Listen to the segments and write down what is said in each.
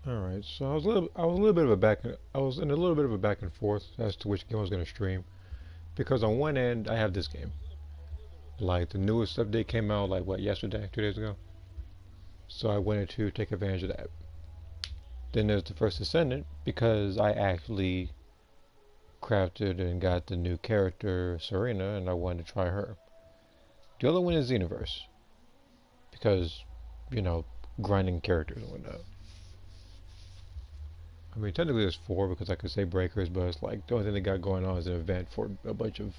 All right, so I was in a little bit of a back and forth as to which game I was going to stream because on one end I have this game, like the newest update came out like what yesterday, 2 days ago. So I wanted to take advantage of that. Then there's the First Descendant because I actually crafted and got the new character Serena, and I wanted to try her. The other one is Xenoverse because you know grinding characters and whatnot. I mean, technically there's four because I could say breakers, but it's like the only thing they got going on is an event for a bunch of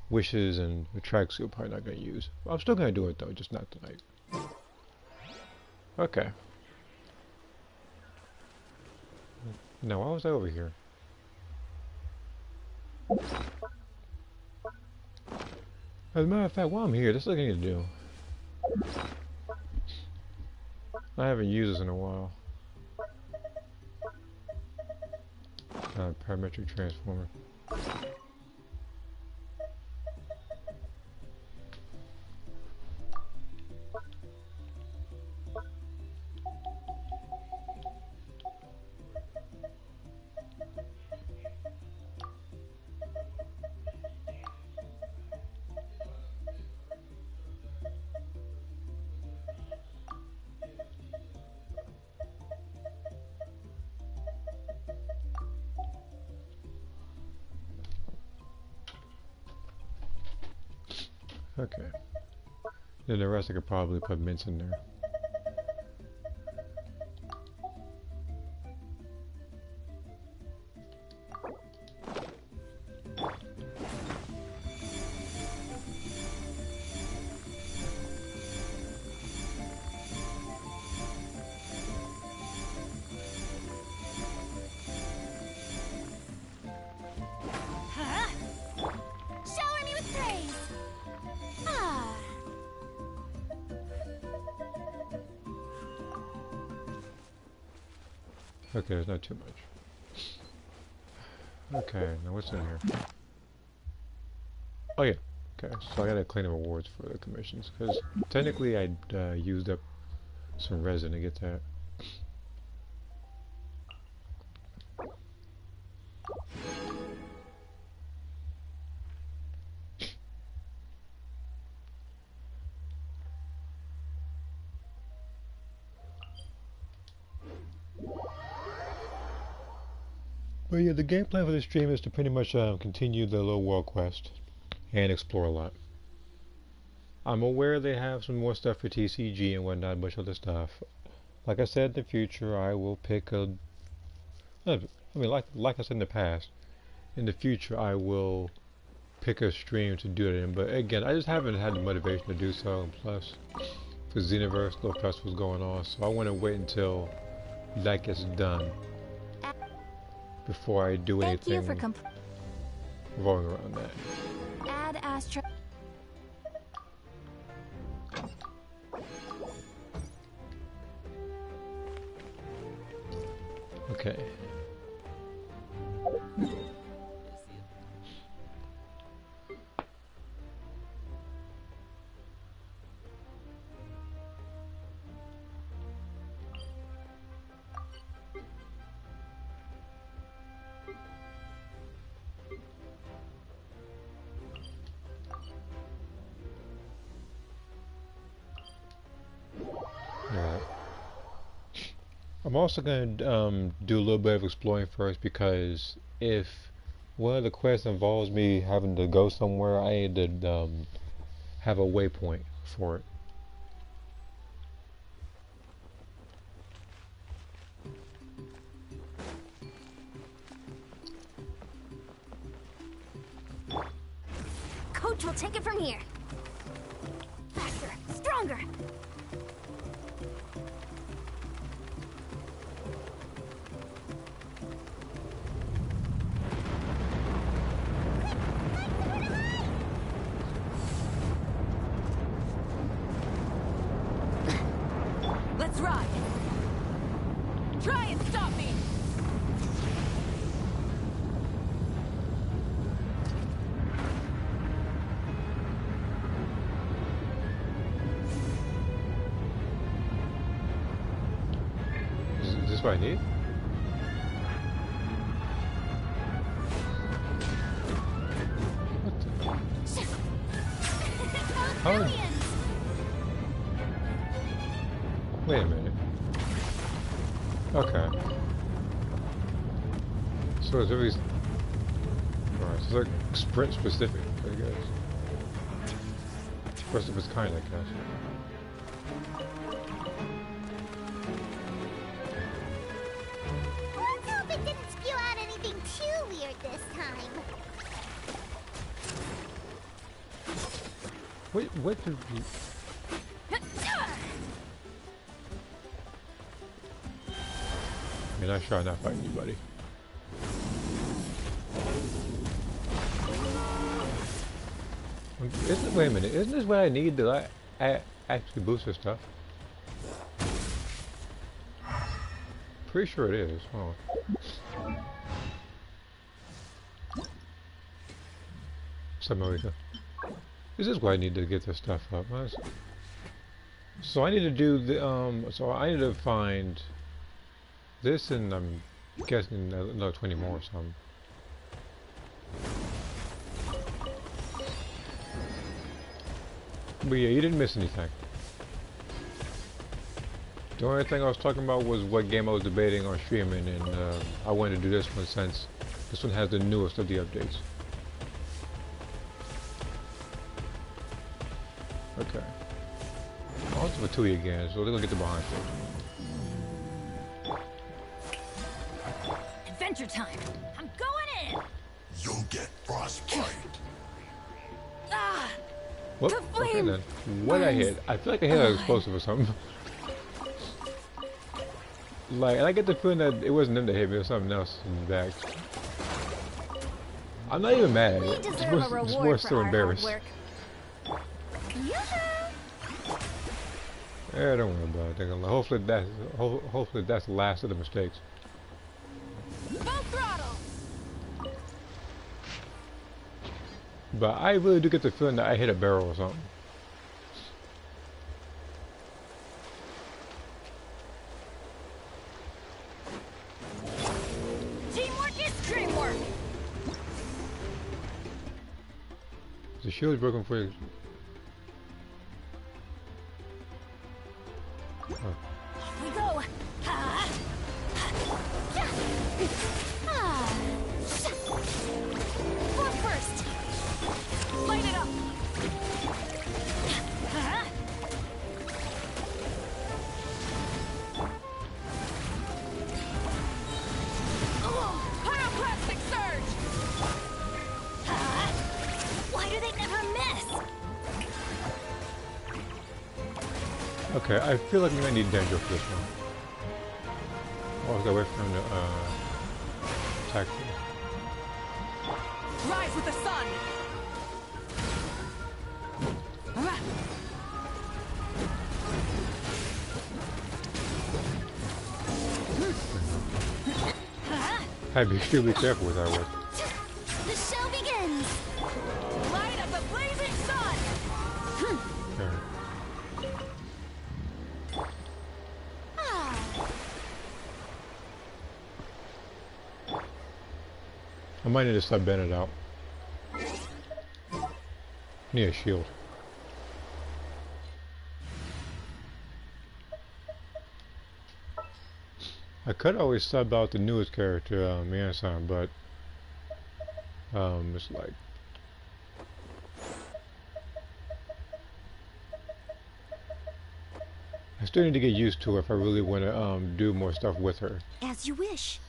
wishes and the tracks you're probably not going to use. I'm still going to do it though, just not tonight. Okay. Now, why was I over here? As a matter of fact, while I'm here, this is what I need to do. I haven't used this in a while. Parametric transformer. Okay. Then the rest I could probably put mints in there. Okay, there's not too much. Okay, now what's in here? Oh yeah, okay, so I gotta claim the rewards for the commissions, because technically I used up some resin to get that. But yeah, the game plan for this stream is to pretty much continue the little world quest and explore a lot. I'm aware they have some more stuff for TCG and whatnot, a bunch of other stuff. Like I said, in the future I will pick a. I mean, like I said in the past, in the future I will pick a stream to do it in. But again, I just haven't had the motivation to do so. And plus, for Xenoverse, little festivals going on, so I want to wait until that gets done before I do anything revolving around that. Add Astro. Okay. Alright. I'm also going to do a little bit of exploring first because if one of the quests involves me having to go somewhere, I need to have a waypoint for it. Coach will take it from here. Faster, stronger. Let's ride. Try and stop me. what I need? What the? How? Wait a minute. Okay. So it's always... Alright, so it's like sprint specific, I guess. First of its kind, I guess. Let's hope it didn't spew out anything too weird this time. Wait, what did we... I mean, I try not fighting you, buddy. Wait a minute, isn't this what I need to actually boost this stuff? Pretty sure it is. Oh. Samoika. This is what I need to get this stuff up. So I need to do the so I need to find this, and I'm guessing another 20 more or something. But yeah, you didn't miss anything. The only thing I was talking about was what game I was debating on streaming, and I wanted to do this one since this one has the newest of the updates. Okay. On to Fatui again, so they're gonna get the behind foot. Adventure time! I'm going in! You'll get frostbite. Ah! Whoop, The okay flame then. What I hit? I feel like I hit an explosive or something. Like, and I get the feeling that it wasn't them that hit me, it was something else in the back. I'm not even mad. We Just deserve a more reward so for our hard embarrassed. work. Yeah, don't worry about it. Hopefully that's the last of the mistakes. Full throttle! But I really do get the feeling that I hit a barrel or something. Teamwork is dreamwork! The shield's broken for you. Off we go! Ah. Ah. Form first! Light it up! Ah. Oh, pyroclastic surge! Ah. Why do they never miss? Okay, I feel like we might need Denjo for this one. Oh, I got away from the attack. Rise with the sun! I'd be extremely careful with that one. The show begins! Light of the blazing sun! Ah. I might need to sub Bennett out. Need a shield. I could always sub out the newest character, Mian-san, but it's like I still need to get used to her if I really want to do more stuff with her. As you wish.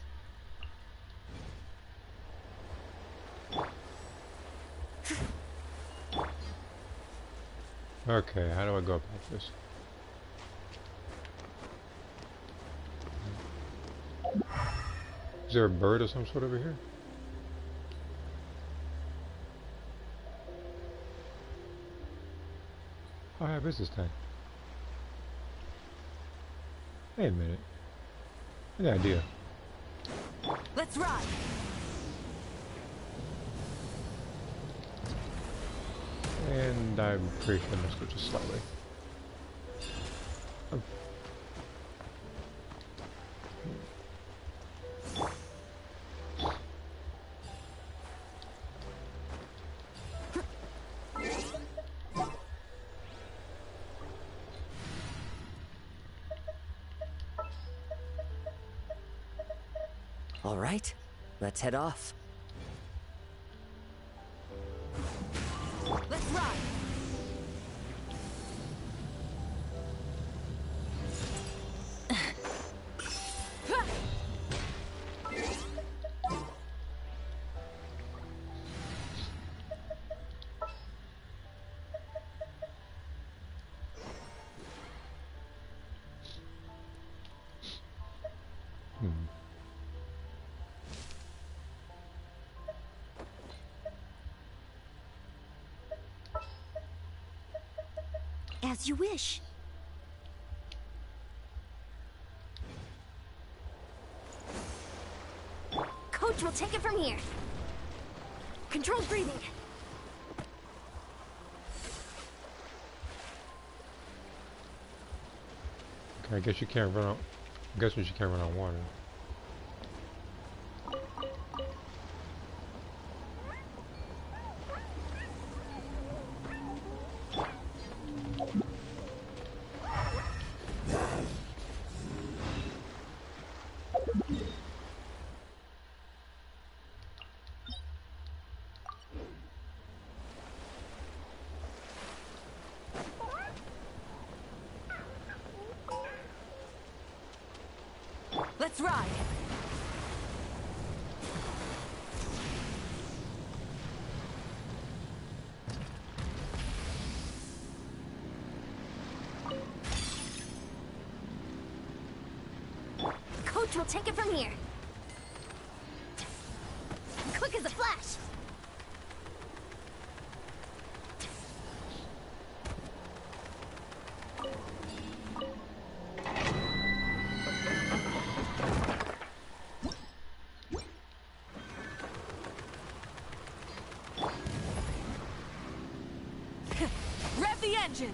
Okay, how do I go about this? Is there a bird of some sort over here? How high is this thing? Wait a minute. I got an idea. Let's ride! And I'm pretty sure I must go just slightly. All right, let's head off. Let's ride. As you wish. Coach will take it from here. Controlled breathing. Okay, I guess you can't run on. I guess you can't run on water. Let's ride. Coach will take it from here. Quick as a flash. Rev the engines!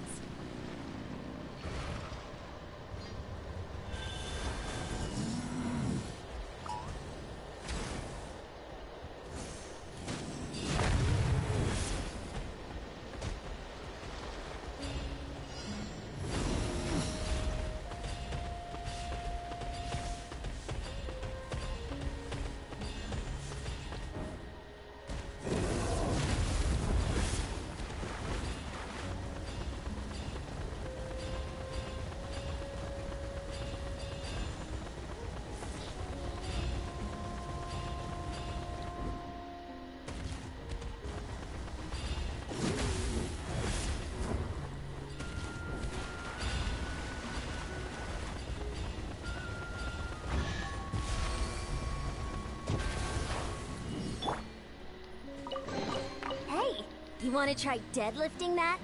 You want to try deadlifting that?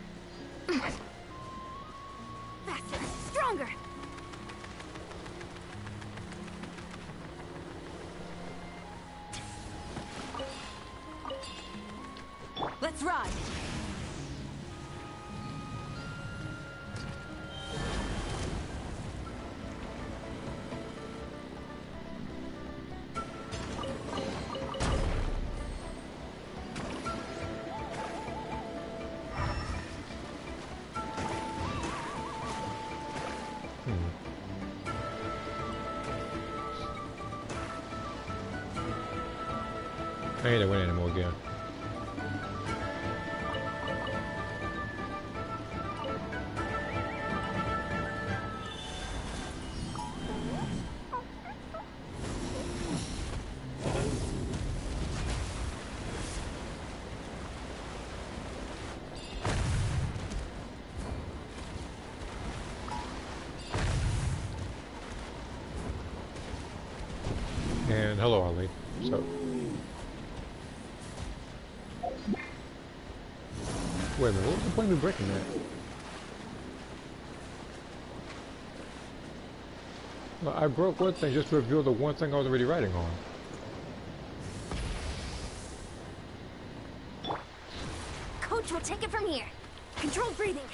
Faster, stronger! Let's ride! I ain't a win anymore again. And hello, Ali. So. Wait a minute, what was the point of me breaking that? Well, I broke one thing just to reveal the one thing I was already writing on. Coach will take it from here. Controlled breathing.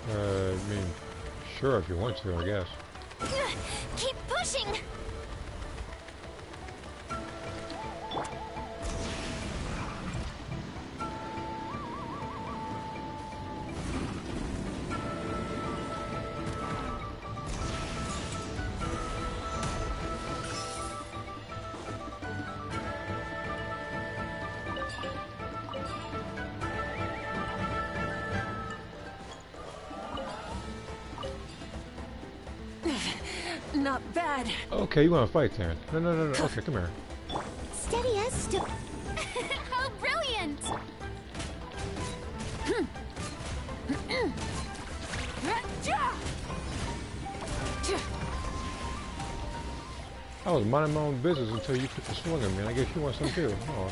I mean, sure if you want to, I guess. Keep pushing! not bad. Okay, you want to fight then? No, no, no, no. Okay, come here. Steady as sto- How brilliant! I was minding my own business until you put the swing at me, and I guess you want some too. Oh.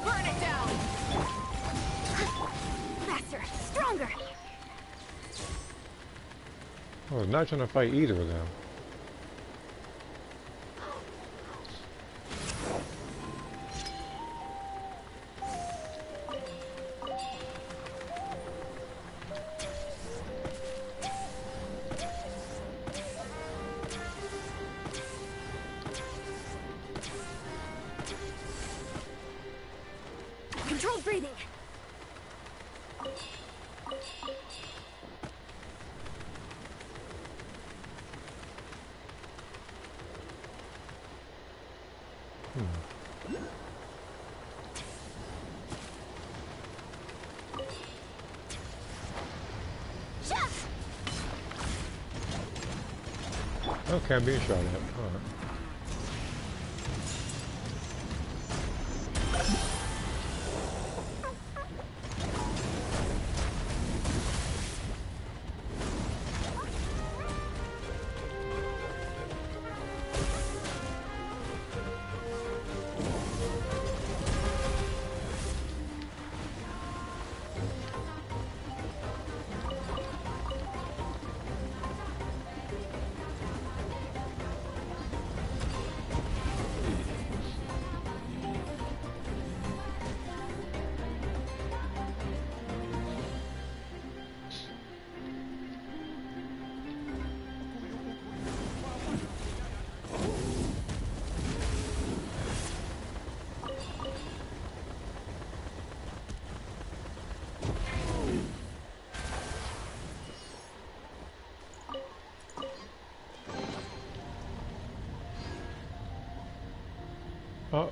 Burn it down! Faster, stronger! I was not trying to fight either of them. Controlled breathing. Okay, I'm being shot at. Alright.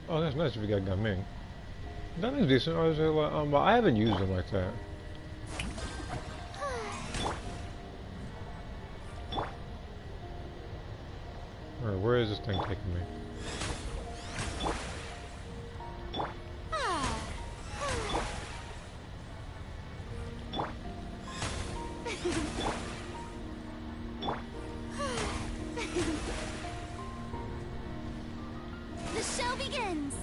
Oh, that's nice if you got Gaming. That is decent. I was like, but I haven't used them like that. Alright, where is this thing taking me? The show begins!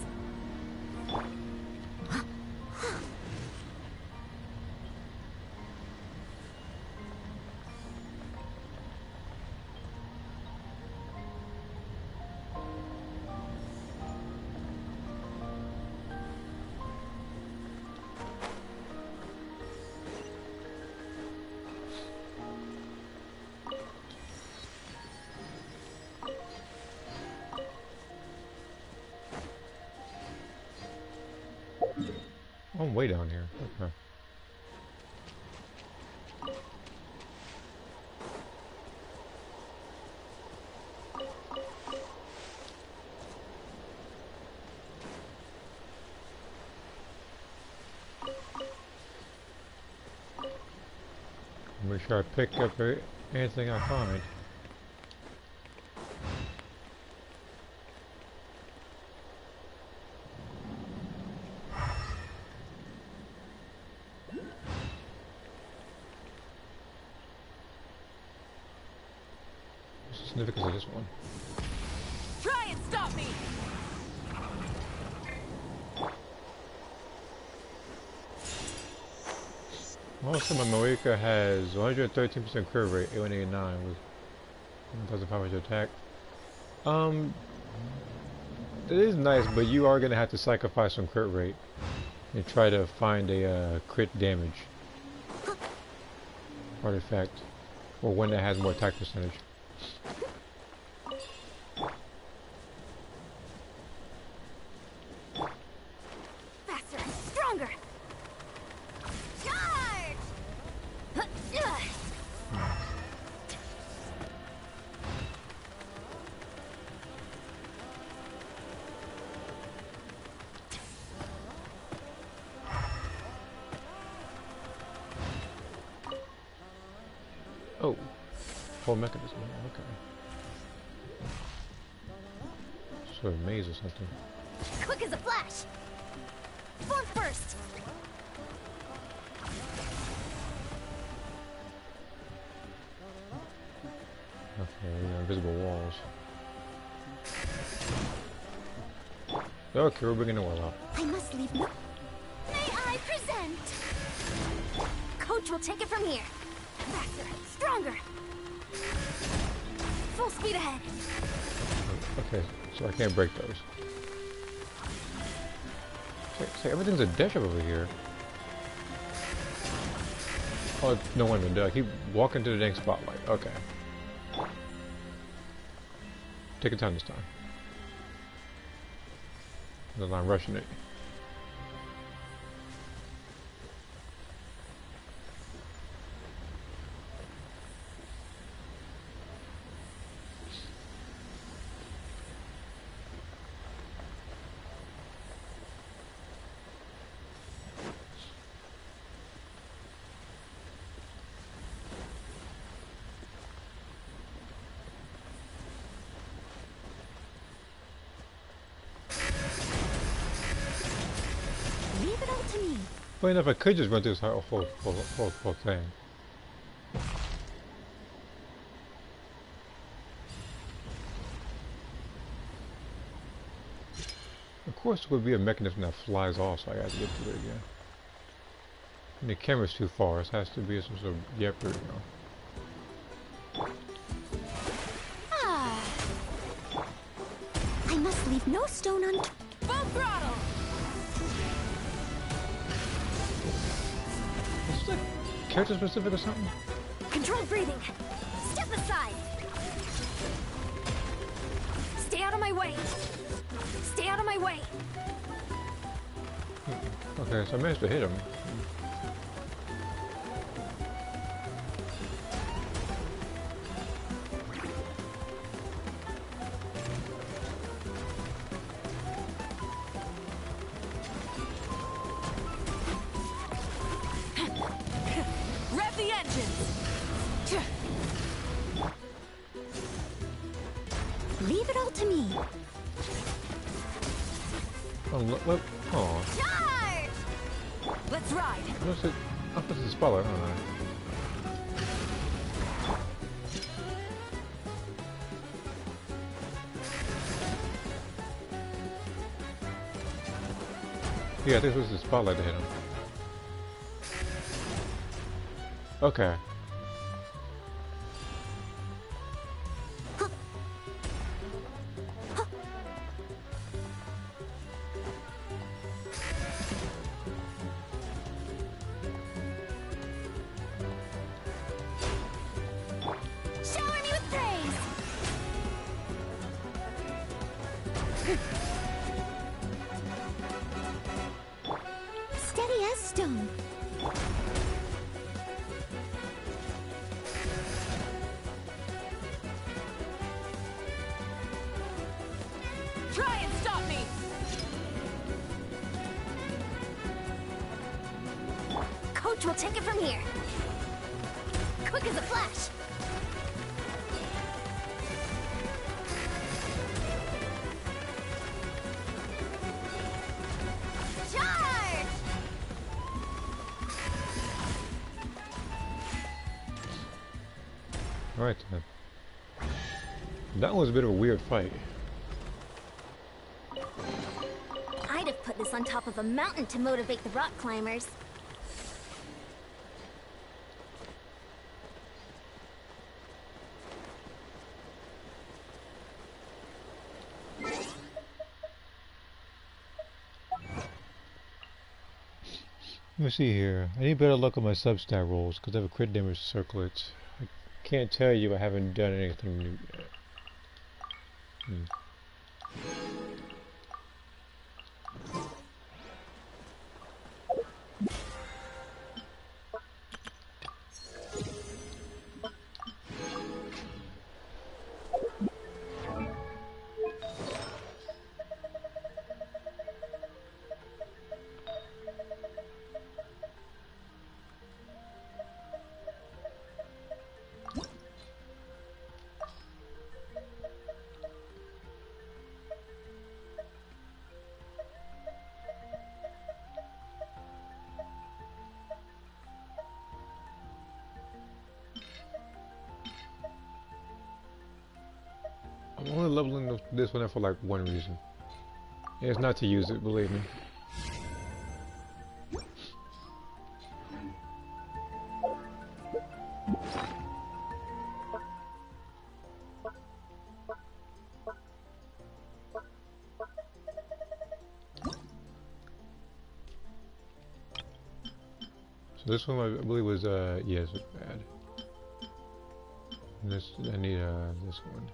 Oh, I'm way down here. Okay. Make sure I pick up anything I find. What's the significance of this one? Try and stop me! Also, my Moika has 113% crit rate, 8189 with 1,500 attack. It is nice, but you are going to have to sacrifice some crit rate and try to find a crit damage artifact, or one that has more attack percentage. Faster, stronger! Charge! Oh, whole mechanism. Okay. Sort of maze or something. Quick as a flash. Form first. Okay, yeah, invisible walls. Okay, we're bringing the wall out. I must leave. May I present? Coach will take it from here. Faster, stronger. Full speed ahead. Okay, so I can't break those. Say everything's a dash up over here. Oh, no wonder. I keep walking to the dang spotlight. Okay. Take your time this time. Then I'm rushing it. Leave it all to me. Well, enough, I could just run through this whole thing. Of course, there would be a mechanism that flies off, so I have to get to it again. And the camera's too far. It has to be some sort of yep, there we go. Ah. I must leave no stone unturned. Full throttle. Is this like character specific or something? Controlled breathing. Step aside. Stay out of my way. Stay out of my way. Okay, so I managed to hit him. Rev the engines. Leave it all to me. Oh, look. Oh. Charge! Let's ride. What's it? I'll put the spotlight on there. Yeah, I think this was the spotlight to hit him. Okay. Shower me with praise. Steady as stone. Try and stop me. Coach will take it from here. Quick as a flash. Charge! Alright then. That was a bit of a weird fight. I'd have put this on top of a mountain to motivate the rock climbers. Let me see here. I need better luck on my substat rolls because I have a crit damage circlet. I can't tell you I haven't done anything new yet. I'm only leveling this one up for like one reason. And it's not to use it, believe me. So this one I believe was yeah, it's bad. And this I need this one.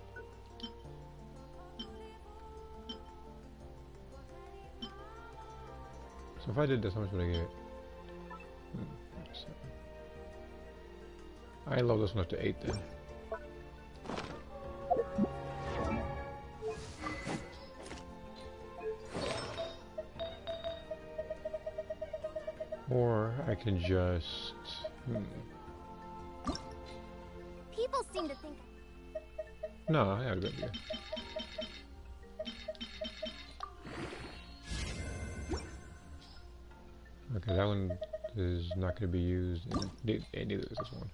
So if I did this, how much would I get? I love this one up to 8 then. Or I can just... People seem to think. No, I have a good idea. Okay, that one is not going to be used, and neither is this one.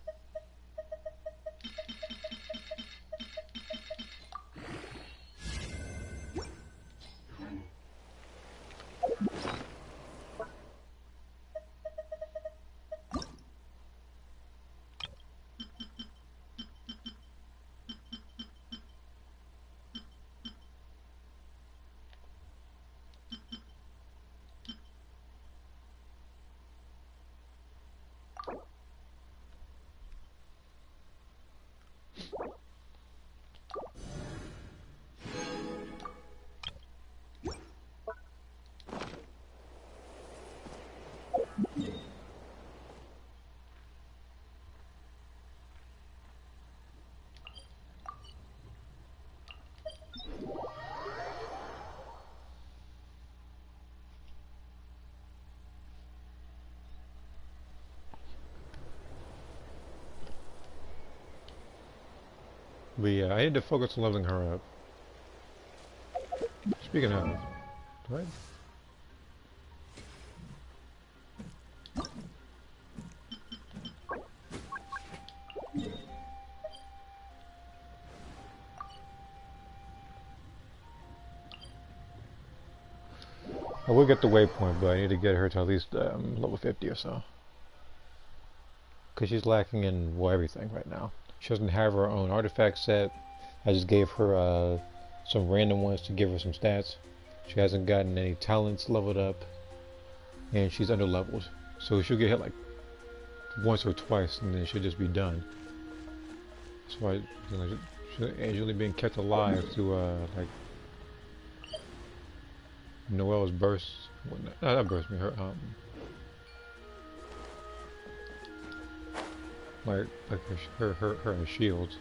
But yeah, I need to focus on leveling her up. Speaking of, what? I will get the waypoint, but I need to get her to at least level 50 or so. Because she's lacking in, well, everything right now. She doesn't have her own artifact set. I just gave her some random ones to give her some stats. She hasn't gotten any talents leveled up. And she's under leveled. So she'll get hit like once or twice and then she'll just be done. That's why she's usually being kept alive through like Noelle's burst. No, not burst me, her like her shields.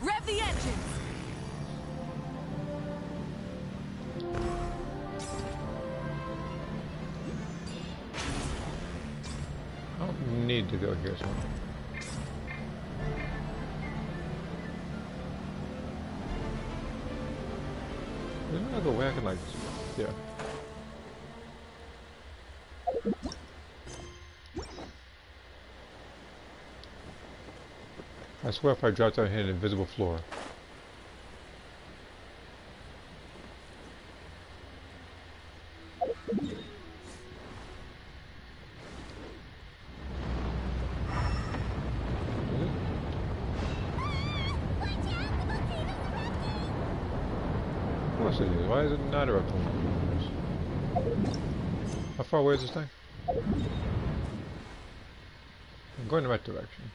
Rev the engines! I don't need to go here, so. There's no other way I can like, yeah. I swear if I drop down here an invisible floor. Of course it is. Why is it not erupting? How far away is this thing? I'm going the right direction.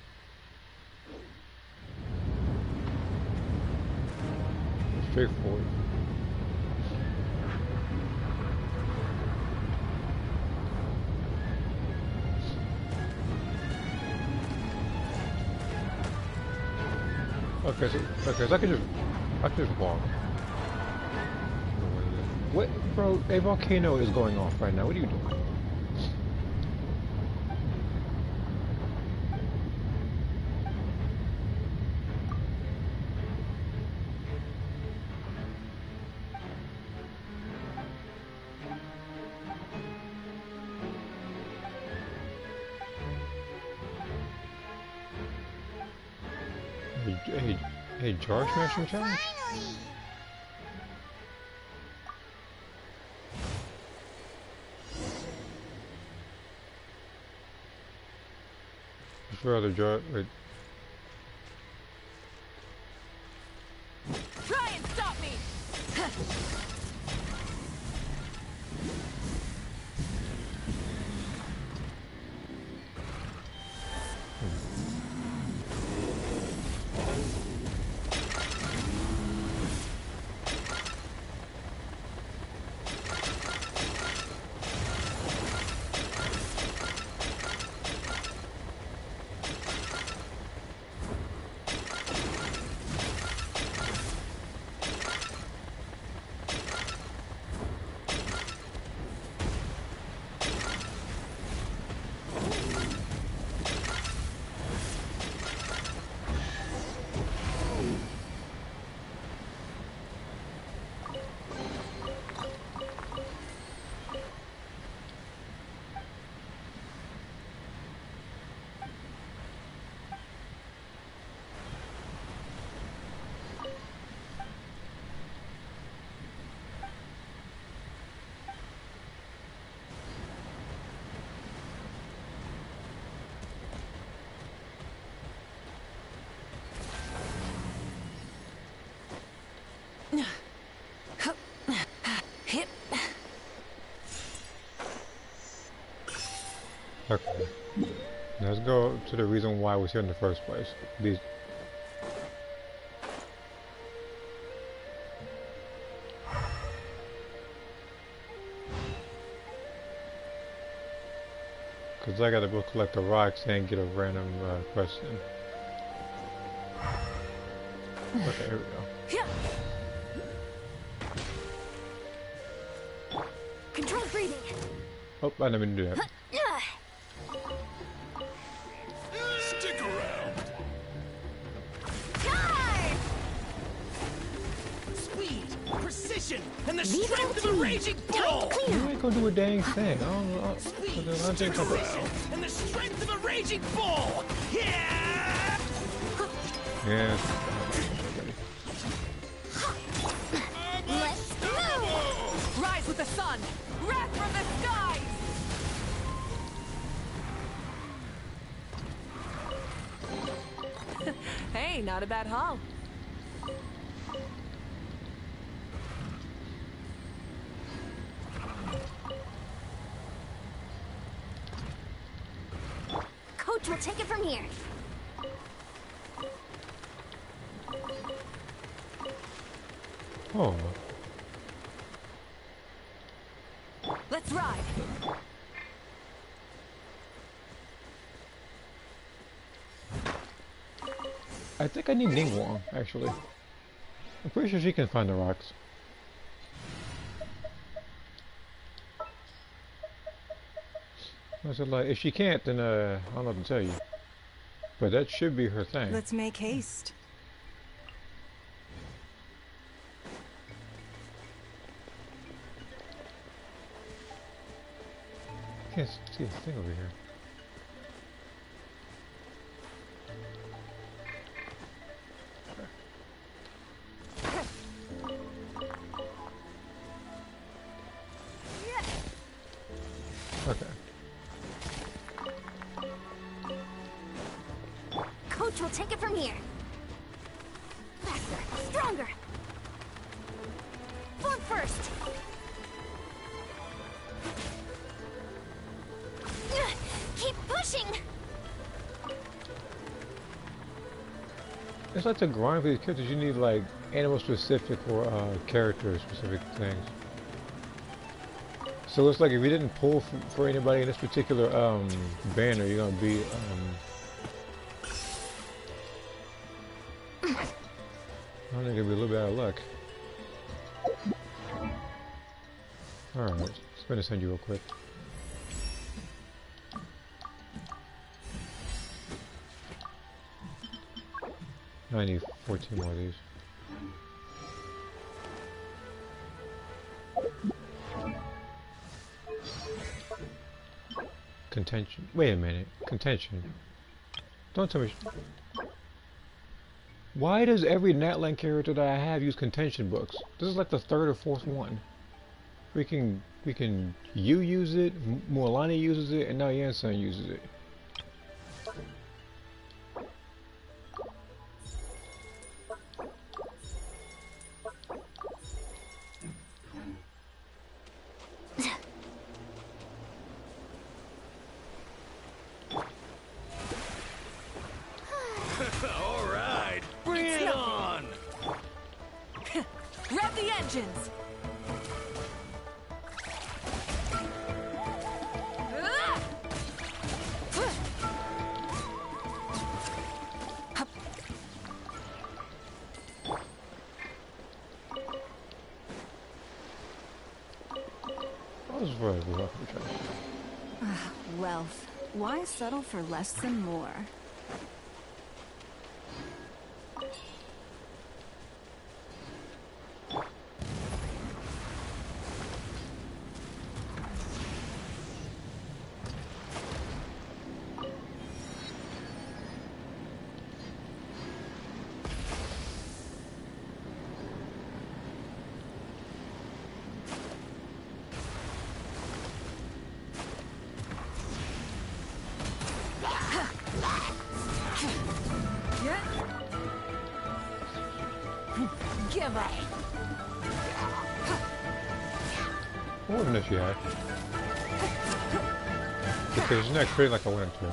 Straightforward. Okay, so I can just walk. What, bro? A volcano is going off right now. What are you doing? Hey, jar smashing challenge? Finally! For other jar. Wait. Try and stop me! Hit. Okay. Let's go to the reason why we're here in the first place. These. Because I gotta go collect the rocks and get a random quest in. Okay, here we go. Controlled breathing. Oh, I didn't mean to do that. Stick around. Charge! Speed, precision, and the Leave it strength up of a to me. raging Time bull! to clean You up. ain't gonna do a dang thing. I don't know. Speed, I'll take something. precision, and the strength of a raging bull! Yeah! Yeah. Let's move! Rise with the sun! Wrath from the skies! Hey, not a bad haul. Coach will take it from here. Oh. Let's ride! I think I need Ningguang, actually. I'm pretty sure she can find the rocks. I said, like, if she can't, then, I don't know what to tell you. But that should be her thing. Let's make haste. I can't see a thing over here. Okay. Coach will take it from here. Faster, stronger. Form first. Keep pushing. It's like to grind for these characters, you need like animal specific or character specific things. So it's like if you didn't pull for anybody in this particular banner, you're gonna be I think it'll be a little bit out of luck. Alright, let's go and send you real quick. I need 14 more of these. Contention. Wait a minute. Contention. Don't tell me. Why does every Natlan character that I have use contention books? This is like the third or fourth one. You use it, Mualani uses it, and now Yansan uses it. All right, bring it on. Rev the engines! I was right. Wealth. Why settle for less than more? Give up. I wouldn't if you had. Because it's not creating like I wanted to.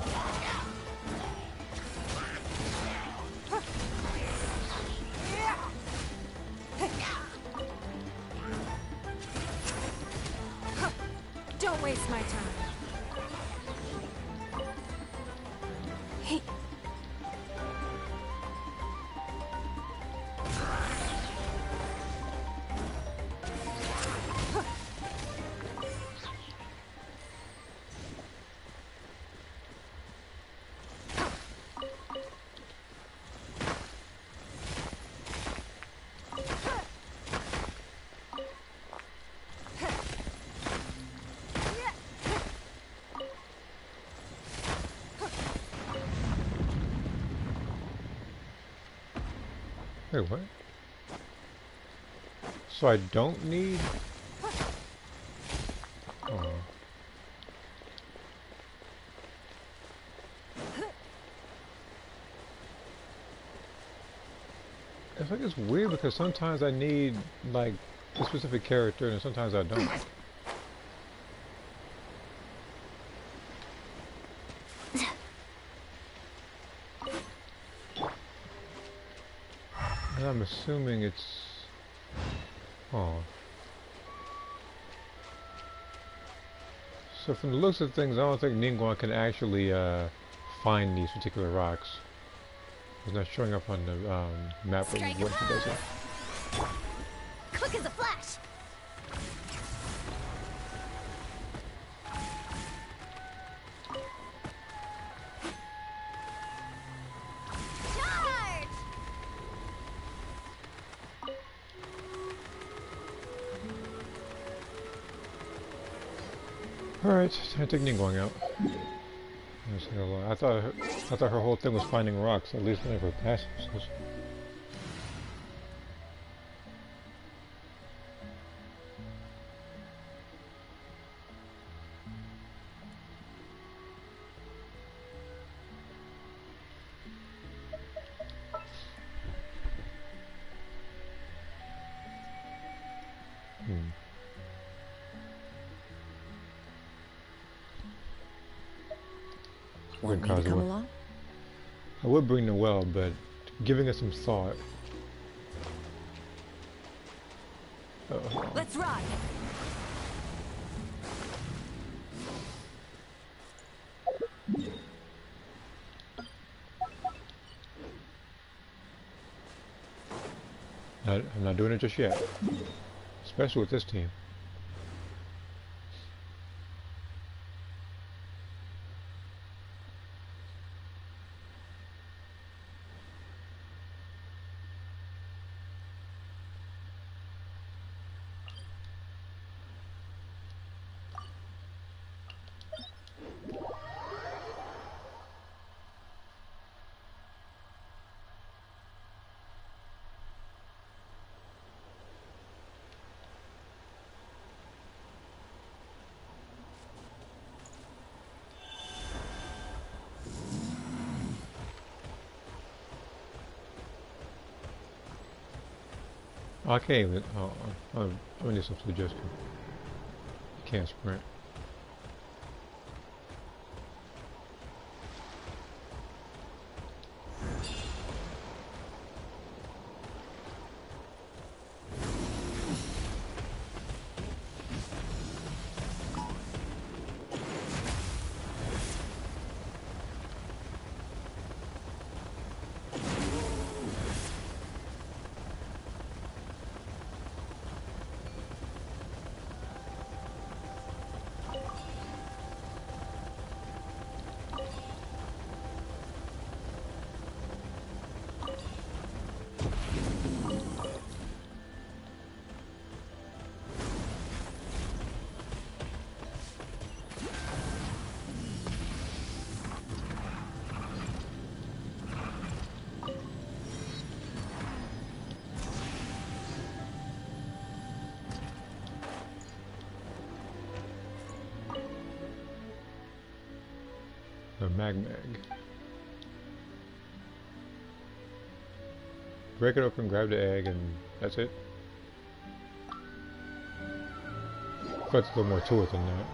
Don't waste my time. Hey. Wait, what? So I don't need... Oh. It's like it's weird because sometimes I need like a specific character and sometimes I don't. And I'm assuming it's... Oh. So from the looks of things, I don't think Ningguang can actually find these particular rocks. It's not showing up on the map of Strike what he does it. Quick as a flash. Charge! Alright, time to take Ningguang out. I thought her whole thing was finding rocks, at least one of her passives. Want me to come along? I would bring the well, but giving it some thought. Let's ride. I'm not doing it just yet, especially with this team. Oh, I can't even. Oh, I need some suggestion. Can't sprint. The mag. Break it open, grab the egg, and that's it. But there's a little more to it than that.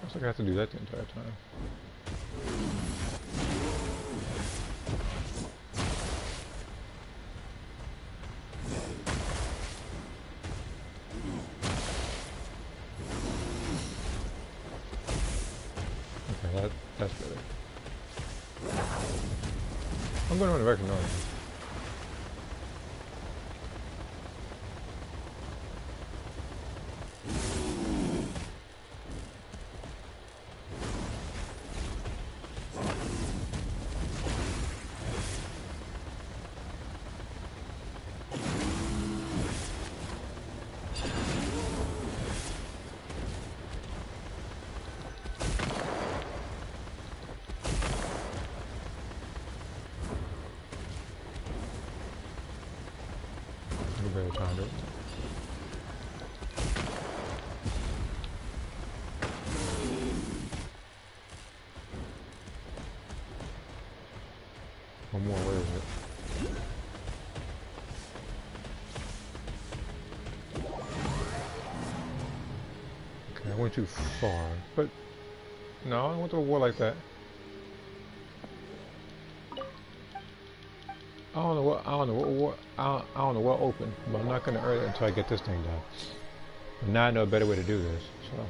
Looks like I have to do that the entire time. Okay, that's better. I'm going to run the direction north. Better time to. One more, where is it? Okay, I went too far, but no, I went to a war like that. I don't know what open, but I'm not gonna earn it until I get this thing done. And now I know a better way to do this, so.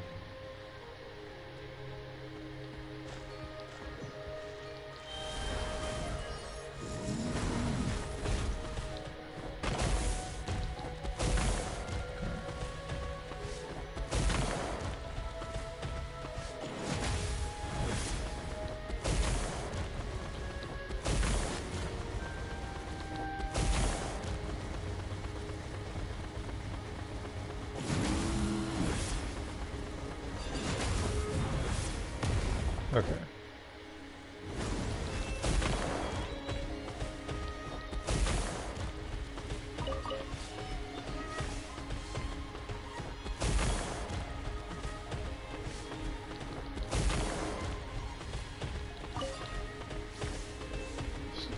Okay.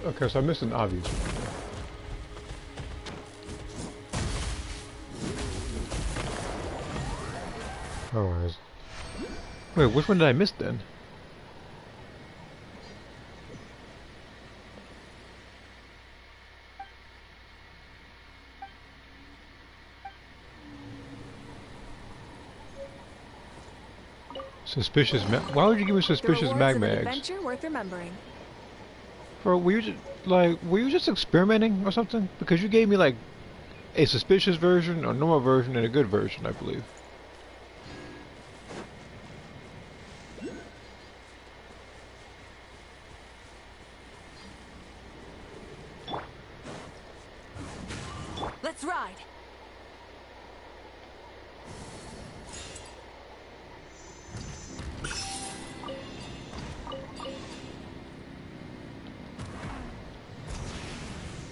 Okay, so I missed an obvious one. Otherwise. Wait, which one did I miss then? Suspicious why would you give me suspicious mag mags? Adventure worth remembering. Bro, were you just experimenting or something? Because you gave me like a suspicious version, a normal version, and a good version, I believe. Let's ride.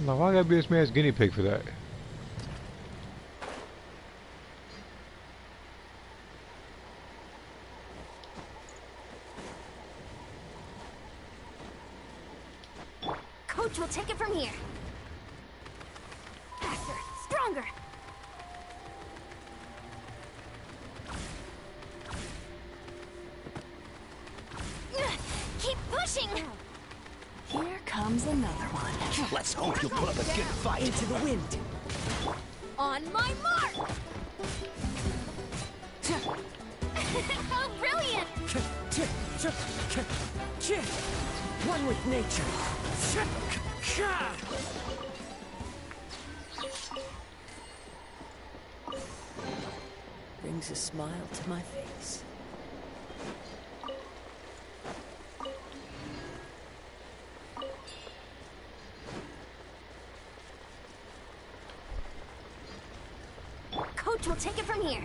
Now why gotta be this man's guinea pig for that? Coach will take it from here. Faster, stronger. Keep pushing. Here comes another one. Let's hope you'll put up a good fight. Into the wind. On my mark. Oh, brilliant! One with nature. Brings a smile to my face. Coach will take it from here.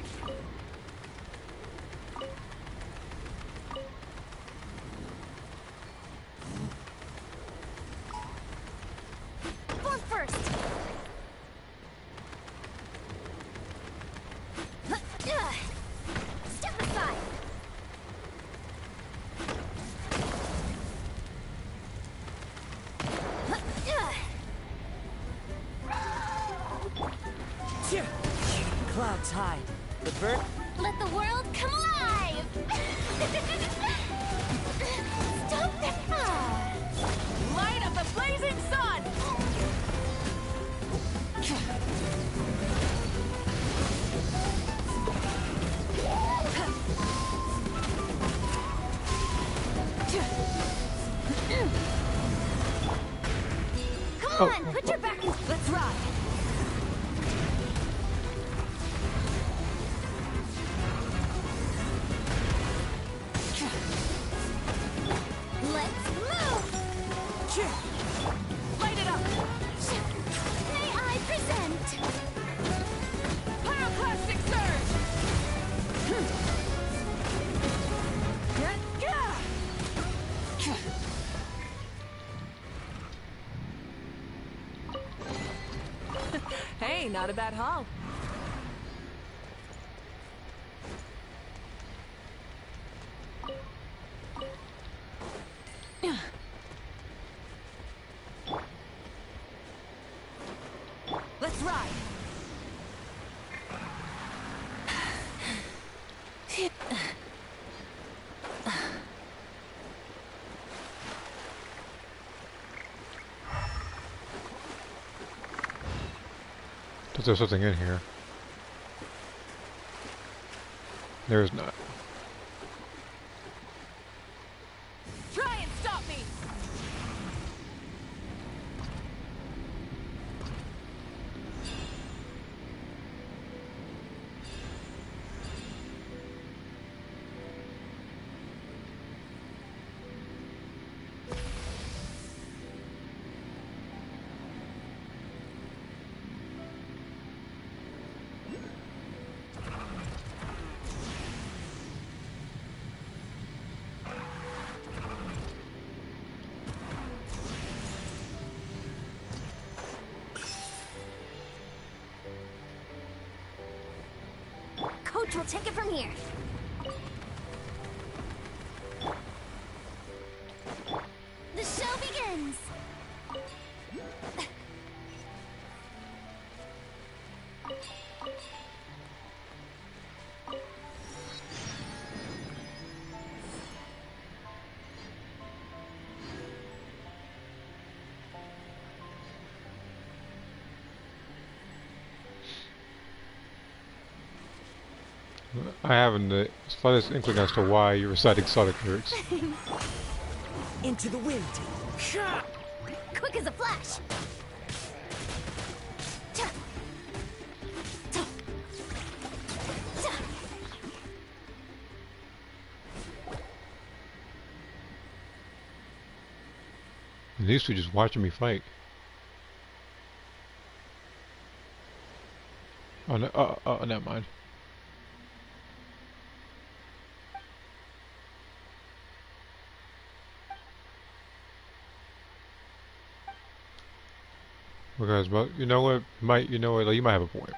For first. Step aside. Clouds hide. The bird. Let the world come alive! Stop that! Light of the blazing sun! Come on, put your back in. Let's ride. Let's move! Light it up. May I present? Pyroclastic surge. Hey, not a bad haul. Let's ride. Thought there was something in here. There is not. Try and stop me. Coach will take it from here. The show begins! I haven't the slightest inkling as to why you're reciting Sonic lyrics. Into the wind. Quick as a flash! These two just watching me fight. Oh no! Never mind. Because, well, you know what? You know what? Like, you might have a point.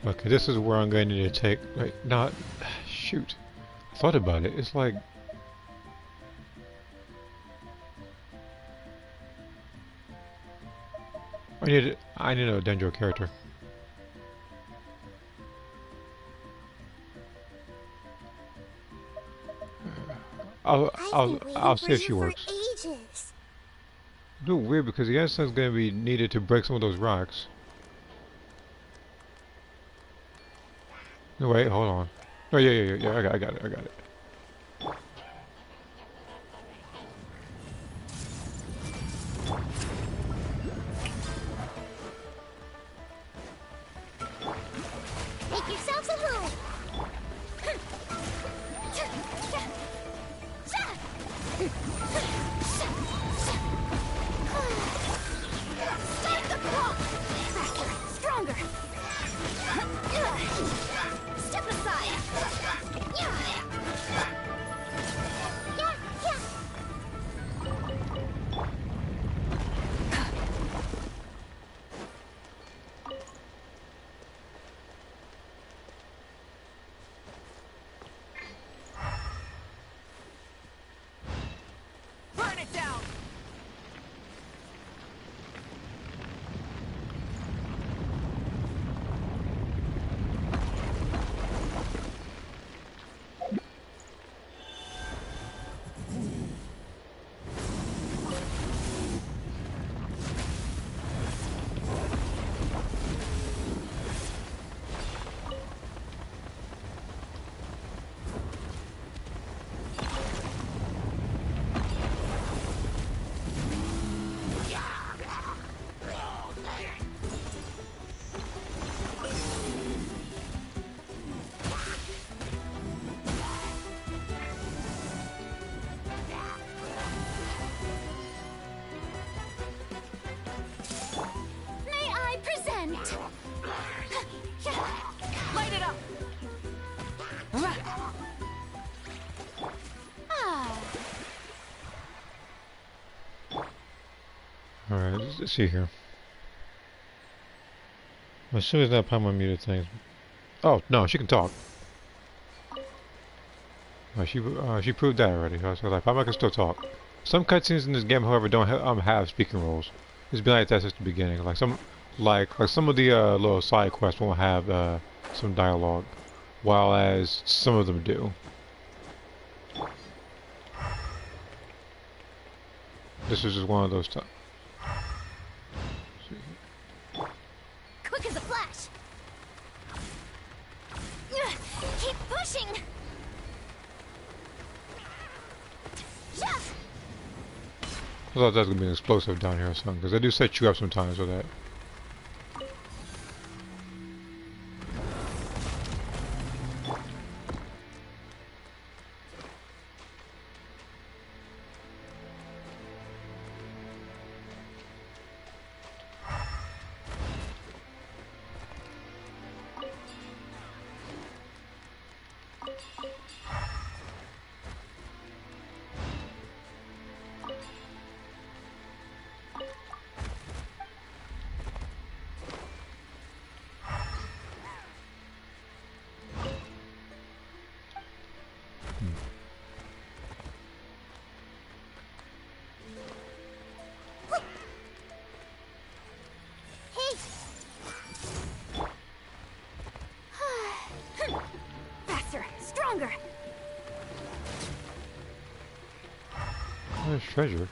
Okay, this is where I'm going to need to take. Like, not. Shoot. I thought about it. It's like. I need a Dendro character. I'll see if she works. Ages. A little weird because the Genshin's going to be needed to break some of those rocks. No, wait, hold on. Oh, yeah. I got it. Make yourselves at home. Start the clock. Faster, stronger. Step aside. Yeah. Burn it down! Light it up! Alright, let's see here. As soon as that Paimon muted things. Oh, no, she can talk. She proved that already. So like, Paimon can still talk. Some cutscenes in this game, however, don't have speaking roles. It's been like that since the beginning. Like some of the little side quests won't have some dialogue, while as some of them do. This is just one of those times. Quick as a flash. Keep pushing. I thought that was gonna be an explosive down here or something, because they do set you up sometimes with that. Hey! Faster! Stronger! There's treasure.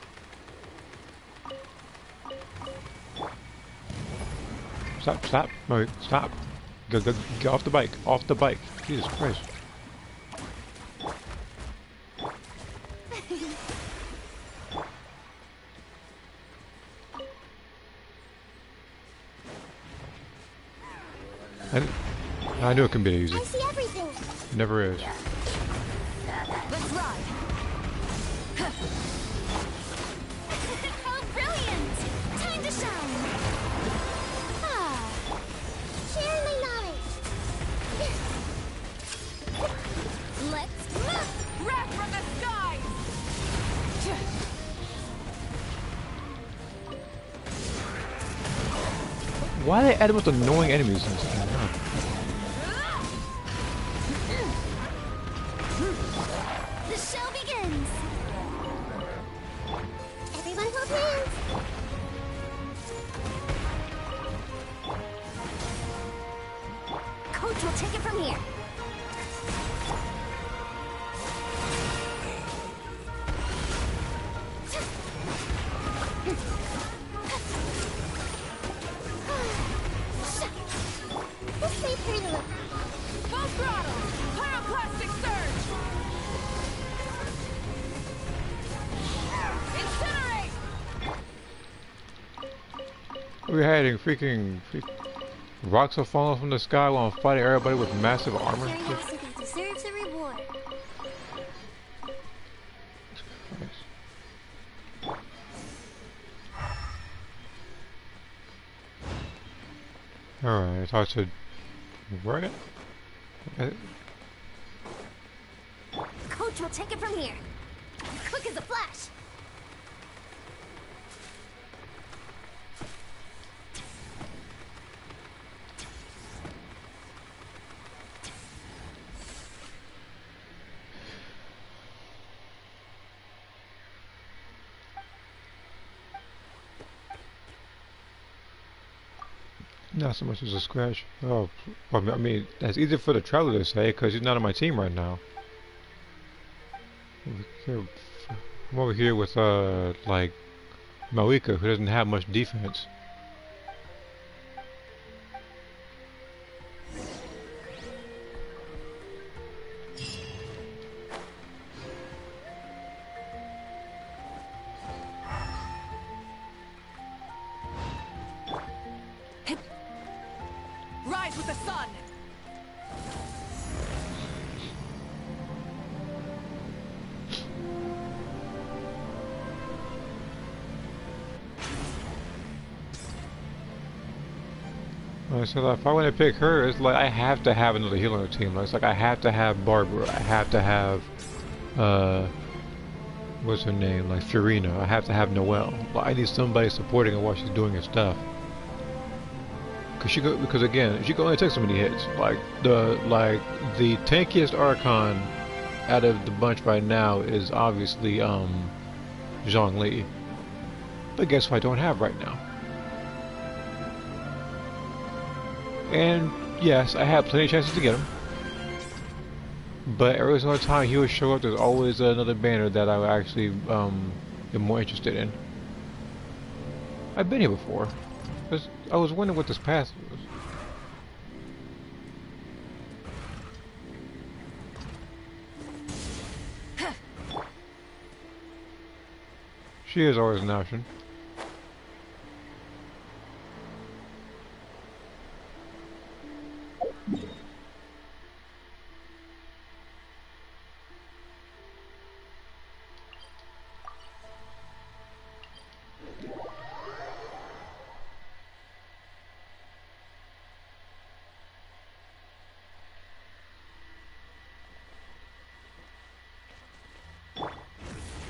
Stop, stop. No, stop. Go, get off the bike. Off the bike. Jesus Christ. I knew it can be easy. I see everything! It never is. Let's ride. Oh, brilliant! Time to shine! Ah, share my knowledge! Let's move! Wrath from the skies! Why are they adding with annoying enemies in this game? The show begins! Everyone hold hands! Coach will take it from here! Let's wait for you to look. Full throttle! Pyroclastic surge! Incinerate! We're heading freaking rocks are falling from the sky while I'm fighting everybody with massive armor. Curiosity deserves a reward. Alright, so I should right? Coach will take it from here. Quick as a flash. Not so much as a scratch. Oh, I mean, that's easy for the traveler to say because he's not on my team right now. I'm over here with like Malika, who doesn't have much defense. Rise with the sun! So if I want to pick her, it's like I have to have another healer on the team. It's like I have to have Barbara. I have to have, what's her name? Like Fiorina. I have to have Noelle. Like, I need somebody supporting her while she's doing her stuff. Because again, she can only take so many hits. Like the tankiest Archon out of the bunch right now is obviously Zhongli. But guess what I don't have right now? And yes, I have plenty of chances to get him. But every single time he would show up, there's always another banner that I actually am more interested in. I've been here before. I was wondering what this path was. She is always an option.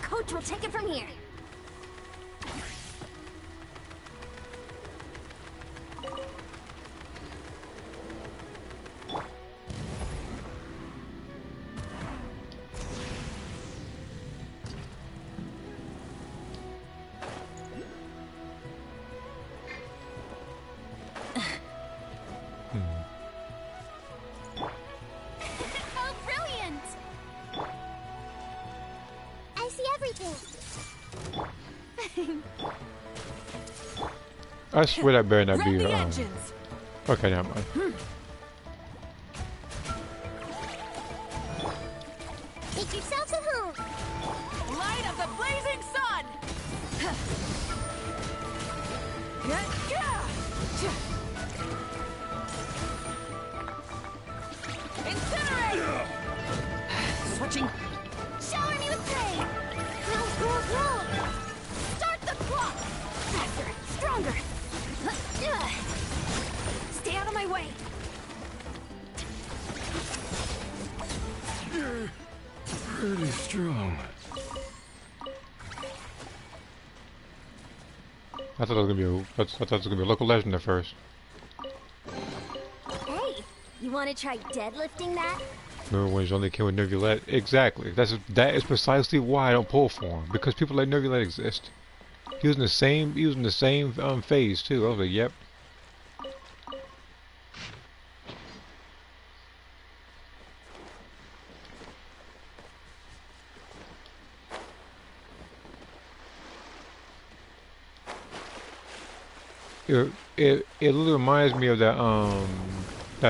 Coach will take it from here. everything. I swear that better not Rev be the her. engines. Okay, never mind. Make yourselves at home. Light of the blazing sun. Incinerate. Switching. Shower me with flame. Roll. Start the clock. Faster, stronger. Stay out of my way. Pretty strong. I thought it was gonna be I thought it was gonna be a local legend at first. Hey, you want to try deadlifting that? Remember when he only came with Nervulette? Exactly. That is precisely why I don't pull for him, because people like Nervulette exist. He was in the same phase too. I was like, yep. It literally reminds me of that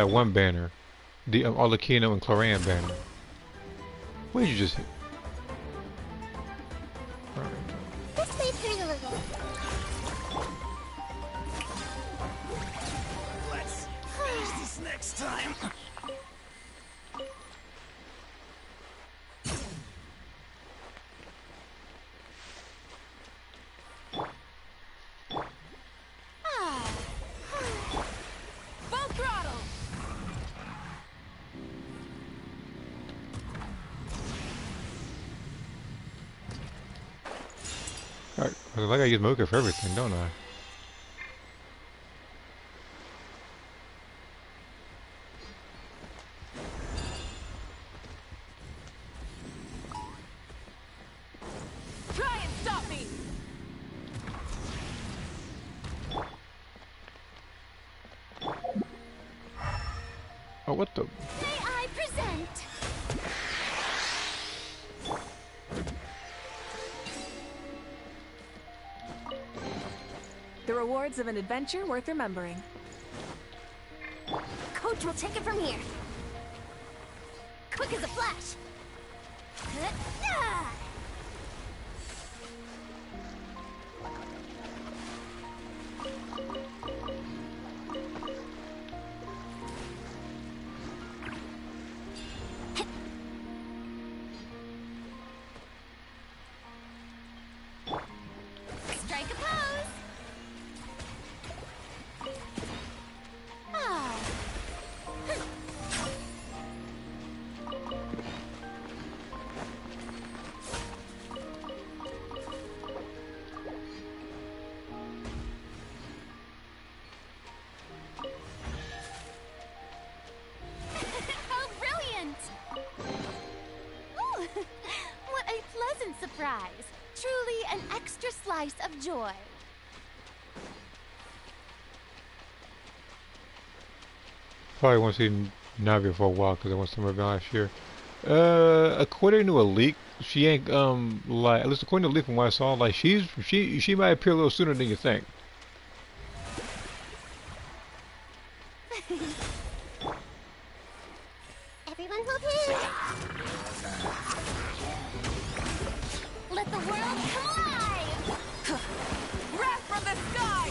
one banner, the Arlecchino and Cloran banner. What did you just hit? This may hurt a little. Let's finish this next time. Full throttle. Alright, I gotta use Mocha for everything, don't I? Try and stop me. Oh, what the? May I present? The rewards of an adventure worth remembering. Coach will take it from here. Quick as a flash. Strike a pose. Ah. How brilliant! Ooh, what a pleasant surprise. Truly an extra slice of joy. Probably won't see Navi for a while because I went somewhere last year. According to a leak, she ain't like, at least according to a leak from what I saw, like she might appear a little sooner than you think. Everyone hold hands. Let the world come alive. Wrath from the sky.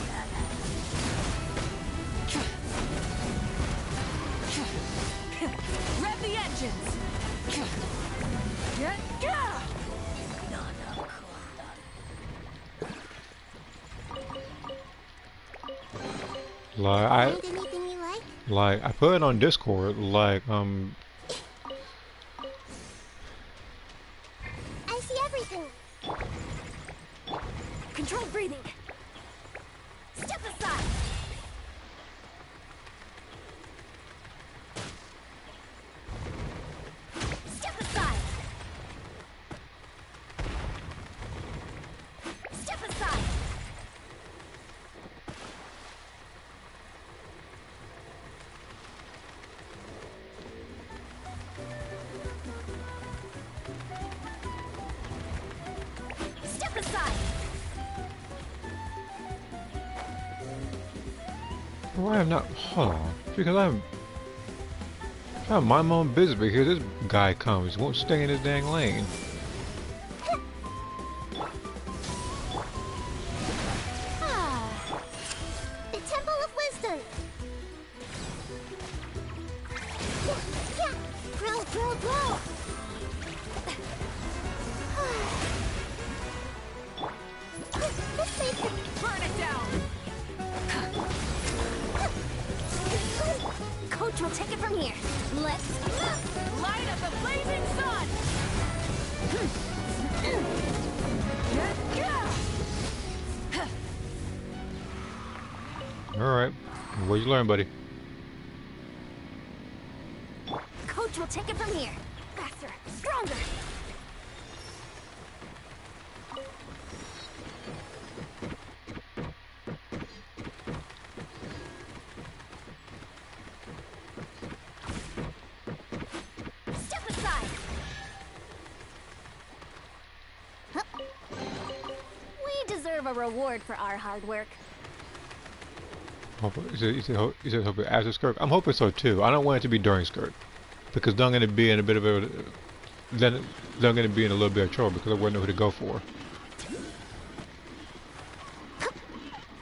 Rev the engines. Like Find anything you like? I put it on Discord, I see everything. Controlled breathing. Step aside. Step aside. Step aside. Well, I am not. Hold on. Because I'm trying to mind my own business because this guy comes. He won't stay in his dang lane. Ah, the Temple of Wisdom. Yeah, grow, grow, grow. This makes it. Burn it down! Coach will take it from here. Let's Light of the blazing sun! Alright. What'd you learn, buddy? Coach will take it from here. Faster, stronger. Step aside. Huh. We deserve a reward for our hard work. He said hope after skirt. I'm hoping so too. I don't want it to be during skirt. Because then I'm going to be in a bit of a... Then I'm going to be in a little bit of trouble because I wouldn't know who to go for.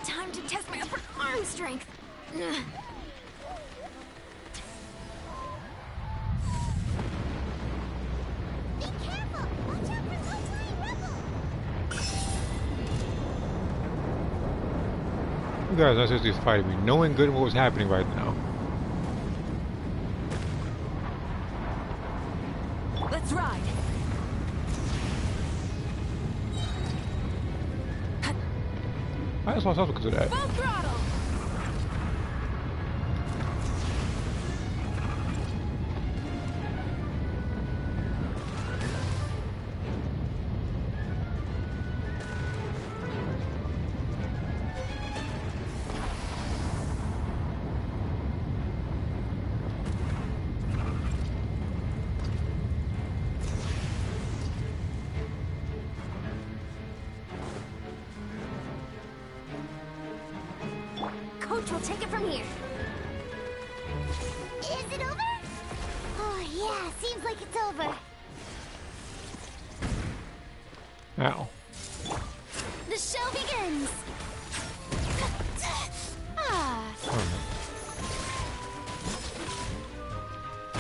Time to test my upper arm strength. Be careful! Watch out for some flying rebels! You guys are seriously fighting me, knowing good what was happening right now. Let's ride! I just lost because of that. Full throttle! Coach will take it from here. Is it over? Oh yeah, seems like it's over. Ow. The show begins. Ah,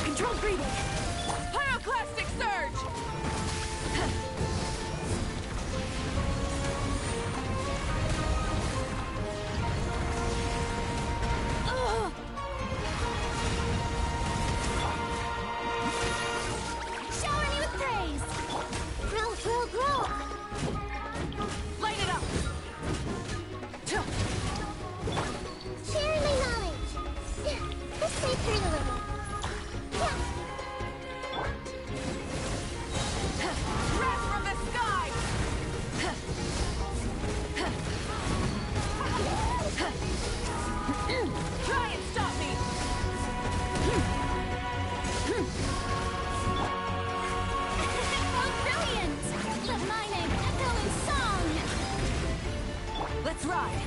Controlled breathing! Pyroclastic surge! ugh. Shower me with praise. Grow, grow, grow. Light it up! Sharing my knowledge. Let's play through a little. Yeah. Wrath from the sky! Try and stop me! Oh, brilliant! Let my name echo in song. Let's ride!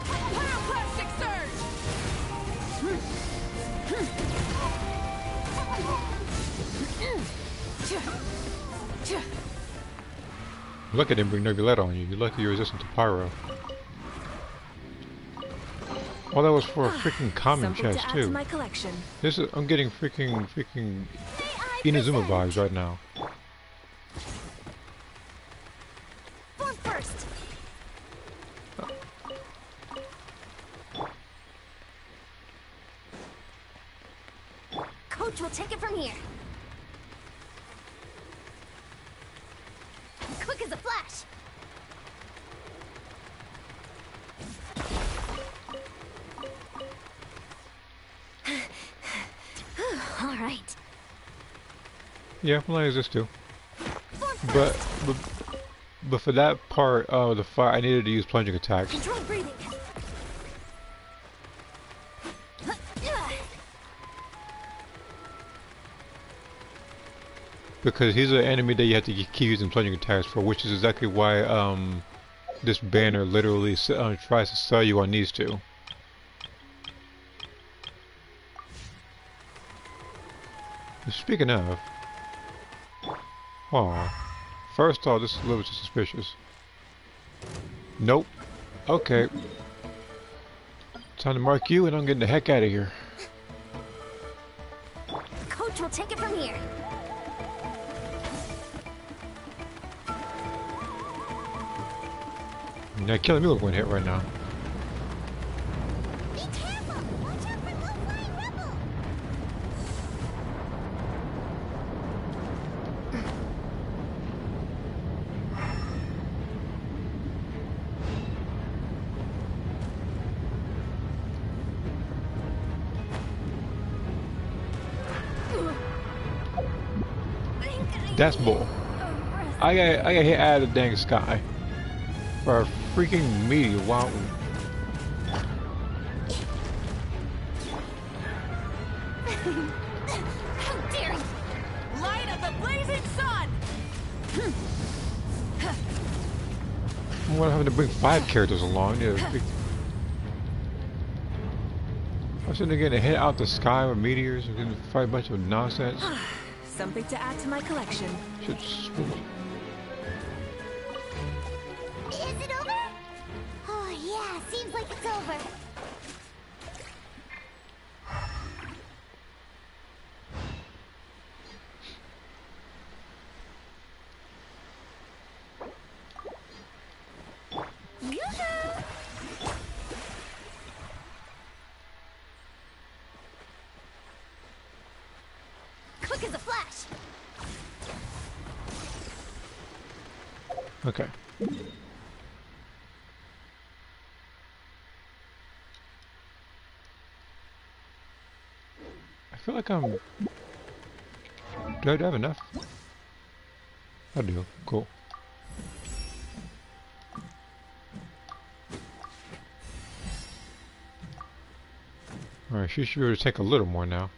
Pyroclastic surge! Look, I didn't bring Nebuletta on you. You're lucky you're resistant to pyro. Oh, that was for a freaking common Something chest to add to too. my collection. This is I'm getting freaking May I Inazuma present? vibes right now. Form first. Coach will take it from here. Quick as a flash. All right. Yeah, well, I this too. Form But, first. but but for that part of the fight, I needed to use plunging attacks. Controlled breathing. because he's an enemy that you have to keep using plunging attacks for, which is exactly why this banner literally tries to sell you on these two. Speaking of, first off, this is a little bit suspicious. Nope. Okay. Time to mark you, and I'm getting the heck out of here. Coach will take it from here. Now, killing me with one hit right now. Be careful! Watch out for low-flying rebels! That's bull. I got hit out of the dang sky for a freaking meteor. Wow. How dare you! Light of the blazing sun! I'm having to bring 5 characters along. Yeah, I'm sitting there getting hit out the sky with meteors and getting to fight a bunch of nonsense. Something to add to my collection. Is it over? Oh yeah, seems like it's over. Yoo-hoo! Quick as a flash. Okay. I feel like I'm... Do I have enough? I do. Cool. Alright, she should be able to take a little more now.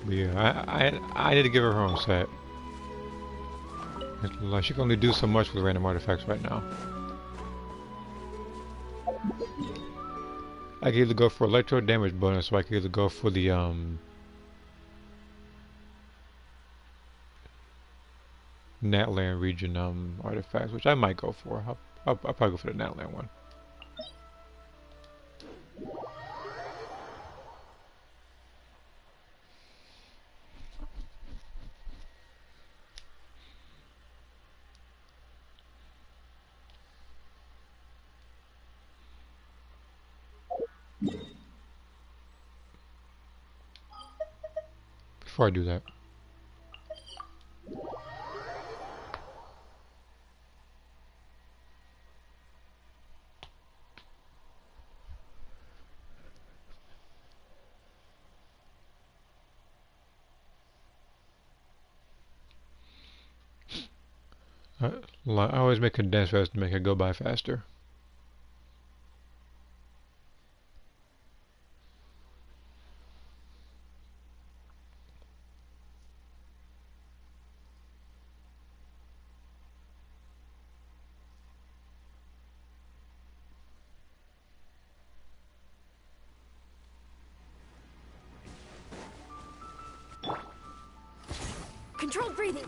But yeah, I need to give her her own set. Like, she can only do so much with random artifacts right now. I can either go for electro damage bonus, or I can either go for the Natland region artifacts, which I might go for. I'll probably go for the Natland one. Before I do that, I always make condensed fast to make it go by faster. Controlled breathing.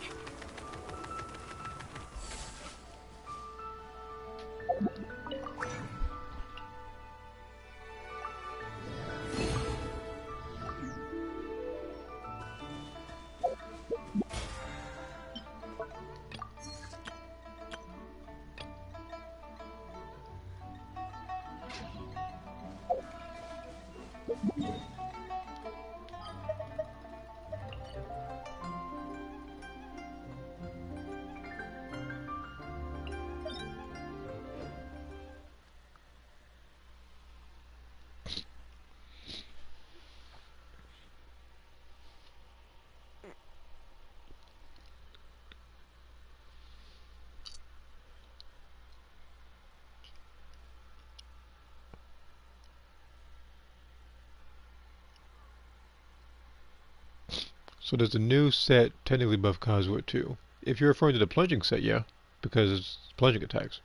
So does the new set technically buff Kazuha too? If you're referring to the plunging set, yeah, because it's plunging attacks.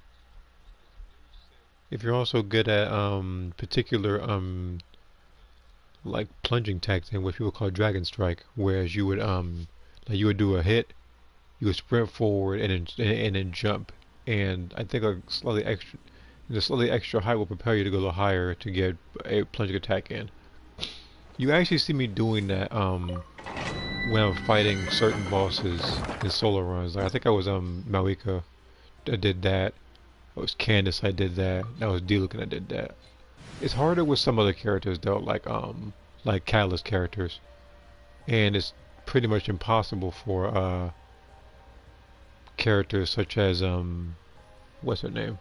If you're also good at particular like plunging attacks and what people call dragon strike, whereas you would like you would do a hit, you would sprint forward and then jump, and I think the slightly extra height will propel you to go a little higher to get a plunging attack in. You actually see me doing that when I'm fighting certain bosses in solo runs. Like I think I was Malika, I did that. It was Candace, I did that. That was D-Luke, and I did that. It's harder with some other characters though, like Catalyst characters, and it's pretty much impossible for characters such as what's her name,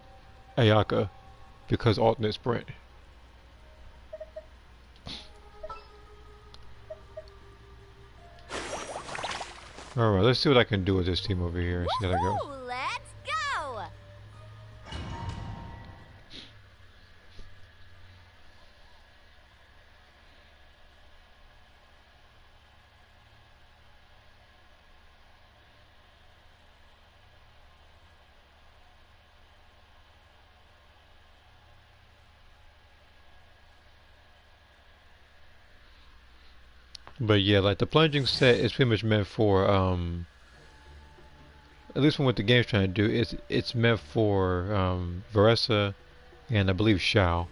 Ayaka, because alternate sprint. Alright, let's see what I can do with this team over here. See how that goes. Woohoo, let's go! But yeah, like the plunging set is pretty much meant for at least from what the game's trying to do, it's meant for Varessa and I believe Shao.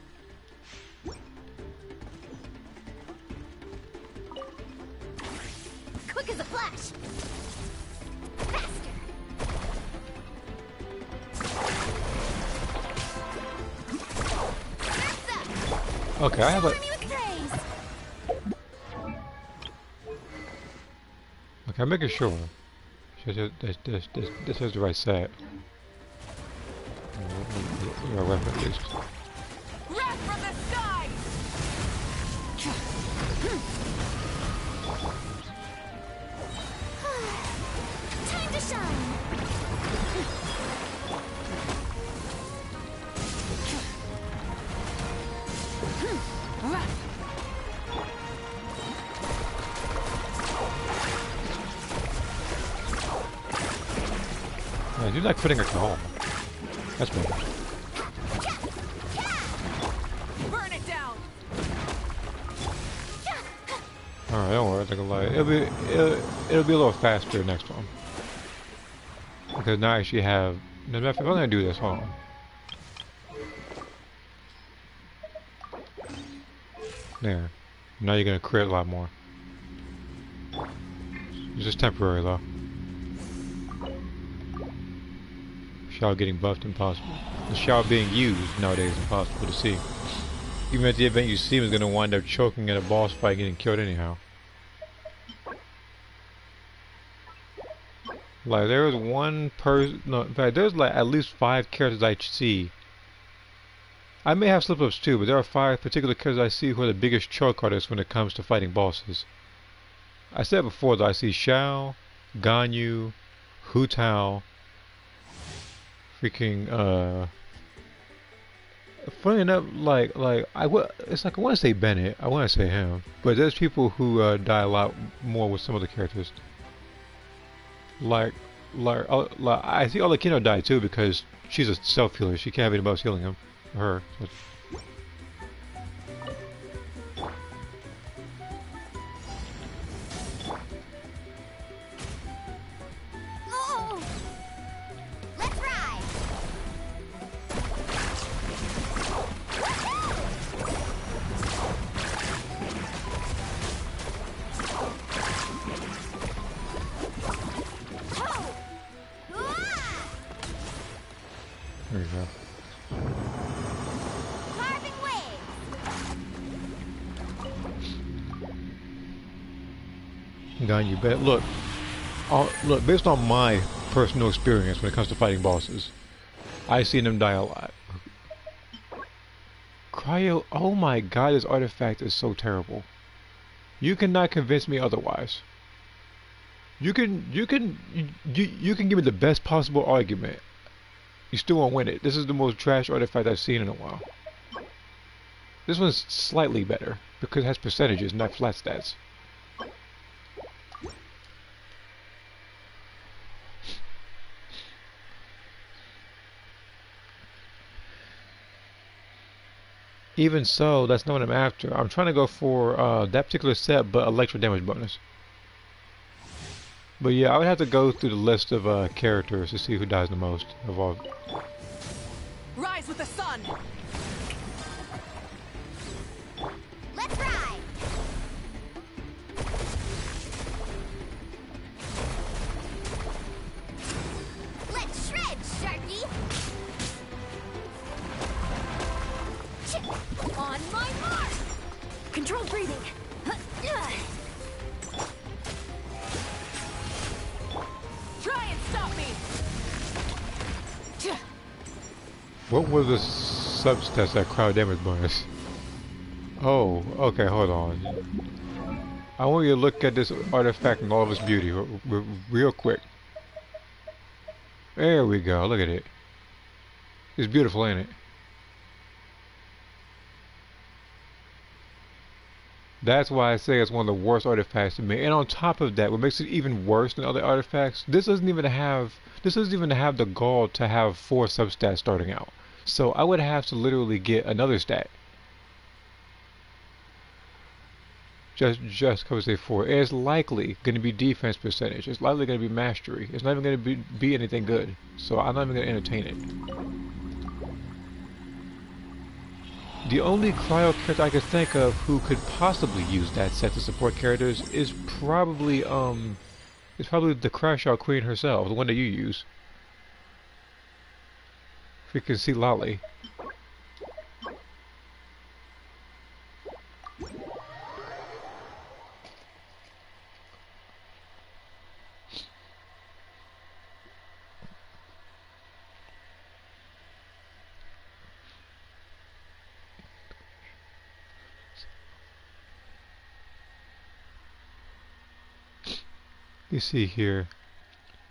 Quick as a flash! Faster! Okay, I have a Army with praise! okay, I'm making sure. This is the right set. Your weapon at least. Wrath from the sky! Time to shine! Yeah, you're not quitting her to home. That's better. Burn it down! Alright, don't worry, I think I'll lie. It'll be a little faster next one. Because now I actually have no matter if I'm gonna do this, hold on. There. Now you're gonna crit a lot more. It's just temporary though. Shao getting buffed impossible. The Shao being used nowadays is impossible to see. Even at the event you see him is gonna wind up choking at a boss fight getting killed anyhow. Like there was one person, no, in fact there's like at least 5 characters I see. I may have slip-ups too, but there are 5 particular characters I see who are the biggest choke artists when it comes to fighting bosses. I said before that I see Shao, Ganyu, Hu Tao, freaking funny enough, it's like I want to say Bennett, I want to say him, but there's people who die a lot more with some of the characters. Like I see Olakino die too because she's a self healer. She can't have anybody else healing him, her. So. Oh! Let's ride! Ho! Hooah! There you go. gotten you better. Look, look. Based on my personal experience when it comes to fighting bosses, I've seen them die a lot. Cryo, oh my god, this artifact is so terrible. You cannot convince me otherwise. You can give me the best possible argument. You still won't win it. This is the most trash artifact I've seen in a while. This one's slightly better because it has percentages, not flat stats. Even so, that's not what I'm after. I'm trying to go for that particular set, but electro damage bonus. But yeah, I would have to go through the list of characters to see who dies the most of all. Rise with the sun. Let's ride. Let's shred, Sharky. On my mark. Control breathing. Try and stop me. What was the substats that crowd damage bonus? Oh, okay, hold on. I want you to look at this artifact in all of its beauty real quick. There we go, look at it. It's beautiful, ain't it? That's why I say it's one of the worst artifacts to me. And on top of that, what makes it even worse than other artifacts, this doesn't even have the gall to have 4 substats starting out. So I would have to literally get another stat. Just cover say 4. It's likely going to be defense percentage. It's likely going to be mastery. It's not even going to be anything good. So I'm not even going to entertain it. The only cryo character I could think of who could possibly use that set to support characters is probably the Crash Out Queen herself, the one that you use. If you can see Lolly. You see here,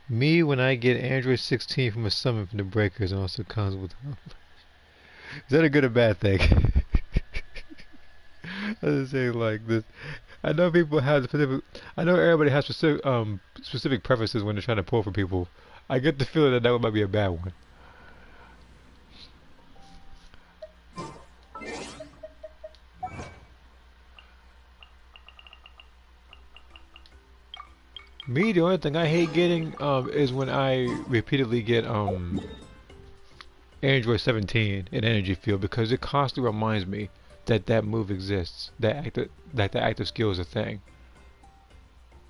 me when I get Android 16 from a summon from the Breakers and also comes with. Is that a good or bad thing? I was saying like this. I know people have specific. I know everybody has specific preferences when they're trying to pull for people. I get the feeling that one might be a bad one. Me, the only thing I hate getting is when I repeatedly get Android 17 in Energy Field because it constantly reminds me that that move exists, that the active skill is a thing.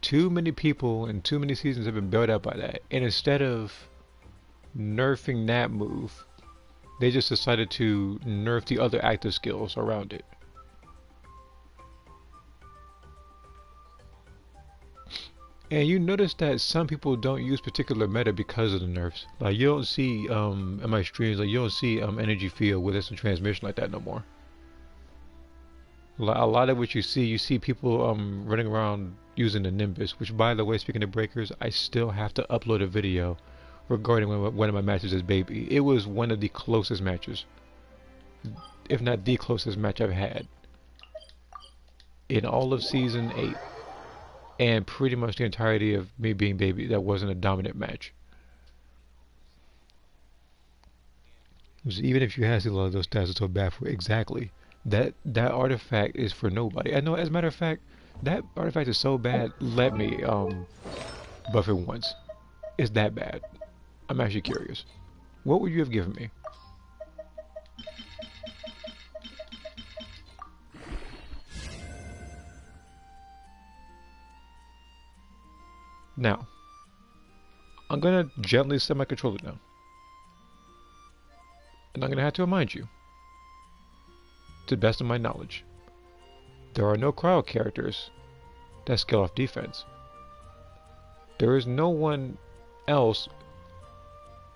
Too many people and too many seasons have been built up by that, and instead of nerfing that move, they just decided to nerf the other active skills around it. And you notice that some people don't use particular meta because of the nerfs. Like you don't see in my streams, like you don't see Energy Field with instant transmission like that no more. A lot of what you see people running around using the Nimbus. Which, by the way, speaking of breakers, I still have to upload a video regarding one of my matches as Baby. It was one of the closest matches, if not the closest match I've had in all of season 8. And pretty much the entirety of me being Baby, that wasn't a dominant match. Even if you had a lot of those stats, it's so bad for exactly that artifact is for nobody. I know, as a matter of fact, that artifact is so bad. Let me buff it once. It's that bad. I'm actually curious. What would you have given me? Now, I'm going to gently set my controller down. And I'm going to have to remind you, to the best of my knowledge, there are no cryo characters that scale off defense. There is no one else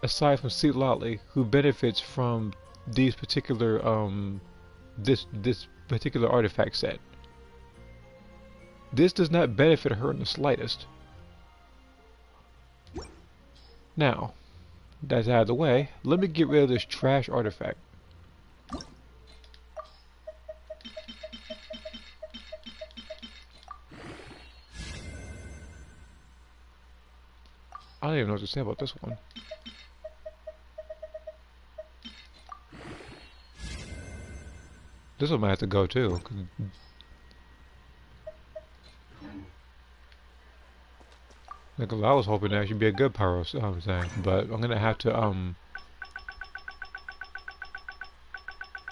aside from Seat Lolly who benefits from these particular this particular artifact set. This does not benefit her in the slightest. Now, that's out of the way, let me get rid of this trash artifact. I don't even know what to say about this one. This one might have to go too. Like, I was hoping that should be a good power thing, but I'm gonna have to I'm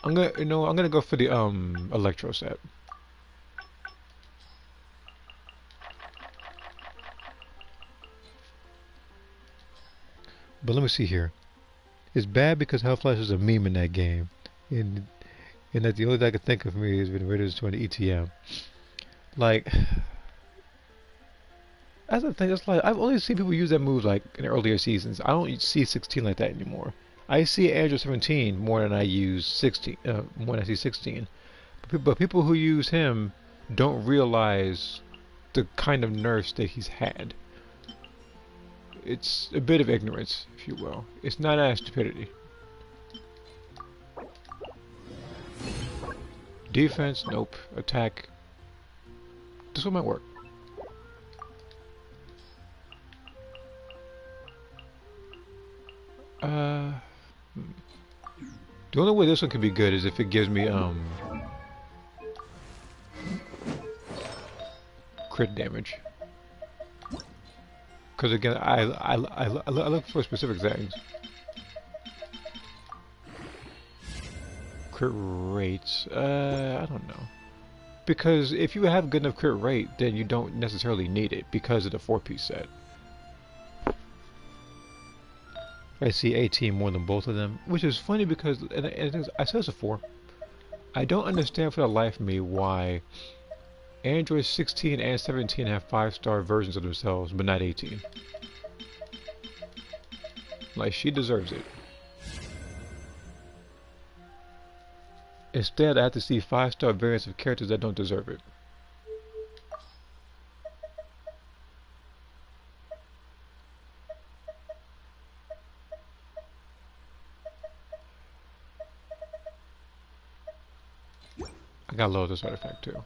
gonna go for the electro set. But let me see here. It's bad because Half-Life is a meme in that game, and that the only thing I can think of for me is when Raiders joined the ETM. Like, that's the thing. It's like I've only seen people use that move like in earlier seasons. I don't see 16 like that anymore. I see Android 17 more than I use 16. More than I see 16. But people who use him don't realize the kind of nerfs that he's had. It's a bit of ignorance, if you will. It's not as stupidity. Defense, nope. Attack. This one might work. The only way this one could be good is if it gives me crit damage. Because again, I look for specific things. Crit rates, I don't know. Because if you have good enough crit rate, then you don't necessarily need it because of the 4-piece set. I see 18 more than both of them, which is funny because, and I said it's a 4. I don't understand for the life of me why Android 16 and 17 have 5-star versions of themselves, but not 18. Like, she deserves it. Instead, I have to see 5-star variants of characters that don't deserve it. I gotta load this artifact too.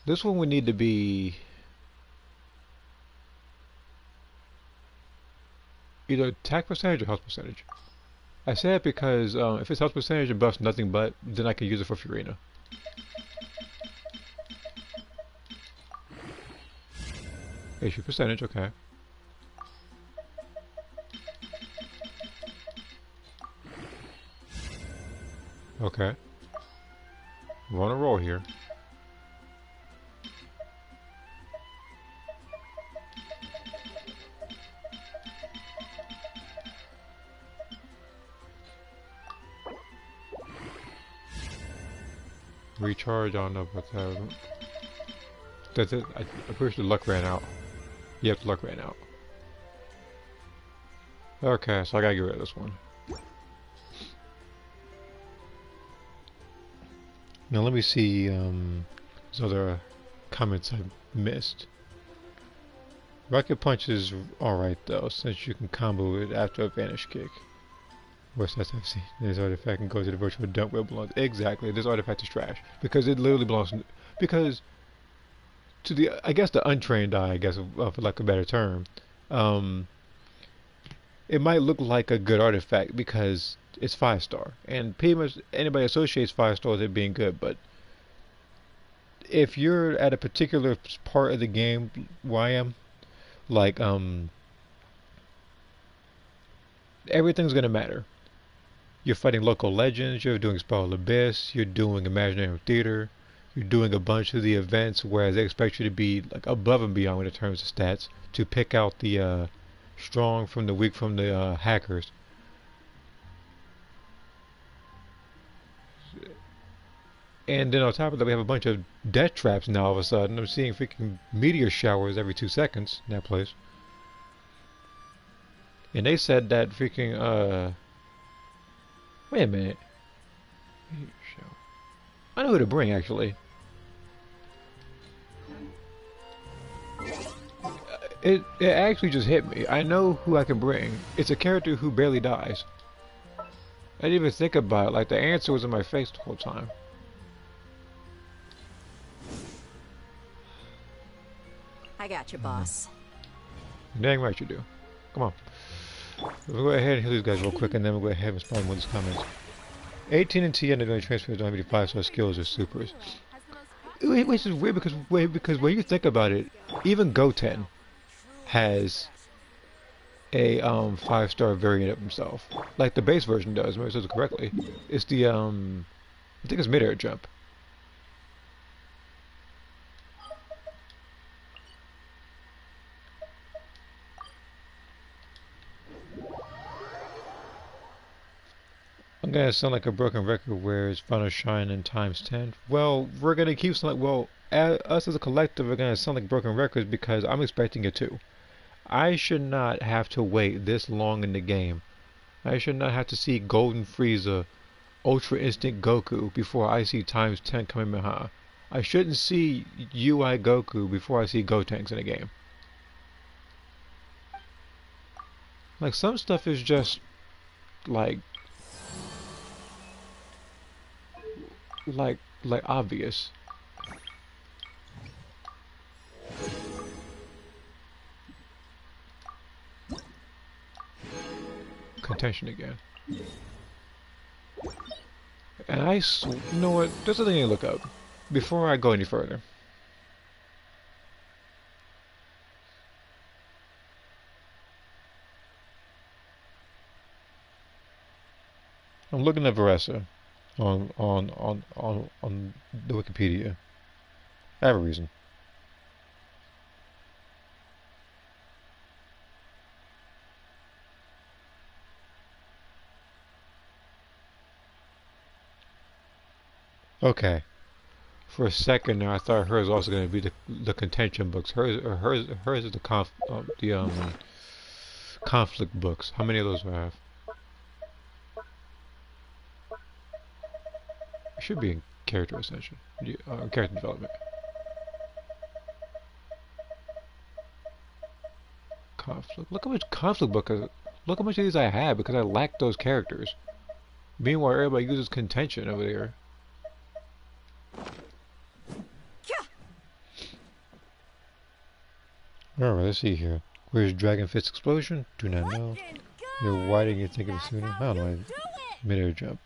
This one would need to be either attack percentage or health percentage. I say it because if it's health percentage and buffs nothing but, then I can use it for Furina. HP percentage, okay. Okay. We're on a roll here. Recharge on up with that. That's it. I'm pretty sure the luck ran out. Yep, the luck ran out. Okay, so I gotta get rid of this one. Now let me see some other comments I missed. Rocket Punch is alright though, since you can combo it after a vanish kick. Worst I've seen. This artifact can go to the virtual dump where it belongs. Exactly, this artifact is trash. Because it literally belongs to, because to the, I guess the untrained eye, I guess for lack of a better term, it might look like a good artifact because it's 5-star. And pretty much anybody associates 5-star with it being good, but if you're at a particular part of the game where I am, like everything's gonna matter. You're fighting local legends, you're doing Spiral Abyss, you're doing Imaginary Theater, you're doing a bunch of the events where they expect you to be like above and beyond in terms of stats to pick out the strong from the weak from the hackers. And then on top of that, we have a bunch of death traps now all of a sudden. I'm seeing freaking meteor showers every 2 seconds in that place. And they said that freaking, wait a minute. Meteor shower. I know who to bring, actually. It actually just hit me. I know who I can bring. It's a character who barely dies. I didn't even think about it. Like, the answer was in my face the whole time. I got you, boss. Dang right you do. Come on. We'll go ahead and heal these guys real quick, and then we'll go ahead and respond with these comments. 18 and TN are going to transfer to 95, so skills are supers. Which is weird because when you think about it, even Goten has a 5-star variant of himself. Like the base version does, if I says it correctly. It's the I think it's mid-air jump. I'm gonna sound like a broken record where it's final shine in times 10. Well, we're gonna keep sounding us as a collective are gonna sound like broken records because I'm expecting it too. I should not have to wait this long in the game. I should not have to see Golden Frieza, Ultra Instinct Goku before I see times 10 Kamehameha. I shouldn't see UI Goku before I see Gotenks in a game. Like, some stuff is just like obvious. Contention again. And you know what? There's something to look up before I go any further. I'm looking at Varesa on the Wikipedia. I have a reason. Okay. For a second there, I thought hers was also going to be the contention books. Hers is the conflict books. How many of those do I have? It should be in character ascension, character development. Conflict. Look how much conflict book. Look how much of these I have because I lack those characters. Meanwhile, everybody uses contention over there. Alright, let's see here. Where's Dragon Fist Explosion? Do not know. Why didn't you think of it sooner? I don't know. Mid-air jump.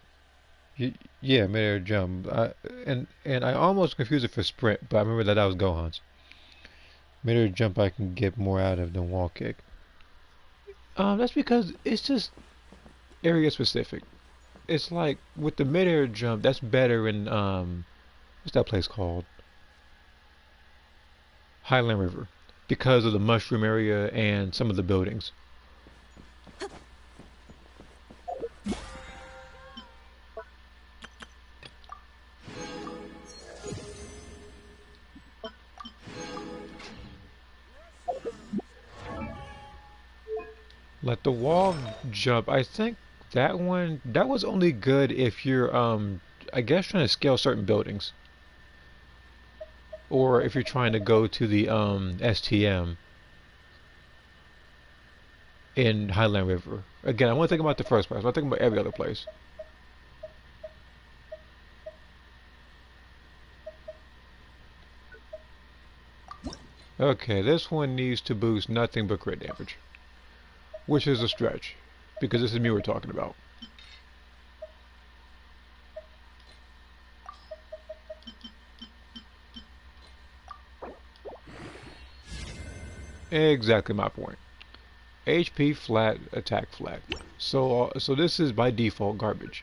Yeah, mid-air jump. And I almost confused it for sprint, but I remember that was Gohan's. Mid-air jump I can get more out of than wall kick. That's because it's just area specific. It's like with the mid-air jump, that's better in what's that place called? Highland River. Because of the mushroom area and some of the buildings. Like the wall jump, I think that was only good if you're I guess trying to scale certain buildings. Or if you're trying to go to the STM in Highland River. Again, I want to think about the first place. I'm not thinking about every other place. Okay, this one needs to boost nothing but crit damage. Which is a stretch. Because this is me we're talking about. Exactly my point. HP flat, attack flat. So this is by default garbage.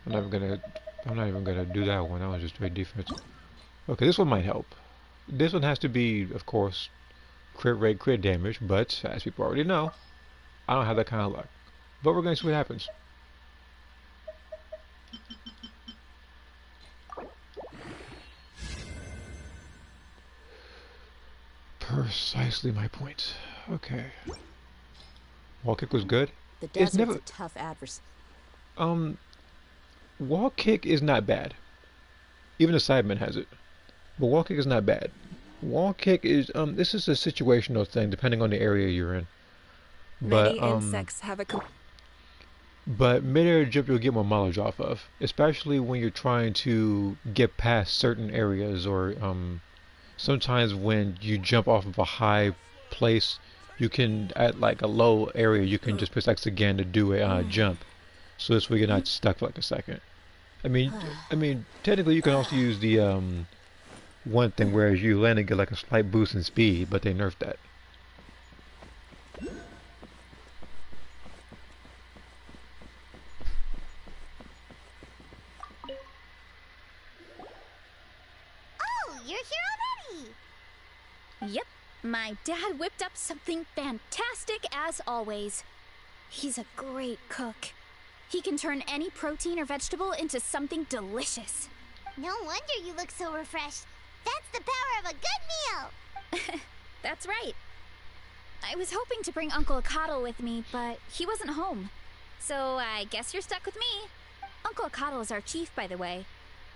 I'm not even gonna do that one. That was just straight defense. Okay, this one might help. This one has to be, of course, crit rate, crit damage. But as people already know, I don't have that kind of luck. But we're going to see what happens. Precisely my point. Okay. Wall kick was good. The It's desert's never a tough adversary. wall kick is not bad. Even the Sideman has it. But wall kick is not bad. Wall kick is this is a situational thing depending on the area you're in. Many But insects have a but mid-air jump you'll get more mileage off of, especially when you're trying to get past certain areas or sometimes when you jump off of a high place, you can at like a low area you can just press X again to do a jump. So this way you're not stuck for like a second. I mean, technically you can also use the one thing whereas you land and get like a slight boost in speed, but they nerfed that. Oh, you're here already! Yep, my dad whipped up something fantastic as always. He's a great cook. He can turn any protein or vegetable into something delicious. No wonder you look so refreshed. That's the power of a good meal! That's right. I was hoping to bring Uncle Akatl with me, but he wasn't home. So I guess you're stuck with me. Uncle Akatl is our chief, by the way.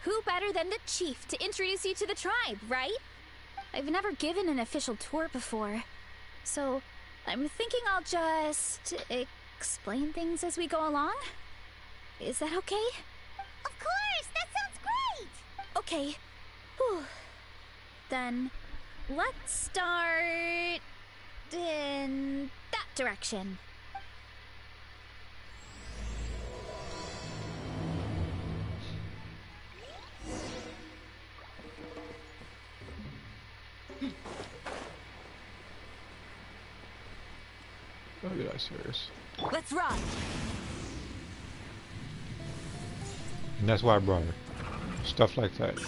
Who better than the chief to introduce you to the tribe, right? I've never given an official tour before. So I'm thinking I'll just explain things as we go along. Is that okay? Of course! That sounds great! Okay. Whew. Then let's start in that direction. Oh, you're not serious. Let's ride. And that's why I brought her. Stuff like that.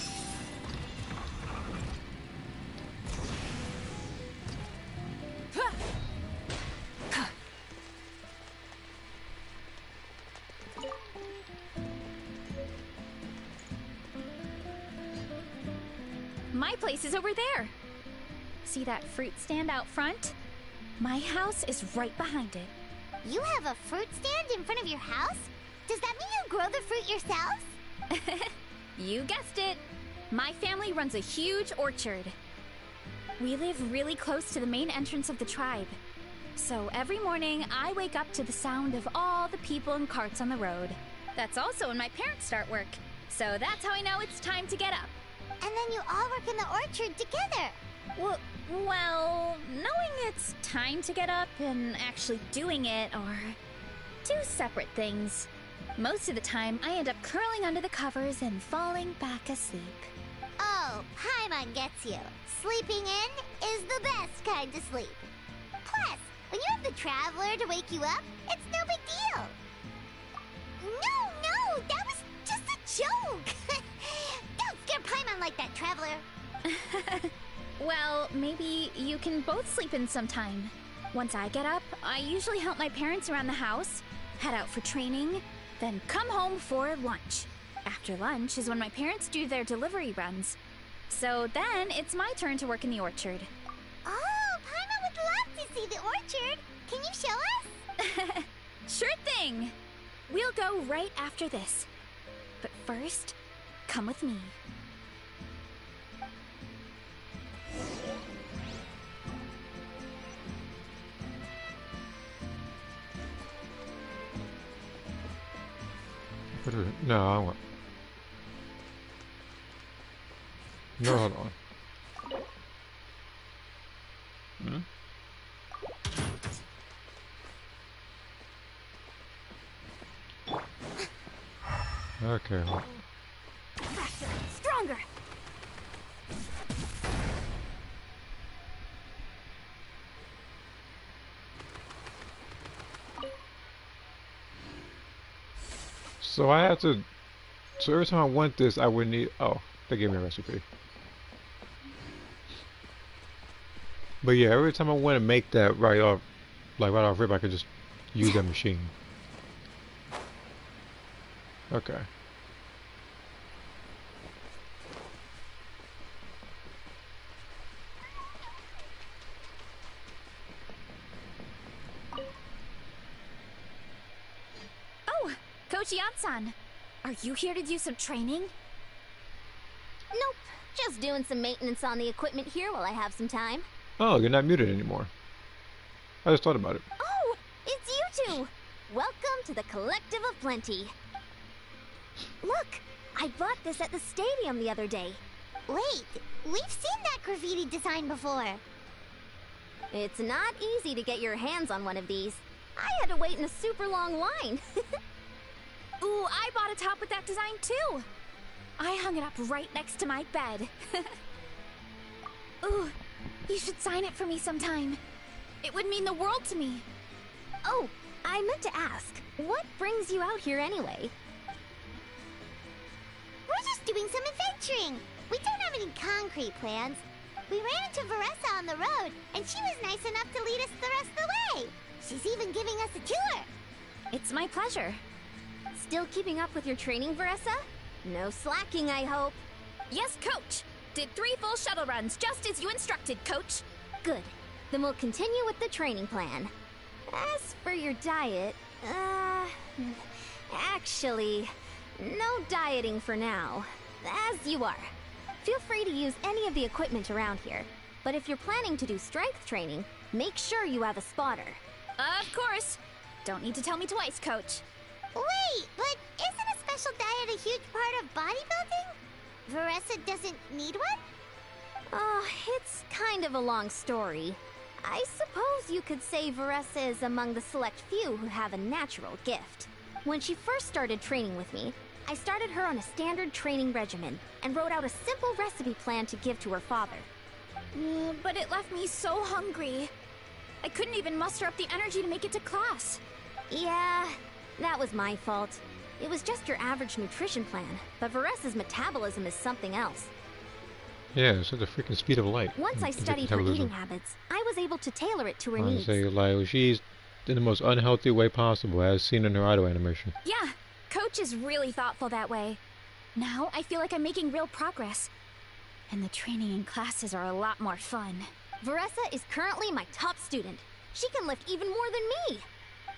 My place is over there. See that fruit stand out front? My house is right behind it. You have a fruit stand in front of your house? Does that mean you grow the fruit yourselves? You guessed it. My family runs a huge orchard. We live really close to the main entrance of the tribe. So every morning, I wake up to the sound of all the people and carts on the road. That's also when my parents start work. So that's how I know it's time to get up. And then you all work in the orchard together. Well, knowing it's time to get up and actually doing it are two separate things. Most of the time, I end up curling under the covers and falling back asleep. Oh, Paimon gets you. Sleeping in is the best kind of sleep. Plus, when you have the Traveler to wake you up, it's no big deal. No, that was just a joke. Don't scare Paimon like that, Traveler. Well, maybe you can both sleep in sometime. Once I get up, I usually help my parents around the house, head out for training, then come home for lunch. After lunch is when my parents do their delivery runs. So then it's my turn to work in the orchard. Oh, Paimon would love to see the orchard. Can you show us? Sure thing! We'll go right after this. But first, come with me. No, I want. No, hold on. Hmm? Okay. Hold on. Faster, stronger. So I have to. So every time I want this, I would need. Oh, they gave me a recipe. But yeah, every time I want to make that right off rip, I could just use that machine. Okay. Oh, Coach Yan-san. Are you here to do some training? Nope. Just doing some maintenance on the equipment here while I have some time. Oh, you're not muted anymore. I just thought about it. Oh, it's you two! Welcome to the Collective of Plenty. Look, I bought this at the stadium the other day. Wait, we've seen that graffiti design before. It's not easy to get your hands on one of these. I had to wait in a super long line. Ooh, I bought a top with that design too. I hung it up right next to my bed. Ooh, you should sign it for me sometime. It would mean the world to me. Oh, I meant to ask, what brings you out here anyway? We're just doing some adventuring. We don't have any concrete plans. We ran into Veressa on the road, and she was nice enough to lead us the rest of the way. She's even giving us a tour. It's my pleasure. Still keeping up with your training, Veressa? No slacking, I hope. Yes, Coach. Did 3 full shuttle runs, just as you instructed, Coach. Good. Then we'll continue with the training plan. As for your diet, actually, no dieting for now. As you are. Feel free to use any of the equipment around here. But if you're planning to do strength training, make sure you have a spotter. Of course. Don't need to tell me twice, Coach. Wait, but isn't a special diet a huge part of bodybuilding? Veressa doesn't need one? Oh, it's kind of a long story. I suppose you could say Veressa is among the select few who have a natural gift. When she first started training with me, I started her on a standard training regimen and wrote out a simple recipe plan to give to her father. But it left me so hungry. I couldn't even muster up the energy to make it to class. Yeah, that was my fault. It was just your average nutrition plan, but Veressa's metabolism is something else. Yeah, it's at the freaking speed of light. Once I studied her eating habits, I was able to tailor it to her needs. Say, like, she's in the most unhealthy way possible, as seen in her idol animation. Yeah, Coach is really thoughtful that way. Now I feel like I'm making real progress. And the training and classes are a lot more fun. Veressa is currently my top student. She can lift even more than me.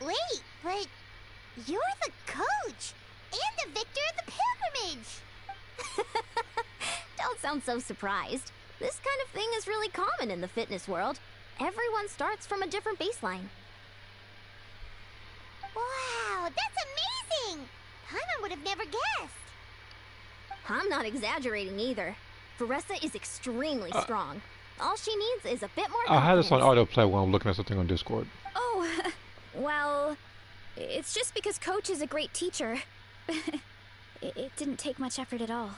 Wait, but you're the coach and the victor of the pilgrimage. Don't sound so surprised. This kind of thing is really common in the fitness world. Everyone starts from a different baseline. Wow, that's amazing! Paimon would have never guessed. I'm not exaggerating either. Veressa is extremely strong. All she needs is a bit more I had this on confidence. autoplay while I'm looking at something on Discord. Oh, well, it's just because Coach is a great teacher. It didn't take much effort at all.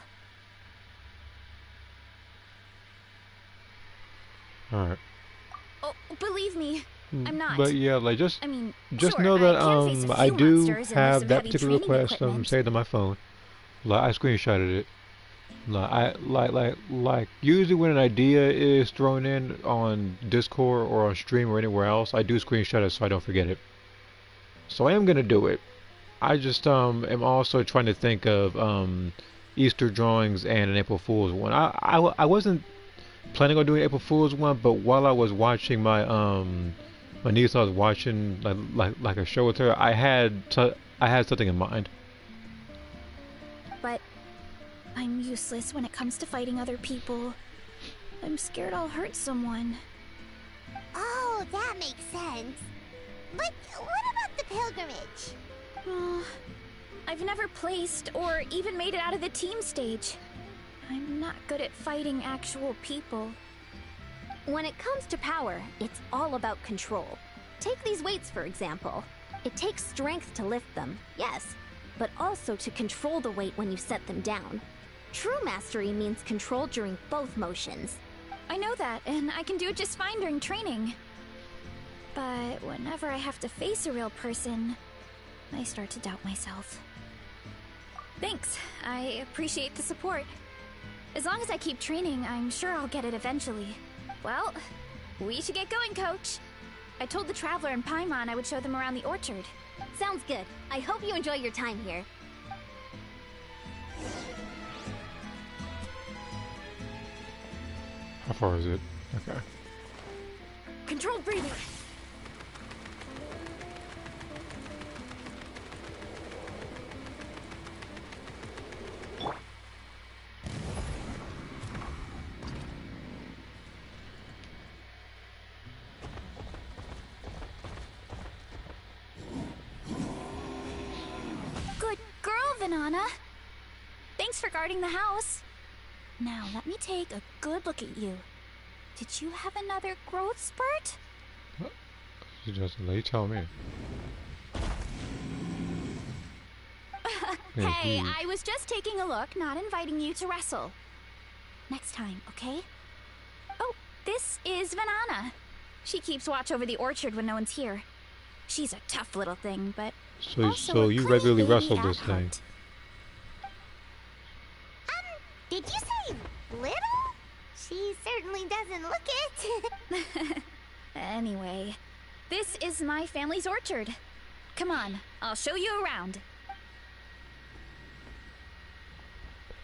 Alright. Oh, believe me, I'm not. But yeah, like, just I mean, just sure, know that I can face a I few do monsters and with have some that heavy particular training request equipment. saved on my phone. Like, I screenshotted it. Like usually when an idea is thrown in on Discord or on stream or anywhere else, I do screenshot it so I don't forget it. So I am gonna do it. I just am also trying to think of Easter drawings and an April Fool's one. I wasn't planning on doing April Fool's one, but while I was watching my niece, I was watching like a show with her. I had something in mind. But I'm useless when it comes to fighting other people. I'm scared I'll hurt someone. Oh, that makes sense. But what about the pilgrimage? I've never placed or even made it out of the team stage. I'm not good at fighting actual people. When it comes to power, it's all about control. Take these weights, for example. It takes strength to lift them, yes, but also to control the weight when you set them down. True mastery means control during both motions. I know that, and I can do it just fine during training. But whenever I have to face a real person, I start to doubt myself. Thanks, I appreciate the support. As long as I keep training, I'm sure I'll get it eventually. Well, we should get going, Coach. I told the Traveler and Paimon I would show them around the orchard. Sounds good. I hope you enjoy your time here. How far is it? Okay. Controlled breathing. Good girl, Vanana. Thanks for guarding the house. Now, let me take a good look at you. Did you have another growth spurt? She doesn't let you tell me. Hey, I was just taking a look, not inviting you to wrestle. Next time, okay? Oh, this is Vanana. She keeps watch over the orchard when no one's here. She's a tough little thing, but So you regularly wrestle this thing. Did you say little? She certainly doesn't look it. Anyway, this is my family's orchard. Come on, I'll show you around.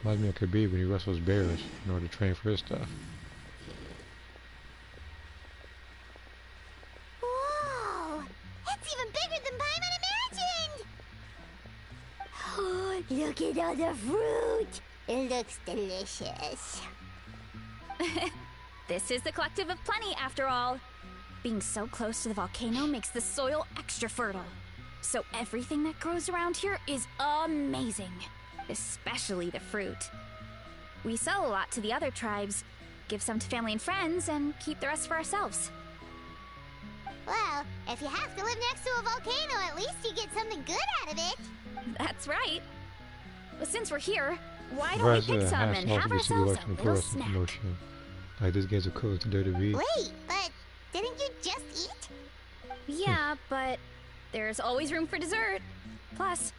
Reminds me of Khabib when he wrestles bears in order to train for his stuff. Whoa! It's even bigger than Paimon imagined! Oh, look at all the fruit! It looks delicious. This is the Collective of Plenty, after all. Being so close to the volcano makes the soil extra fertile. So everything that grows around here is amazing. Especially the fruit. We sell a lot to the other tribes, give some to family and friends, and keep the rest for ourselves. Well, if you have to live next to a volcano, at least you get something good out of it. That's right. Well, since we're here, why don't we pick some and have ourselves a little snack? Promotion. Like this game's equivalent to WWE. Wait, but didn't you just eat? Yeah, but there's always room for dessert. Plus,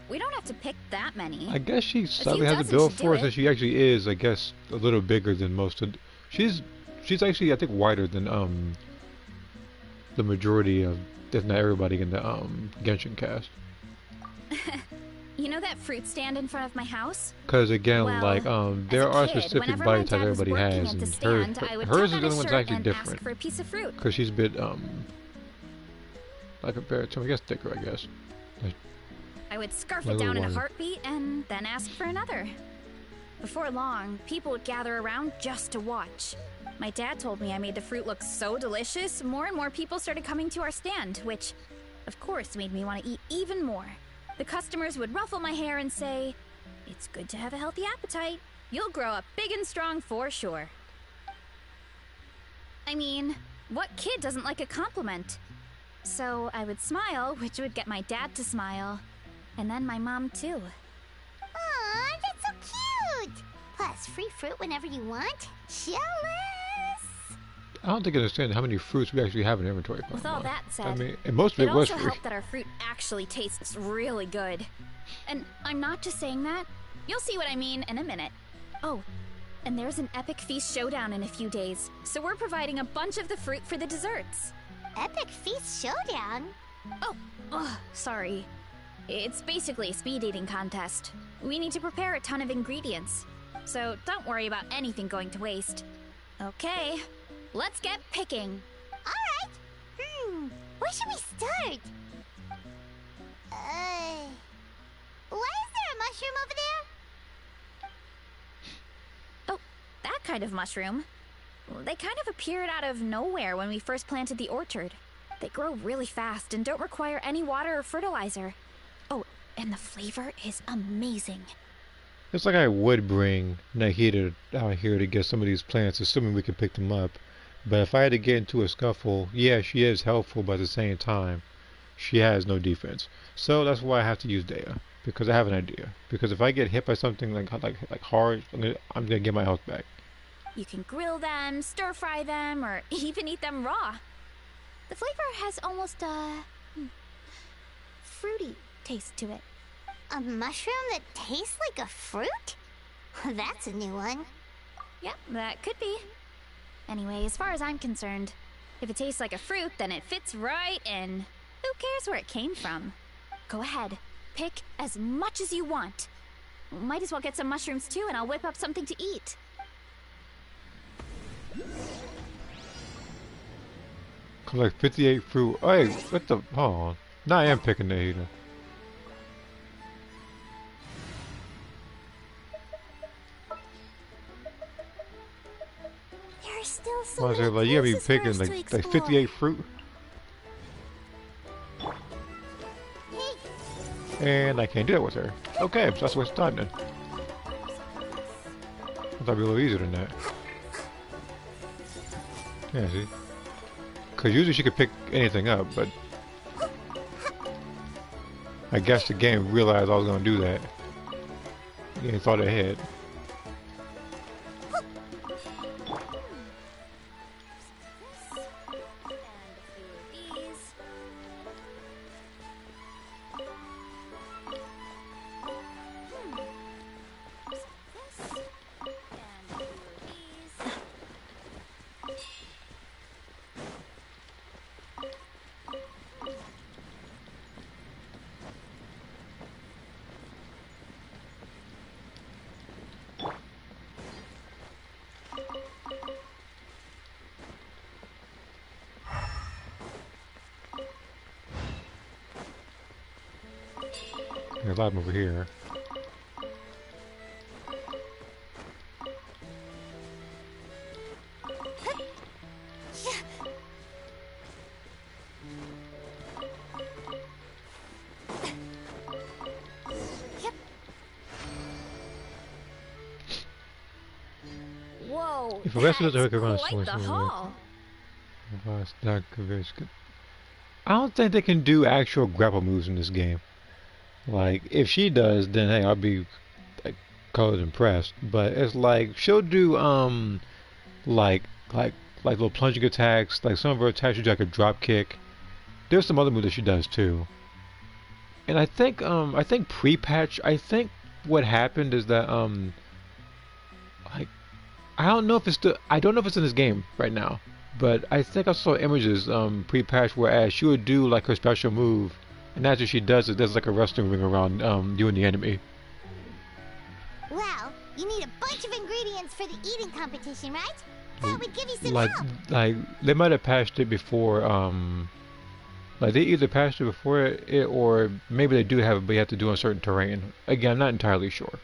we don't have to pick that many. I guess she slightly has a build for it, since she actually is, I guess, a little bigger than most of. She's actually, I think, wider than the majority of, if not everybody in the Genshin cast. You know that fruit stand in front of my house? Because again, Well, like there are kid, specific whenever body my types dad was everybody working has, at the and stand, I would hers tap is on the his one that's shirt actually and different. ask for a piece of fruit. Because she's a bit like compared to, I guess, thicker, I guess. Like, I would scarf my it down little in a one. heartbeat and then ask for another. Before long, people would gather around just to watch. My dad told me I made the fruit look so delicious, more and more people started coming to our stand, which, of course, made me want to eat even more. The customers would ruffle my hair and say, "It's good to have a healthy appetite. You'll grow up big and strong for sure." I mean, what kid doesn't like a compliment? So I would smile, which would get my dad to smile. And then my mom, too. Aw, that's so cute! Plus, free fruit whenever you want. Jealous! I don't think I understand how many fruits we actually have in inventory. With all that said, I mean, and most of it it was also free. helped that our fruit actually tastes really good. And I'm not just saying that. You'll see what I mean in a minute. Oh, and there's an epic feast showdown in a few days, so we're providing a bunch of the fruit for the desserts. Epic Feast Showdown? Oh, sorry. It's basically a speed eating contest. We need to prepare a ton of ingredients. So don't worry about anything going to waste. Okay, let's get picking. Alright! Where should we start? Why is there a mushroom over there? Oh, that kind of mushroom. They kind of appeared out of nowhere when we first planted the orchard. They grow really fast and don't require any water or fertilizer. Oh, and the flavor is amazing. It's like I would bring Nahida out here to get some of these plants, assuming we could pick them up. But if I had to get into a scuffle, yeah, she is helpful, but at the same time, she has no defense. So that's why I have to use Dea, because I have an idea. Because if I get hit by something like hard, I'm gonna get my health back. You can grill them, stir fry them, or even eat them raw. The flavor has almost a fruity taste to it. A mushroom that tastes like a fruit? That's a new one. Yeah, that could be. Anyway, as far as I'm concerned, if it tastes like a fruit, then it fits right in. Who cares where it came from? Go ahead, pick as much as you want. Might as well get some mushrooms too, and I'll whip up something to eat. Collect 58 fruit. Oh, hey, what the? Hold on. Now I am picking the heater. There are still so I was many like, you gotta be places for picking us to like explore. 58 fruit. Hey, And I can't do that with her. Okay, so that's what's done then. I thought it'd be a little easier than that. Yeah, see? Because usually she could pick anything up, but I guess the game realized I was going to do that. The game thought ahead. There's a lot of them over here. Whoa, If the rest of that's the hook around quite the haul. I don't think they can do actual grapple moves in this game. Like, if she does, then hey, I'll be like colored impressed. But it's like she'll do like like little plunging attacks. Like some of her attacks she do like a drop kick. There's some other moves that she does too. And I think pre-patch, I think what happened is that like I don't know if it's I don't know if it's in this game right now, but I think I saw images pre-patch whereas she would do like her special move, and after she does it, there's like a wrestling ring around you and the enemy. well, you need a bunch of ingredients for the eating competition, right? Thought we'd give you some Like help. like they might have patched it before like they either patched it before it or maybe they do have it, but you have to do on certain terrain. Again, I'm not entirely sure.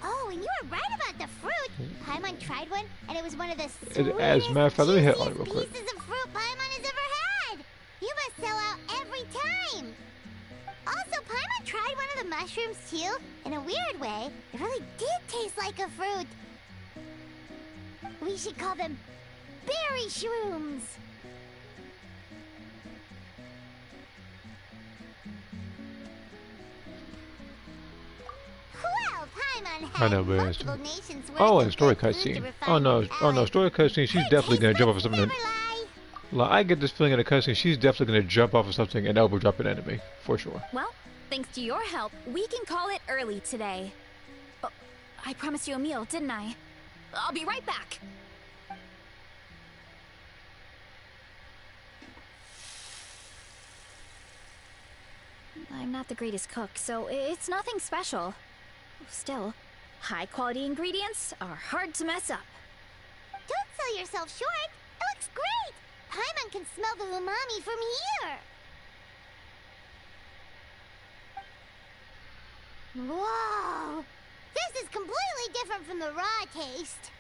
Oh, and you were right about the fruit. Paimon tried one, and it was one of the As a matter of fact, let me hit on it juiciest real quick. pieces of fruit Paimon has ever had. You must sell out every time. Also, Paimon tried one of the mushrooms too. In a weird way, it really did taste like a fruit. We should call them berry shrooms. Well, Paimon I had know, but multiple nations worth oh, of and story good food to cutscene. refine Oh no, his oh no, palate. story cutscene. She's Her definitely gonna taste jump off buds of something. never lie. Like, I get this feeling in a cutscene. She's definitely gonna jump off of something and elbow drop an enemy for sure. Well, thanks to your help, we can call it early today. Oh, I promised you a meal, didn't I? I'll be right back. I'm not the greatest cook, so it's nothing special. Still, high-quality ingredients are hard to mess up. Don't sell yourself short. It looks great. Paimon can smell the umami from here. Whoa! This is completely different from the raw taste.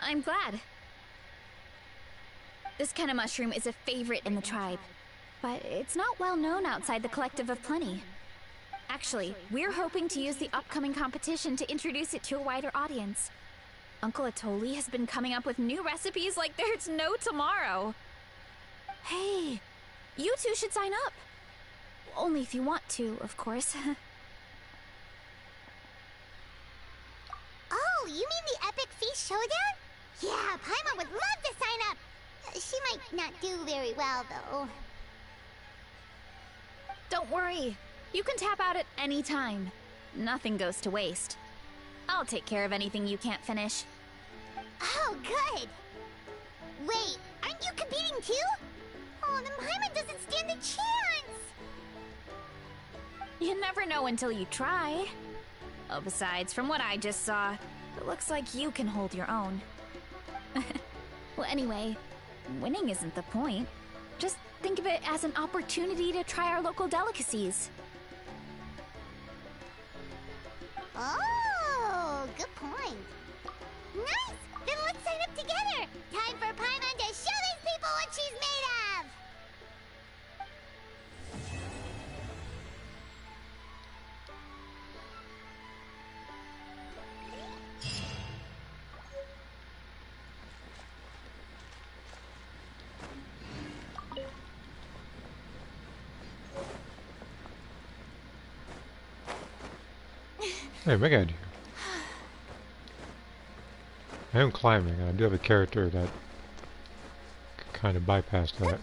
I'm glad. This kind of mushroom is a favorite in the tribe, but it's not well known outside the Collective of Plenty. Actually, we're hoping to use the upcoming competition to introduce it to a wider audience. Uncle Atoli has been coming up with new recipes like there's no tomorrow. Hey, you two should sign up. Only if you want to, of course. Oh, you mean the Epic Feast Showdown? Yeah, Paimon would love to sign up. She might not do very well, though. Don't worry. You can tap out at any time. Nothing goes to waste. I'll take care of anything you can't finish. Oh, good. Wait, aren't you competing too? Oh, then Paimon doesn't stand a chance. You never know until you try. Oh, besides, from what I just saw, it looks like you can hold your own. Well, anyway, winning isn't the point. Just think of it as an opportunity to try our local delicacies. Oh, good point. Nice! Then let's sign up together! Time for Paimon to show these people what she's made of! Hey, big idea. I am climbing, and I do have a character that can kind of bypass that.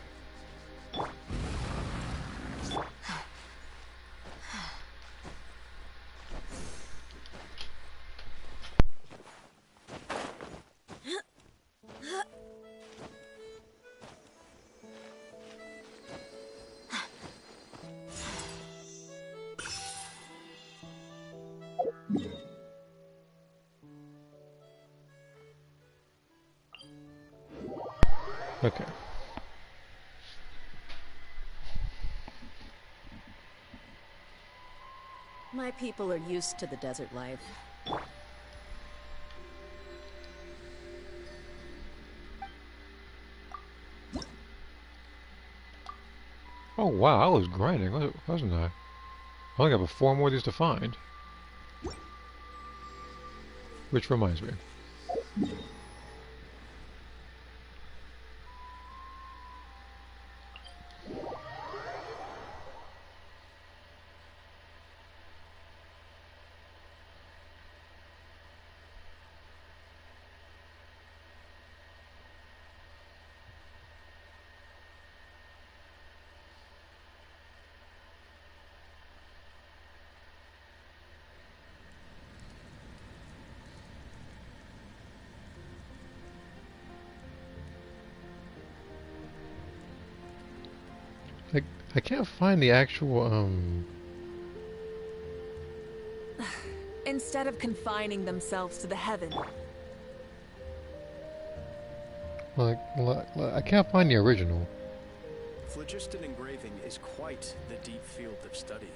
Okay. My people are used to the desert life. Oh wow, I was grinding, wasn't I? I only got 4 more of these to find. Which reminds me. I can't find the actual, Instead of confining themselves to the heaven, I can't find the original. Phlogiston engraving is quite the deep field of study.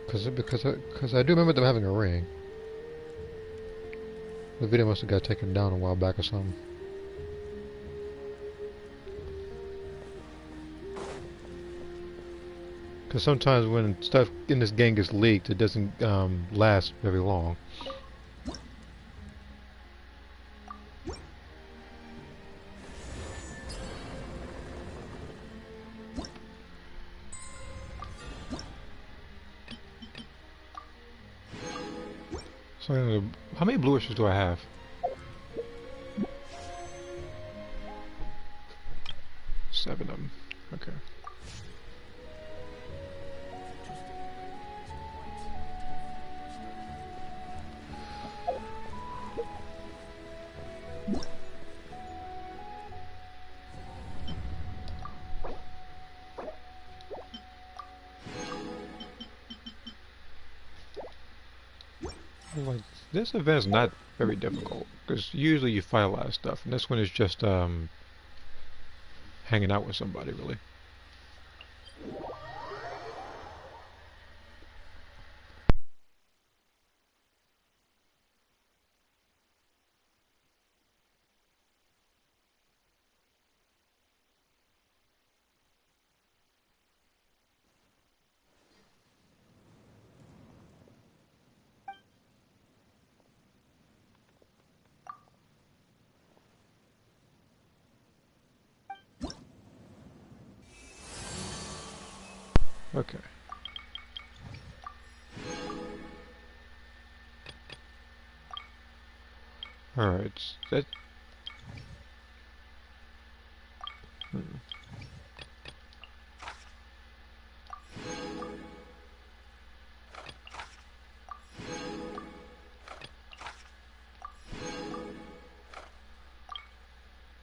Because I do remember them having a ring. The video must have got taken down a while back or something. Because sometimes when stuff in this game gets leaked, it doesn't last very long. So, how many blue wishes do I have? Seven of them. Okay. Like, this event's not very difficult, because usually you fight a lot of stuff, and this one is just hanging out with somebody, really. Okay. Alright, that...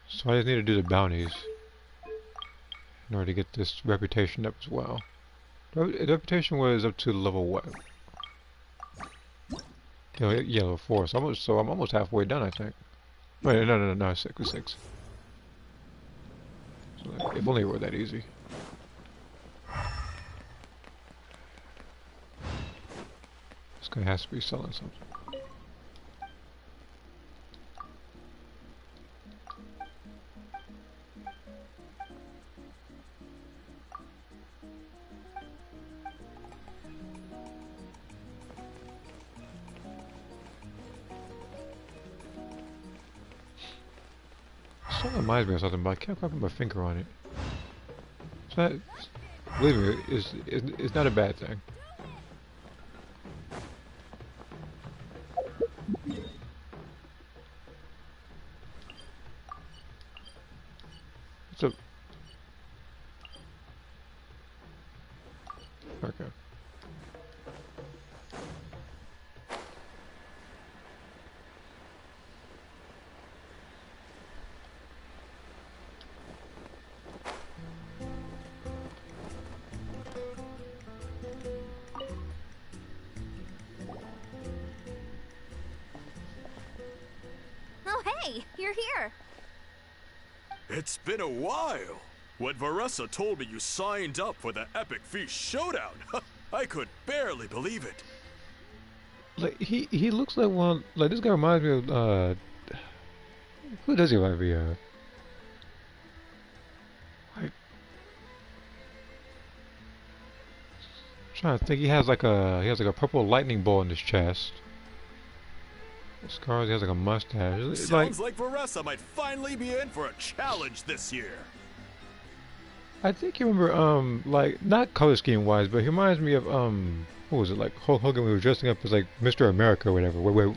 So I just need to do the bounties in order to get this reputation up as well. The reputation was up to level what? Yeah, level 4. So I'm almost halfway done, I think. Wait, no, 6. So, like, if only it were that easy. This guy has to be selling something. This reminds me of something, but I can't quite put my finger on it. It's not, believe me, it's not a bad thing. It's a... Okay. Oh, hey, you're here. It's been a while. When Varessa told me you signed up for the Epic Feast Showdown, I could barely believe it. Like he looks like one. Like this guy reminds me of who does he remind me of? Like, I'm trying to think. He has like a purple lightning bolt in his chest. Scars. He has like a mustache. It's Sounds like Varessa might finally be in for a challenge this year. I think you remember like not color scheme wise, but he reminds me of what was it, like Hulk Hogan when he was dressing up as like Mr. America or whatever. Wait,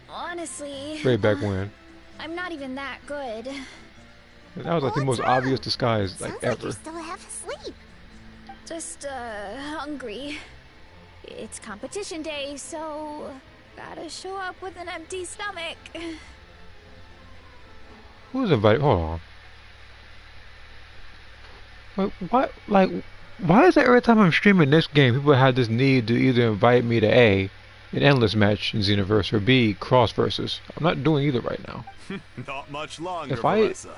Honestly, way back when. I'm not even that good. And that was like the most obvious disguise like Sounds ever. like you're still half asleep. Just, hungry. It's competition day, so gotta show up with an empty stomach. Who's invited? Hold on. Wait, why is it every time I'm streaming this game, people have this need to either invite me to A, an endless match in Xenoverse, or B, cross versus? I'm not doing either right now. Not much longer, If I- Varessa.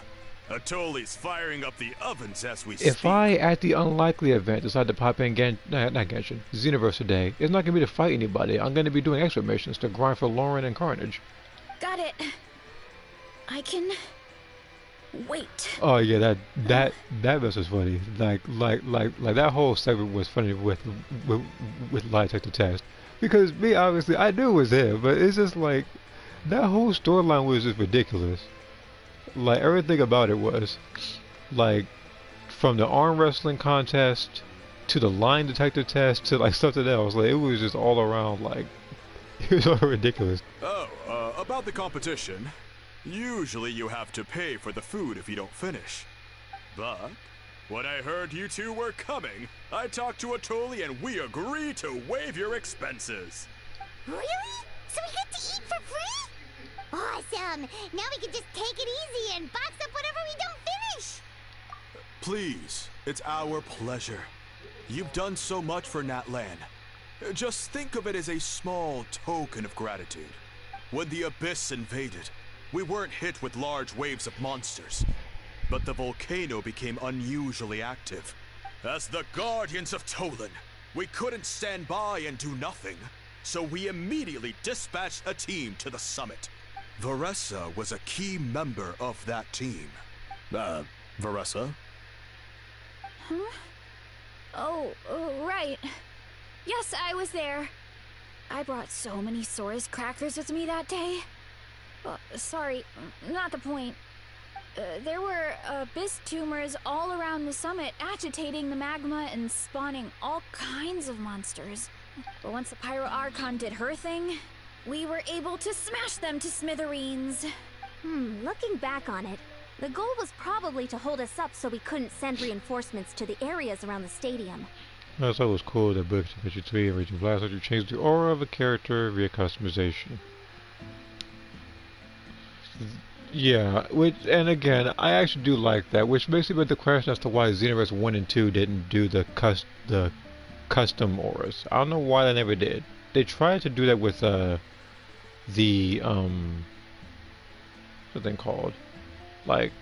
Atoli's firing up the ovens as we speak. If I, at the unlikely event, decide to pop in not Genshin, Xenoverse today, it's not going to be to fight anybody. I'm going to be doing extra missions to grind for Lauren and Carnage. Got it. I can wait. Oh yeah, that was just funny. Like that whole segment was funny with lie detector test, because me obviously I knew it was him, but it's just like that whole storyline was just ridiculous. Like everything about it was like from the arm wrestling contest to the line detector test to like something else. Like it was just all around like it was all ridiculous. Oh, about the competition. Usually you have to pay for the food if you don't finish. But when I heard you two were coming, I talked to Atoli and we agreed to waive your expenses. Really? So we get to eat for free? Awesome! Now we can just take it easy and box up whatever we don't finish! Please, it's our pleasure. You've done so much for Natlan. Just think of it as a small token of gratitude. When the Abyss invaded, we weren't hit with large waves of monsters, but the volcano became unusually active. As the Guardians of Tolan, we couldn't stand by and do nothing, so we immediately dispatched a team to the summit. Varessa was a key member of that team. Varessa? Huh? Oh, right. Yes, I was there. I brought so many Sora's crackers with me that day. Sorry, not the point. There were abyss tumors all around the summit, agitating the magma and spawning all kinds of monsters. But once the Pyro Archon did her thing, we were able to smash them to smithereens. Looking back on it, the goal was probably to hold us up so we couldn't send reinforcements to the areas around the stadium. I thought it was cool that Book Adventure 3 and Raging Blast let you change the aura of a character via customization. Yeah, which and again, I actually do like that, which makes me put the question as to why Xenoverse 1 and 2 didn't do the custom auras. I don't know why they never did. They tried to do that with the what's the thing called? Like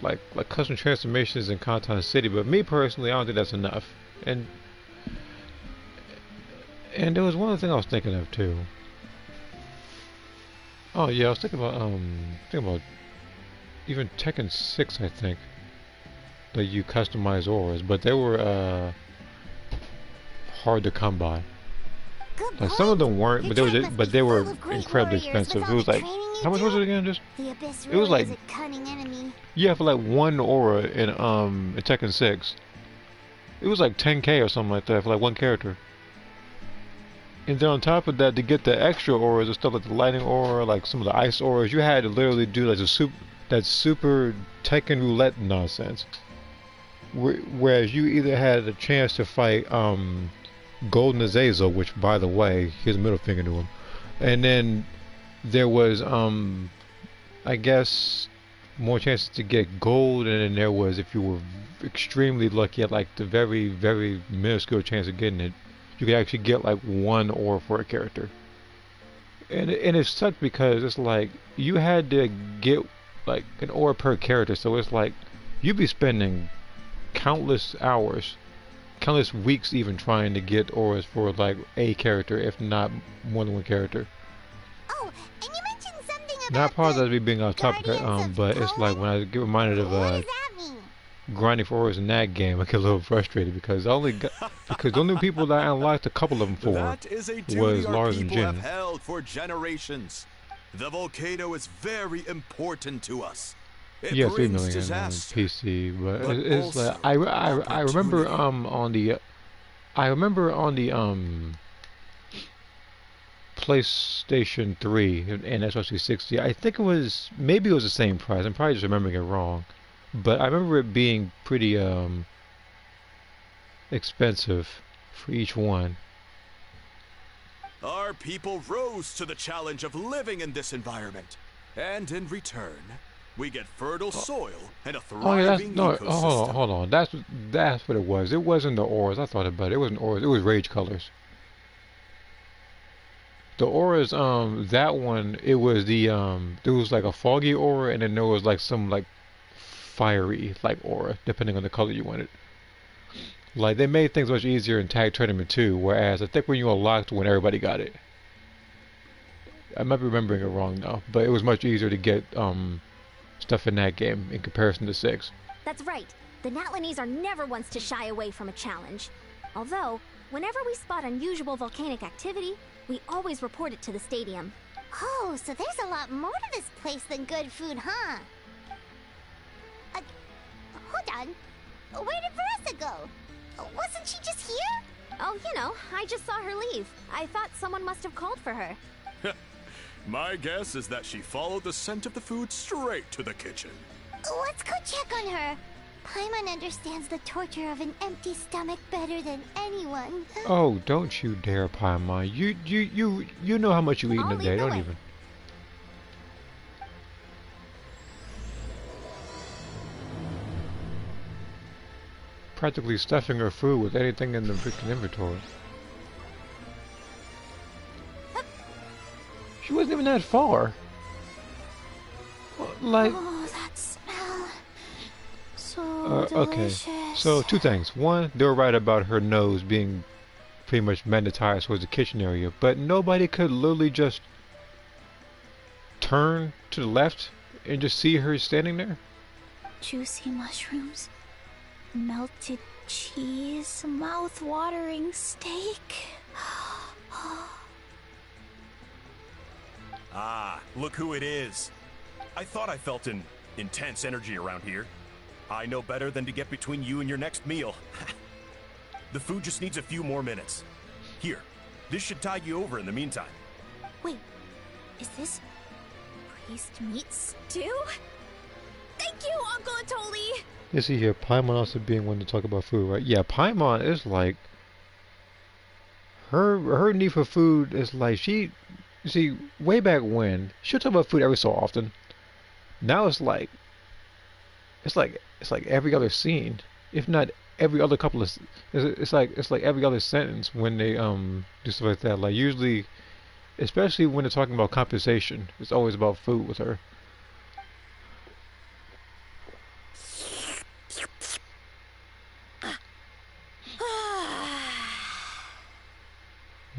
like custom transformations in Conton City, but me personally, I don't think that's enough. And there was one other thing I was thinking of too. Oh yeah, I was thinking about even Tekken 6, I think, that you customize auras, but they were hard to come by. Good Like point. some of them weren't, Your but they tribe were must but be they were full of great incredibly warriors with expensive. It all was the like training you how much was do. it again? Just The Abyss it was really like is a cunning enemy. yeah, for like one aura in Tekken 6, it was like 10K or something like that for like one character. And then on top of that, to get the extra auras and stuff like the lightning aura, like some of the ice auras, you had to literally do like that super Tekken roulette nonsense. Whereas you either had a chance to fight Golden Azazel, which by the way, here's a middle finger to him, and then there was I guess more chances to get gold, and then there was if you were extremely lucky at like the very minuscule chance of getting it, you could actually get like one aura for a character. And it sucked because it's like you had to get like an aura per character, so it's like you'd be spending countless hours, countless weeks even trying to get auras for like a character, if not more than one character. Oh, and you mentioned something Not about apologize the for me being off topic, Guardians of but it's like when I get reminded of What does that mean? grinding for auras in that game, I get a little frustrated because because the only people that I unlocked a couple of them for That is a duty was our Lars and people have Jin. held for generations. The volcano is very important to us. It Yeah, 3 brings million on disaster. PC, but but it's like also I remember opportunity. on the PlayStation 3 and Xbox 360. I think it was maybe it was the same price. I'm probably just remembering it wrong, but I remember it being pretty expensive for each one. Our people rose to the challenge of living in this environment. And in return, we get fertile soil and a Oh yeah, that's thriving no. ecosystem. Hold on. That's what it was. It wasn't the auras. I thought about it. It wasn't auras. It was rage colors. The auras, that one, it was there was like a foggy aura, and then there was like some like fiery like aura, depending on the color you wanted. Like they made things much easier in Tag Tournament 2, whereas I think when you unlocked when everybody got it. I might be remembering it wrong though, but it was much easier to get stuff in that game in comparison to 6. That's right. The Natlanese are never ones to shy away from a challenge. Although, whenever we spot unusual volcanic activity, we always report it to the stadium. Oh, so there's a lot more to this place than good food, huh? Uh, hold on. Where did Veressa go? Wasn't she just here? Oh, you know, I just saw her leave. I thought someone must have called for her. My guess is that she followed the scent of the food straight to the kitchen. Let's go check on her. Paimon understands the torture of an empty stomach better than anyone. Oh, don't you dare, Paimon. You know how much you eat in I'll a lead day. the Don't way. even. Practically stuffing her food with anything in the freaking inventory. She wasn't even that far. Like, Oh, that smell. So okay. delicious. So, two things. One, they were right about her nose being pretty much magnetized towards the kitchen area, but nobody could literally just turn to the left and just see her standing there. Juicy mushrooms, melted cheese, mouth-watering steak. Ah, look who it is. I thought I felt an intense energy around here. I know better than to get between you and your next meal. The food just needs a few more minutes. Here, this should tide you over in the meantime. Wait, is this priest meat Stew? Thank you, Uncle Atoli! You see here, Paimon also being one to talk about food, right? Yeah, Paimon is like her need for food is like you see, way back when she'll talk about food every so often, Now it's like every other scene, if not every other couple of. It's like every other sentence when they do stuff like that. Like usually, especially when they're talking about compensation, it's always about food with her.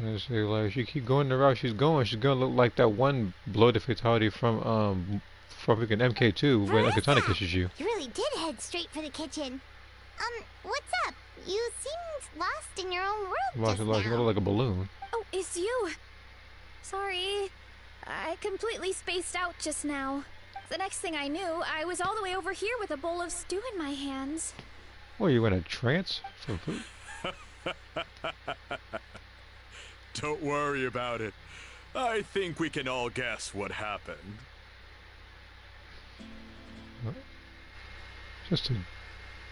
And so, like, she keep going the route she's going. She's gonna look like that one bloated fatality from freaking MK2 when Katana kisses you. You really did head straight for the kitchen. What's up? You seemed lost in your own world just Lost, you look like a balloon. Oh, it's you. Sorry. I completely spaced out just now. The next thing I knew, I was all the way over here with a bowl of stew in my hands. Were you in a trance for food? Don't worry about it. I think we can all guess what happened. Just to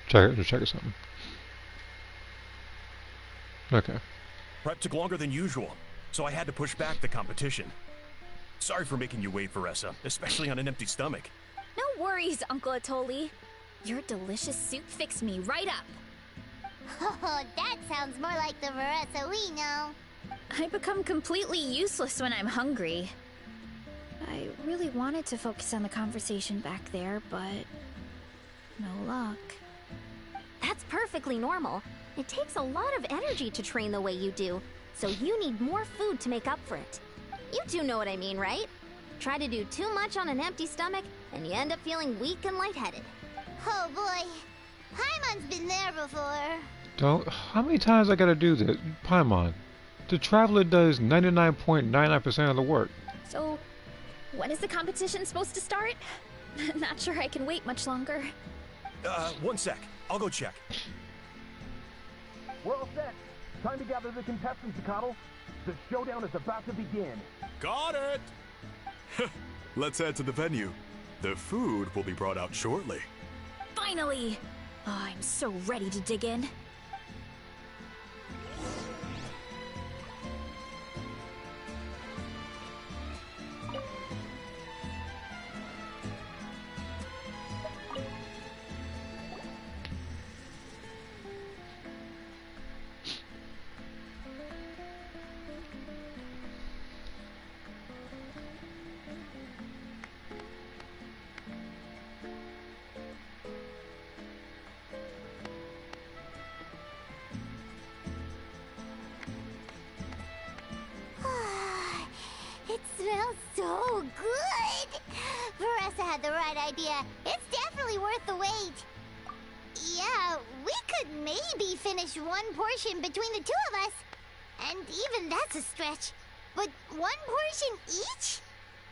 check or something. Okay. Prep took longer than usual, so I had to push back the competition. Sorry for making you wait, Veressa, especially on an empty stomach. No worries, Uncle Atoli. Your delicious soup fixed me right up. Oh, that sounds more like the Veressa we know. I become completely useless when I'm hungry. I really wanted to focus on the conversation back there, but no luck. That's perfectly normal. It takes a lot of energy to train the way you do, so you need more food to make up for it. You two know what I mean, right? Try to do too much on an empty stomach, and you end up feeling weak and lightheaded. Oh boy, Paimon's been there before. How many times I gotta do this? Paimon. The Traveler does 99.99% of the work. So, when is the competition supposed to start? Not sure I can wait much longer. One sec. I'll go check. We're all set. Time to gather the contestants, Cottle. The showdown is about to begin. Got it! Let's head to the venue. The food will be brought out shortly. Finally! Oh, I'm so ready to dig in. It smells so good! Veressa had the right idea. It's definitely worth the wait. Yeah, we could maybe finish one portion between the two of us. And even that's a stretch. But one portion each?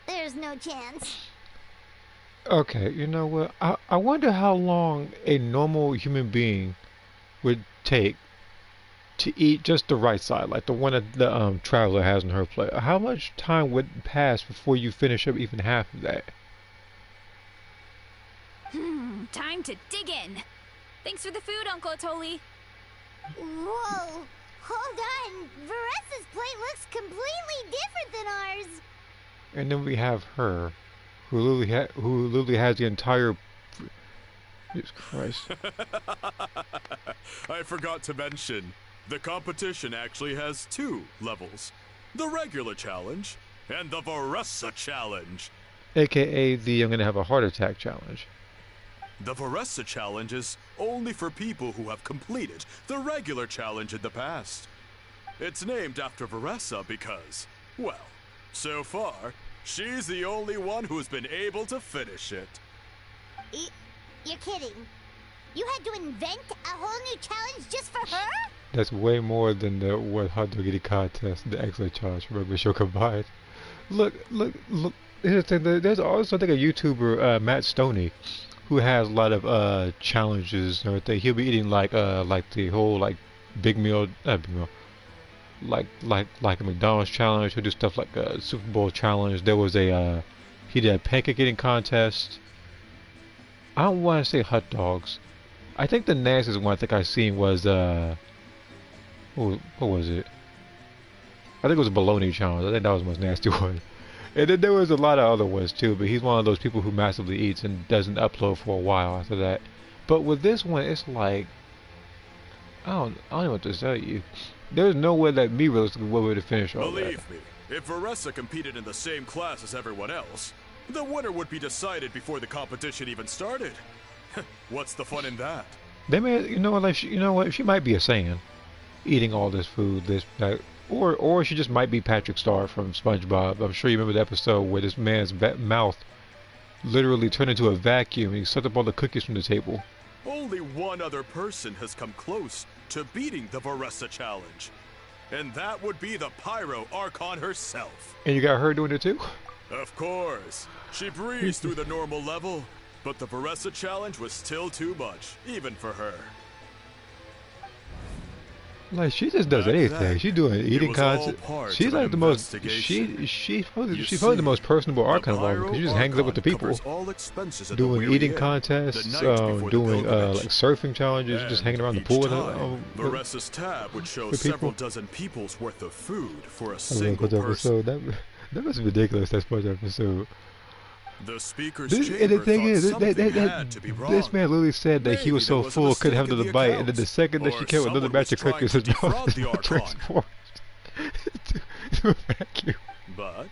There's no chance. Okay, you know what? I wonder how long a normal human being would take to eat just the right side, like the one that the Traveler has on her plate. How much time would pass before you finish up even half of that? Time to dig in. Thanks for the food, Uncle Atoli. Whoa! Hold on! Veressa's plate looks completely different than ours! And then we have her, who literally has the entire... Jesus Christ. I forgot to mention, the competition actually has 2 levels. The regular challenge and the Veressa challenge. AKA the I'm gonna have a heart attack challenge. The Veressa challenge is only for people who have completed the regular challenge in the past. It's named after Veressa because, well, so far, she's the only one who's been able to finish it. You're kidding. You had to invent a whole new challenge just for her? That's way more than the what hot dog eating contest, the excellent challenge for regular show combined. Look. Here's the thing. There's also, I think, a YouTuber, Matt Stoney, who has a lot of challenges and everything. He'll be eating like the whole like big meal, like a McDonald's challenge. He'll do stuff like a Super Bowl challenge. There was he did a pancake eating contest. I don't want to say hot dogs. I think the nastiest one I think I seen was what was it? I think it was a bologna challenge. I think that was the most nasty one. And then there was a lot of other ones too, but he's one of those people who massively eats and doesn't upload for a while after that. But with this one, it's like I don't know what to tell you. There's no way that me realistically would be able to finish all that. Believe me, if Veressa competed in the same class as everyone else, the winner would be decided before the competition even started. What's the fun in that? They may, you know what, like, you know what, she might be a Saiyan, eating all this food, this, that, or she just might be Patrick Star from SpongeBob. I'm sure you remember the episode where this man's mouth literally turned into a vacuum and he sucked up all the cookies from the table. Only one other person has come close to beating the Veressa challenge, and that would be the Pyro Archon herself. And you got her doing it too? Of course. She breezed through the normal level, but the Veressa challenge was still too much, even for her. Like, she just does anything. She's doing eating content. She's like the most. She's probably the most personable Archon of all because she just hangs out with the people, doing eating contests, doing like surfing challenges, just hanging around the pool. Veressa's tab would show several dozen people's worth of food for a single person. That was ridiculous. That first episode. The speaker's and the thing is, this man literally said that he was so full couldn't have another bite, and then the second that she came with another batch of cookies, his mouth transformed to a vacuum. But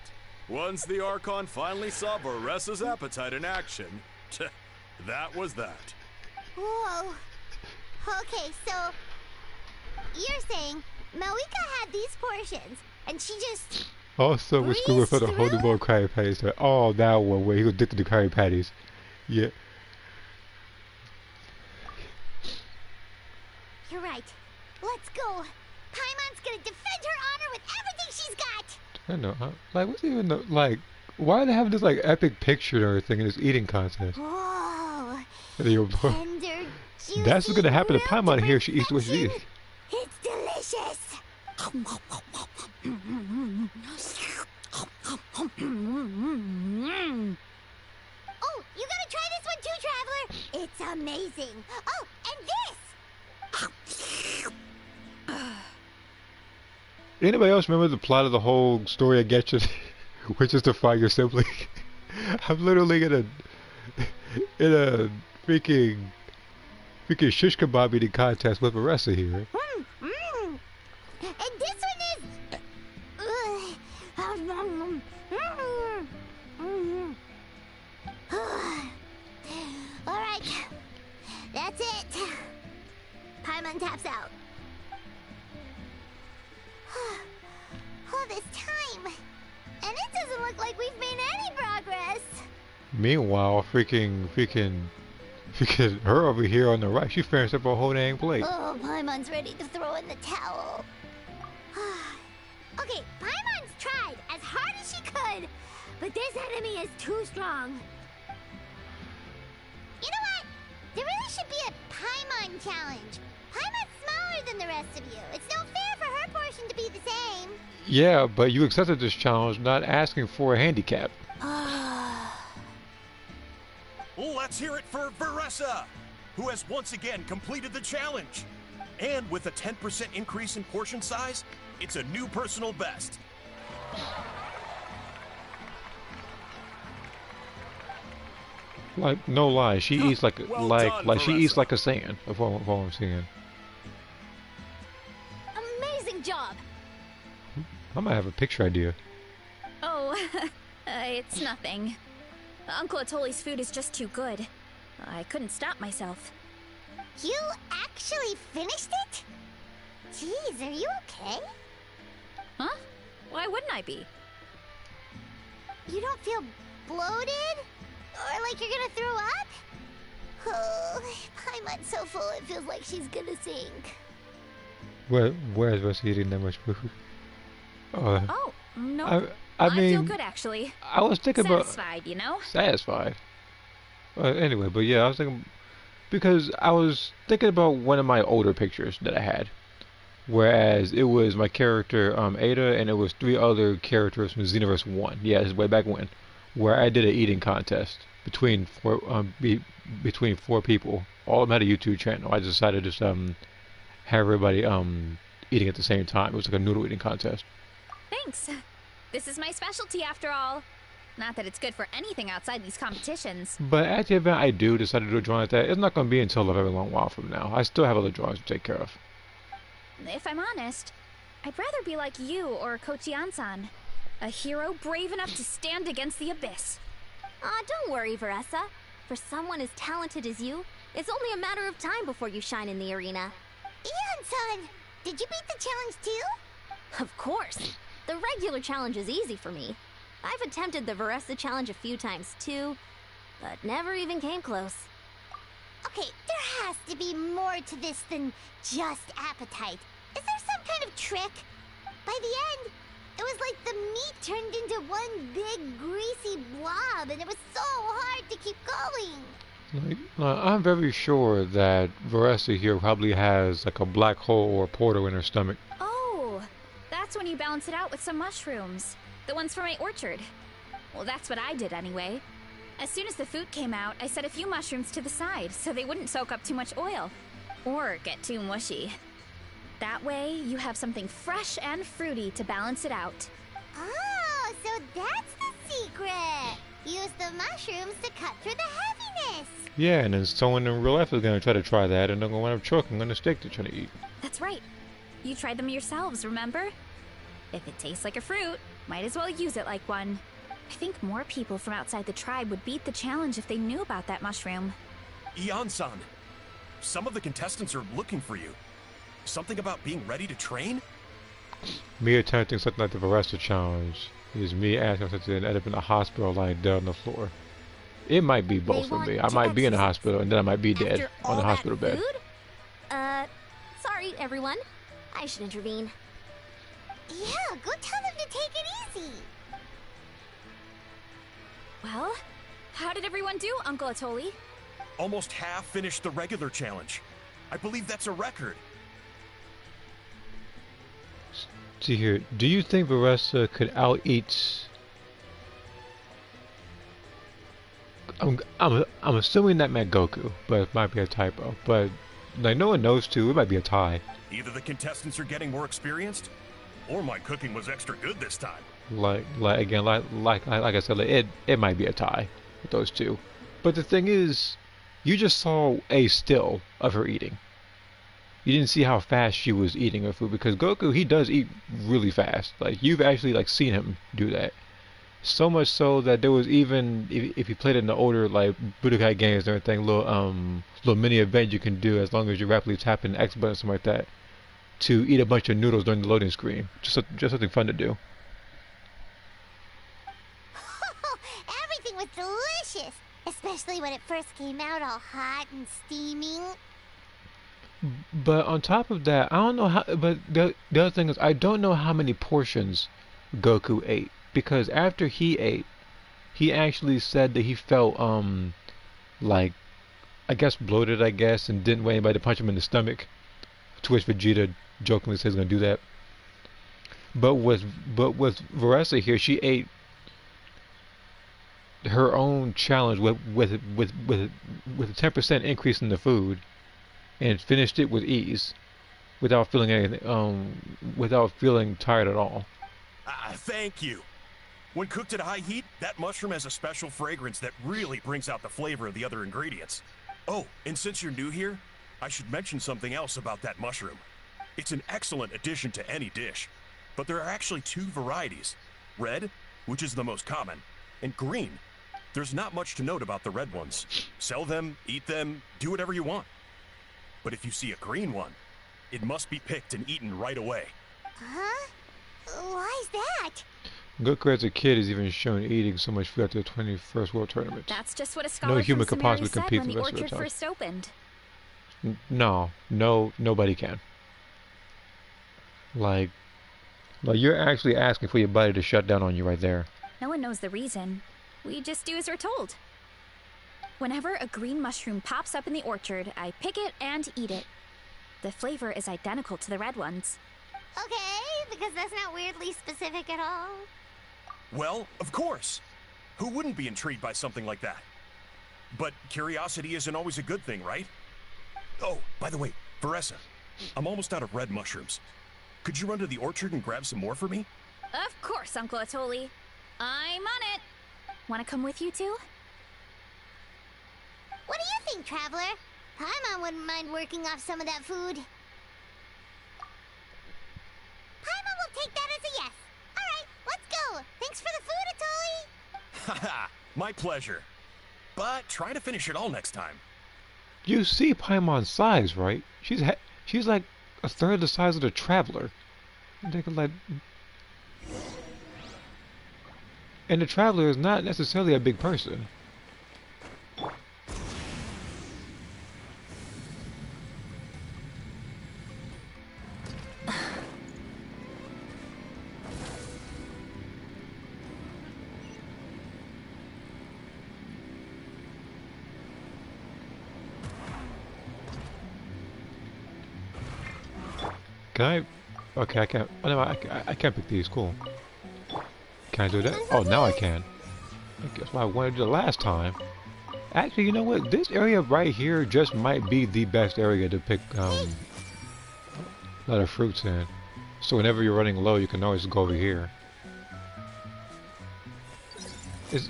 once the Archon finally saw Veressa's appetite in action, that was that. Whoa. Okay, so you're saying Malika had these portions, and she just... Also, with Scooby for the whole new bowl of Krabby Patties. Oh, that one where he was addicted to Krabby Patties. Yeah. You're right. Let's go. Paimon's gonna defend her honor with everything she's got. I know, huh? Like, what's even the, like, why do they have this, like, epic picture and everything in this eating contest? Whoa. Tender, that's what's gonna happen to Paimon here. She eats what she eats. It's delicious. Oh, you gotta try this one too, Traveler. It's amazing. Oh, and this. Anybody else remember the plot of the whole story of Genshin, which is to find your sibling? I'm literally in a freaking shish kebab eating contest with Veressa here. And this one is... Alright, that's it. Paimon taps out. All this time, and it doesn't look like we've made any progress. Meanwhile, freaking her over here on the right, she finished up a whole dang plate. Oh, Paimon's ready to throw in the towel. Okay, Paimon's tried as hard as she could, but this enemy is too strong. You know what? There really should be a Paimon challenge. Paimon's smaller than the rest of you. It's no fair for her portion to be the same. Yeah, but you accepted this challenge not asking for a handicap. Let's hear it for Veressa, who has once again completed the challenge. And with a 10% increase in portion size, it's a new personal best. Like, no lie, she eats like she eats like a Saiyan, of what I'm seeing. Amazing job. I might have a picture idea. Oh, it's nothing. Uncle Atoli's food is just too good. I couldn't stop myself. You actually finished it? Jeez, are you okay? Huh? Why wouldn't I be? You don't feel bloated? Or like you're gonna throw up? Oh, Paimon's so full it feels like she's gonna sink. Where's Veressa eating that much food? Oh, no. I mean, feel good actually. I was thinking satisfied, you know? Satisfied. Anyway, but yeah, I was thinking because I was thinking about one of my older pictures that I had, whereas it was my character Ada, and it was 3 other characters from Xenoverse 1. Yeah, this is way back when, where I did an eating contest between 4 people. All of them had a YouTube channel. I decided to have everybody eating at the same time. It was like a noodle eating contest. Thanks. This is my specialty after all. Not that it's good for anything outside these competitions. But at the event I do decide to do a drawing like that, it's not going to be until a very long while from now. I still have other drawings to take care of. If I'm honest, I'd rather be like you or Kochi-an-san. A hero brave enough to stand against the abyss. Aw, don't worry, Veressa. For someone as talented as you, it's only a matter of time before you shine in the arena. Ian-san, did you beat the challenge too? Of course. The regular challenge is easy for me. I've attempted the Veressa challenge a few times too, but never even came close. Okay, there has to be more to this than just appetite. Is there some kind of trick? By the end, it was like the meat turned into one big greasy blob, and it was so hard to keep going. I'm very sure that Veressa here probably has like a black hole or portal in her stomach. Oh, that's when you balance it out with some mushrooms. The ones from my orchard. Well, that's what I did anyway. As soon as the food came out, I set a few mushrooms to the side so they wouldn't soak up too much oil. Or get too mushy. That way, you have something fresh and fruity to balance it out. Oh, so that's the secret! Use the mushrooms to cut through the heaviness! Yeah, and then someone in real life is going to try to try that, and they're going to wind up choking on the steak they're trying to eat. That's right. You tried them yourselves, remember? If it tastes like a fruit, might as well use it like one. I think more people from outside the tribe would beat the challenge if they knew about that mushroom. Ian-san, some of the contestants are looking for you. Something about being ready to train? Me attempting something like the Veressa challenge is me asking something to end up in a hospital lying dead on the floor. It might be both for me. I might be in the hospital and then I might be dead on the hospital bed. Sorry, everyone. I should intervene. Yeah, go tell them to take it easy. Well, how did everyone do, Uncle Atoli? Almost half finished the regular challenge. I believe that's a record. See here, do you think Veressa could out-eat... I'm assuming that meant Goku, but it might be a typo. But like no one knows too, it might be a tie. Either the contestants are getting more experienced, or my cooking was extra good this time. Like I said, it might be a tie with those two. But the thing is, you just saw a still of her eating. You didn't see how fast she was eating her food, because Goku, he does eat really fast. Like you've actually like seen him do that. So much so that there was even, if you played in the older like Budokai games and everything, little mini event you can do as long as you're rapidly tapping the X button or something like that, to eat a bunch of noodles during the loading screen. Just something fun to do. Everything was delicious, especially when it first came out all hot and steaming. But on top of that, I don't know how. But the other thing is, I don't know how many portions Goku ate, because after he ate, he actually said that he felt like, I guess bloated, I guess, and didn't want anybody to punch him in the stomach. To which Vegeta jokingly says he's gonna do that. But with Veressa here, she ate her own challenge with a 10% increase in the food, and finished it with ease, without feeling anything, without feeling tired at all. Thank you. When cooked at high heat, that mushroom has a special fragrance that really brings out the flavor of the other ingredients. Oh, and since you're new here, I should mention something else about that mushroom. It's an excellent addition to any dish, but there are actually two varieties. Red, which is the most common, and green. There's not much to note about the red ones. Sell them, eat them, do whatever you want. But if you see a green one, it must be picked and eaten right away. Huh? Why's that? Goku as a kid is even shown eating so much food at the 21st World Tournament. That's just what a scholar No human from could possibly Sumeru said compete when the the rest of the orchard time. first opened. No, nobody can. Like you're actually asking for your body to shut down on you right there. No one knows the reason. We just do as we're told. Whenever a green mushroom pops up in the orchard, I pick it and eat it. The flavor is identical to the red ones. Okay, because that's not weirdly specific at all. Well, of course. Who wouldn't be intrigued by something like that? But curiosity isn't always a good thing, right? Oh, by the way, Veressa, I'm almost out of red mushrooms. Could you run to the orchard and grab some more for me? Of course, Uncle Atoli. I'm on it. Want to come with you too? What do you think, Traveler? Paimon wouldn't mind working off some of that food. Paimon will take that as a yes. Alright, let's go. Thanks for the food, Atoli. Haha, my pleasure. But try to finish it all next time. You see Paimon's size, right? She's like a third the size of the Traveler. They could like, and the Traveler is not necessarily a big person. Can I? Okay, I can't. Oh, no, I can't pick these. Cool. Can I do that? Oh, now I can. I guess what I wanted to do the last time. Actually, you know what? This area right here just might be the best area to pick a lot of fruits in. So whenever you're running low, you can always go over here. It's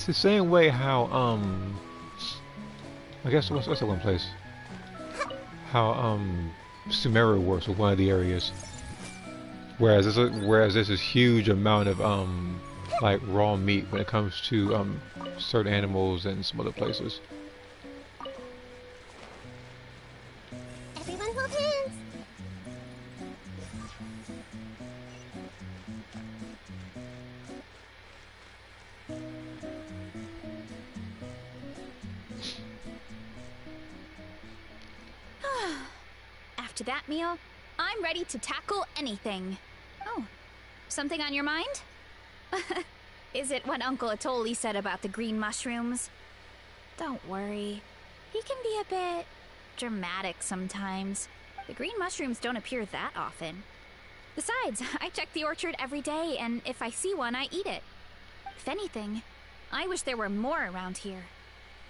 the same way how I guess what's the one place? How Sumeru works with one of the areas. Whereas this is huge amount of like raw meat when it comes to certain animals and some other places. Everyone hold hands. After that meal, I'm ready to tackle anything. Oh, something on your mind? Is it what Uncle Atoli said about the green mushrooms? Don't worry. He can be a bit dramatic sometimes. The green mushrooms don't appear that often. Besides, I check the orchard every day, and if I see one, I eat it. If anything, I wish there were more around here.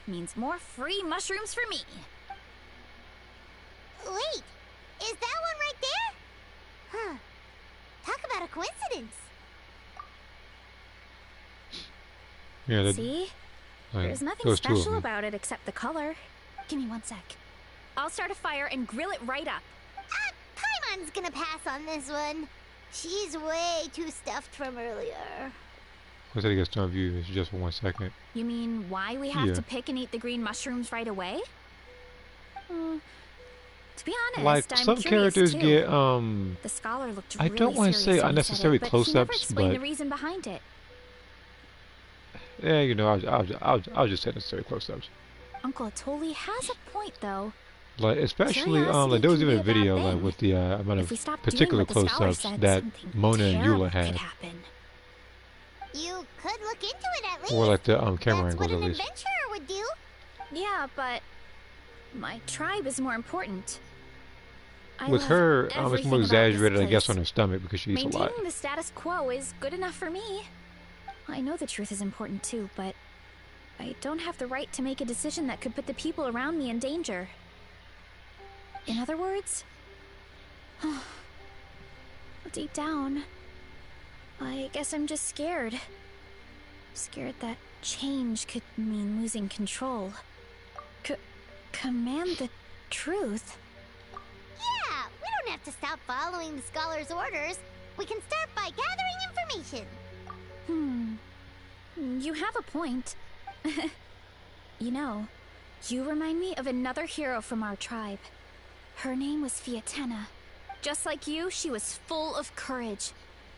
Means more free mushrooms for me. Wait, is that one right there? Huh. Talk about a coincidence. Yeah, see? There's nothing special about it except the color. Give me 1 sec. I'll start a fire and grill it right up. Paimon's gonna pass on this one. She's way too stuffed from earlier. I said he gets to view this just for 1 second. You mean why we have to pick and eat the green mushrooms right away? To be honest, like I'm some characters too. get The scholar looked I really don't want to say unnecessary close-ups, but the reason behind it. Yeah, you know, I'll just say necessary close-ups. Uncle Atoli has a point, though. Like especially like there was even a video like with the amount of particular close-ups that Mona and Eula had. You could look into it at least. Or like the camera That's angles what at an least. adventurer would do. Yeah, but my tribe is more important. I With love her, it's everything more about exaggerated, this I guess, place. on her stomach because she eats a lot. Maintaining the status quo is good enough for me. I know the truth is important too, but I don't have the right to make a decision that could put the people around me in danger. In other words, deep down, I guess I'm just scared. Scared that change could mean losing control. Command the truth? Yeah, we don't have to stop following the scholar's orders. We can start by gathering information. You have a point. You know, you remind me of another hero from our tribe. Her name was Fiatena. Just like you, she was full of courage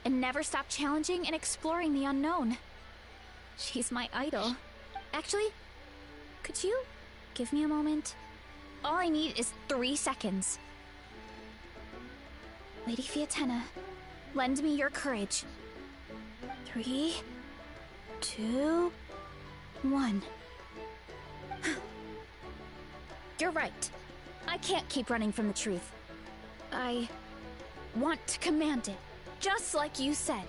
and never stopped challenging and exploring the unknown. She's my idol. Actually, could you give me a moment? All I need is 3 seconds. Lady Fiatena, lend me your courage. 3, 2, 1. You're right. I can't keep running from the truth. I want to command it, just like you said.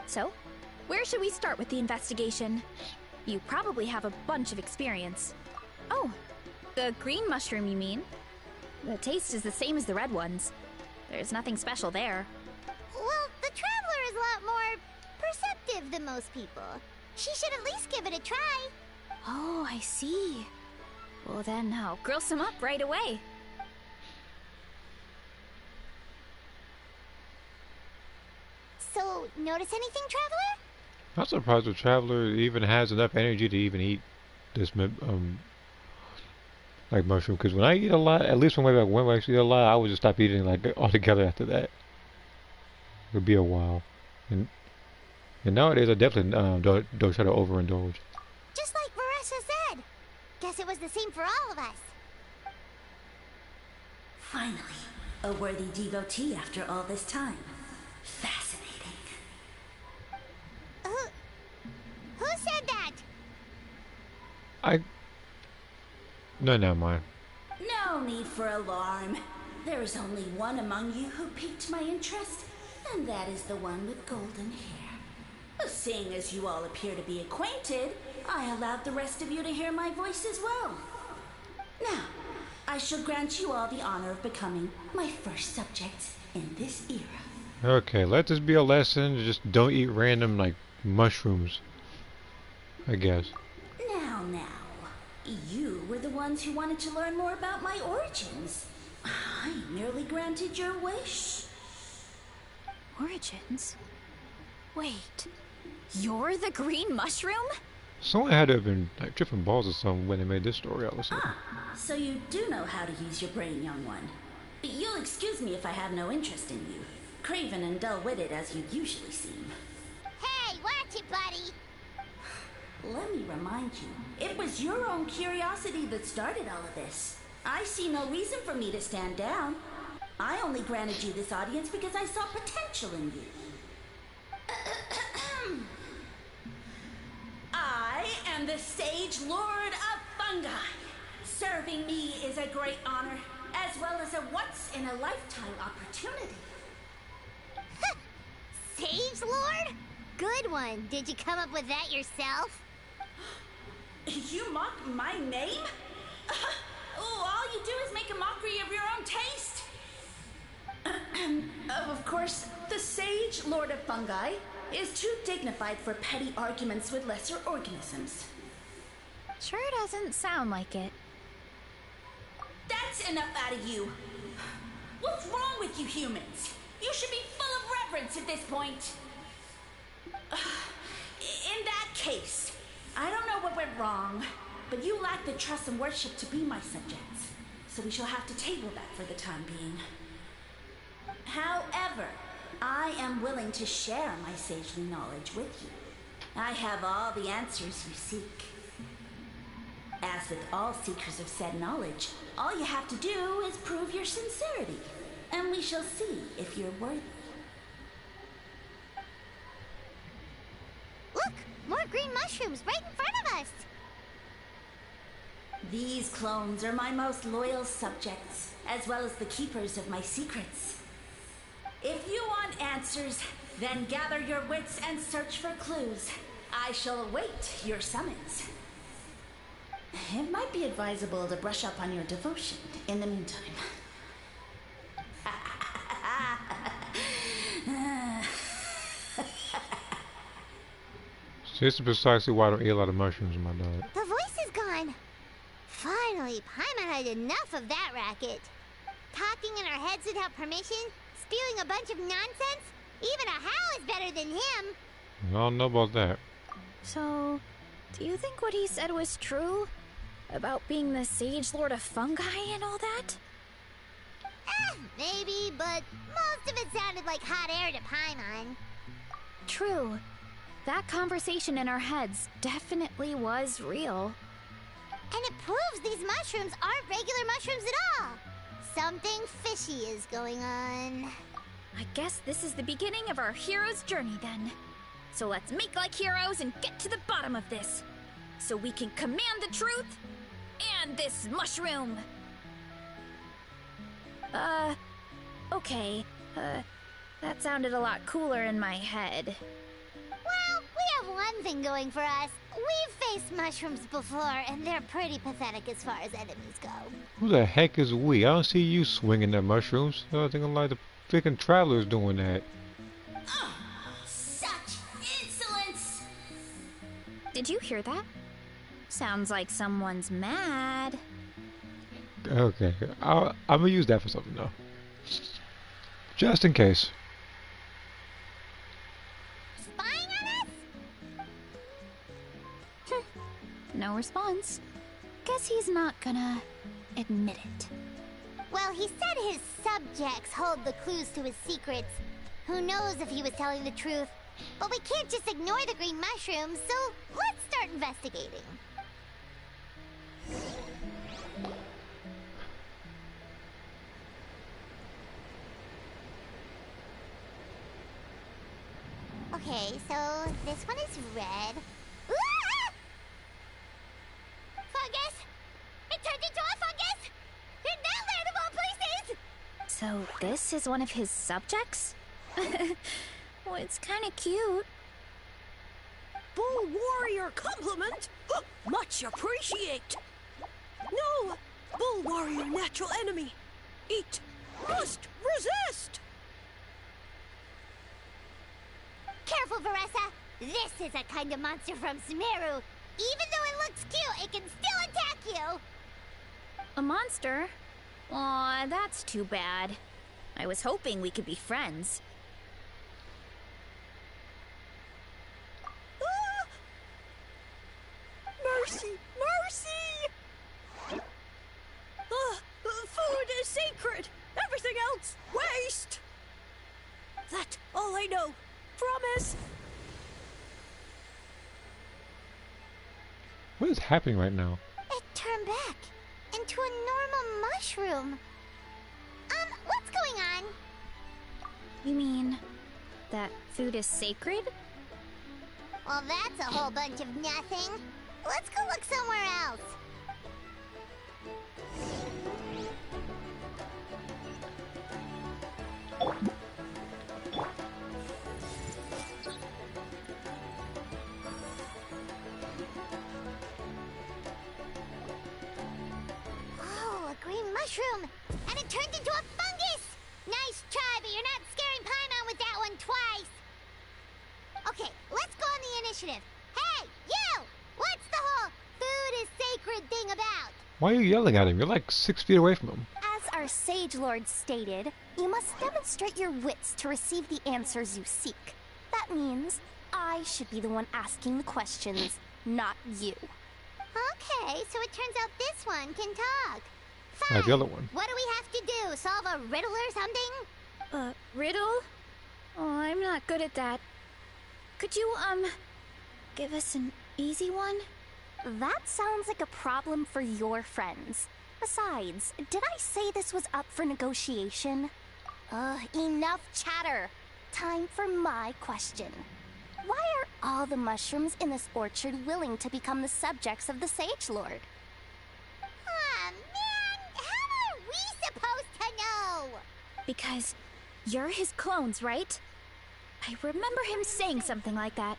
So, where should we start with the investigation? You probably have a bunch of experience. Oh, the green mushroom, you mean? The taste is the same as the red ones. There's nothing special there. Well, the Traveler is a lot more receptive than most people. She should at least give it a try. Oh, I see. Well then, I'll grill some up right away. So, notice anything, Traveler? I'm surprised the Traveler even has enough energy to even eat this like mushroom. Because when I eat a lot, at least when I actually eat a lot, I would just stop eating like altogether after that. It would be a while. And nowadays I definitely don't try to overindulge. Just like Varessa said. Guess it was the same for all of us. Finally, a worthy devotee after all this time. Fascinating. Who said that? No, never mind. No need for alarm. There is only one among you who piqued my interest, and that is the one with golden hair. Seeing as you all appear to be acquainted, I allowed the rest of you to hear my voice as well. Now, I shall grant you all the honor of becoming my first subjects in this era. Okay, let this be a lesson. Just don't eat random like mushrooms, I guess. Now. You were the ones who wanted to learn more about my origins. I merely granted your wish. Origins? Wait, you're the green mushroom? Someone had to have been like tripping balls or something when they made this story all of a sudden. So you do know how to use your brain, young one. But you'll excuse me if I have no interest in you. Craven and dull-witted as you usually seem. Hey, watch it, buddy! Let me remind you, it was your own curiosity that started all of this. I see no reason for me to stand down. I only granted you this audience because I saw potential in you. I am the Sage Lord of Fungi. Serving me is a great honor, as well as a once-in-a-lifetime opportunity. Sage Lord? Good one. Did you come up with that yourself? You mock my name? All you do is make a mockery of your own taste. Of course, the Sage Lord of Fungi is too dignified for petty arguments with lesser organisms. Sure doesn't sound like it. That's enough out of you. What's wrong with you humans? You should be full of reverence at this point. In that case, I don't know what went wrong, but you lack the trust and worship to be my subjects, so we shall have to table that for the time being. However, I am willing to share my sagely knowledge with you. I have all the answers you seek. As with all seekers of said knowledge, all you have to do is prove your sincerity, and we shall see if you're worthy. Look! More green mushrooms right in front of us! These clones are my most loyal subjects, as well as the keepers of my secrets. If you want answers, then gather your wits and search for clues. I shall await your summons. It might be advisable to brush up on your devotion in the meantime. So this is precisely why I don't eat a lot of mushrooms in my diet. The voice is gone. Finally, Paimon had enough of that racket. Talking in our heads without permission, spewing a bunch of nonsense. Even a Hal is better than him. I don't know about that. So, do you think what he said was true? About being the Sage Lord of Fungi and all that? Maybe, but most of it sounded like hot air to Paimon. True. That conversation in our heads definitely was real. And it proves these mushrooms aren't regular mushrooms at all. Something fishy is going on. I guess this is the beginning of our hero's journey then. So let's make like heroes and get to the bottom of this. So we can command the truth and this mushroom. Okay. That sounded a lot cooler in my head. Well, we have one thing going for us. We've faced mushrooms before, and they're pretty pathetic as far as enemies go. Who the heck is we? I don't see you swinging at mushrooms. I think I'm like the freaking travelers doing that. Such is Did you hear that? Sounds like someone's mad. Okay, I'm gonna use that for something though. Just in case. Spying on us? No response. Guess he's not gonna admit it. Well, he said his subjects hold the clues to his secrets. Who knows if he was telling the truth? But we can't just ignore the green mushrooms, so let's start investigating. Okay, so this one is red. Ah! Fungus! It turned into a fungus! In that land of all places! So this is one of his subjects? Well, it's kind of cute. Bull warrior compliment? Much appreciate. No, bull warrior natural enemy. Eat, must resist. Careful, Veressa! This is a kind of monster from Sumeru. Even though it looks cute, it can still attack you! A monster? Aw, that's too bad. I was hoping we could be friends. Ah! Mercy! Mercy! Food is sacred! Everything else, waste! That's all I know. Promise! What is happening right now? It turned back into a normal mushroom. What's going on? You mean that food is sacred? Well, that's a whole bunch of nothing. Let's go look somewhere else. Oh, a green mushroom! And it turned into a fungus! Nice try, but you're not scaring Paimon with that one twice! Okay, let's go on the initiative. Hey, you! What's the whole food is sacred thing about? Why are you yelling at him? You're like 6 feet away from him. As our Sage Lord stated, you must demonstrate your wits to receive the answers you seek. That means I should be the one asking the questions, not you. Okay, so it turns out this one can talk. Fine. Like the other one. What do we have to do? Solve a riddle or something? Riddle? Oh, I'm not good at that. Could you, give us an easy one? That sounds like a problem for your friends. Besides, did I say this was up for negotiation? Enough chatter. Time for my question. Why are all the mushrooms in this orchard willing to become the subjects of the Sage Lord? Aw, man! How are we supposed to know? Because you're his clones, right? I remember him saying something like that.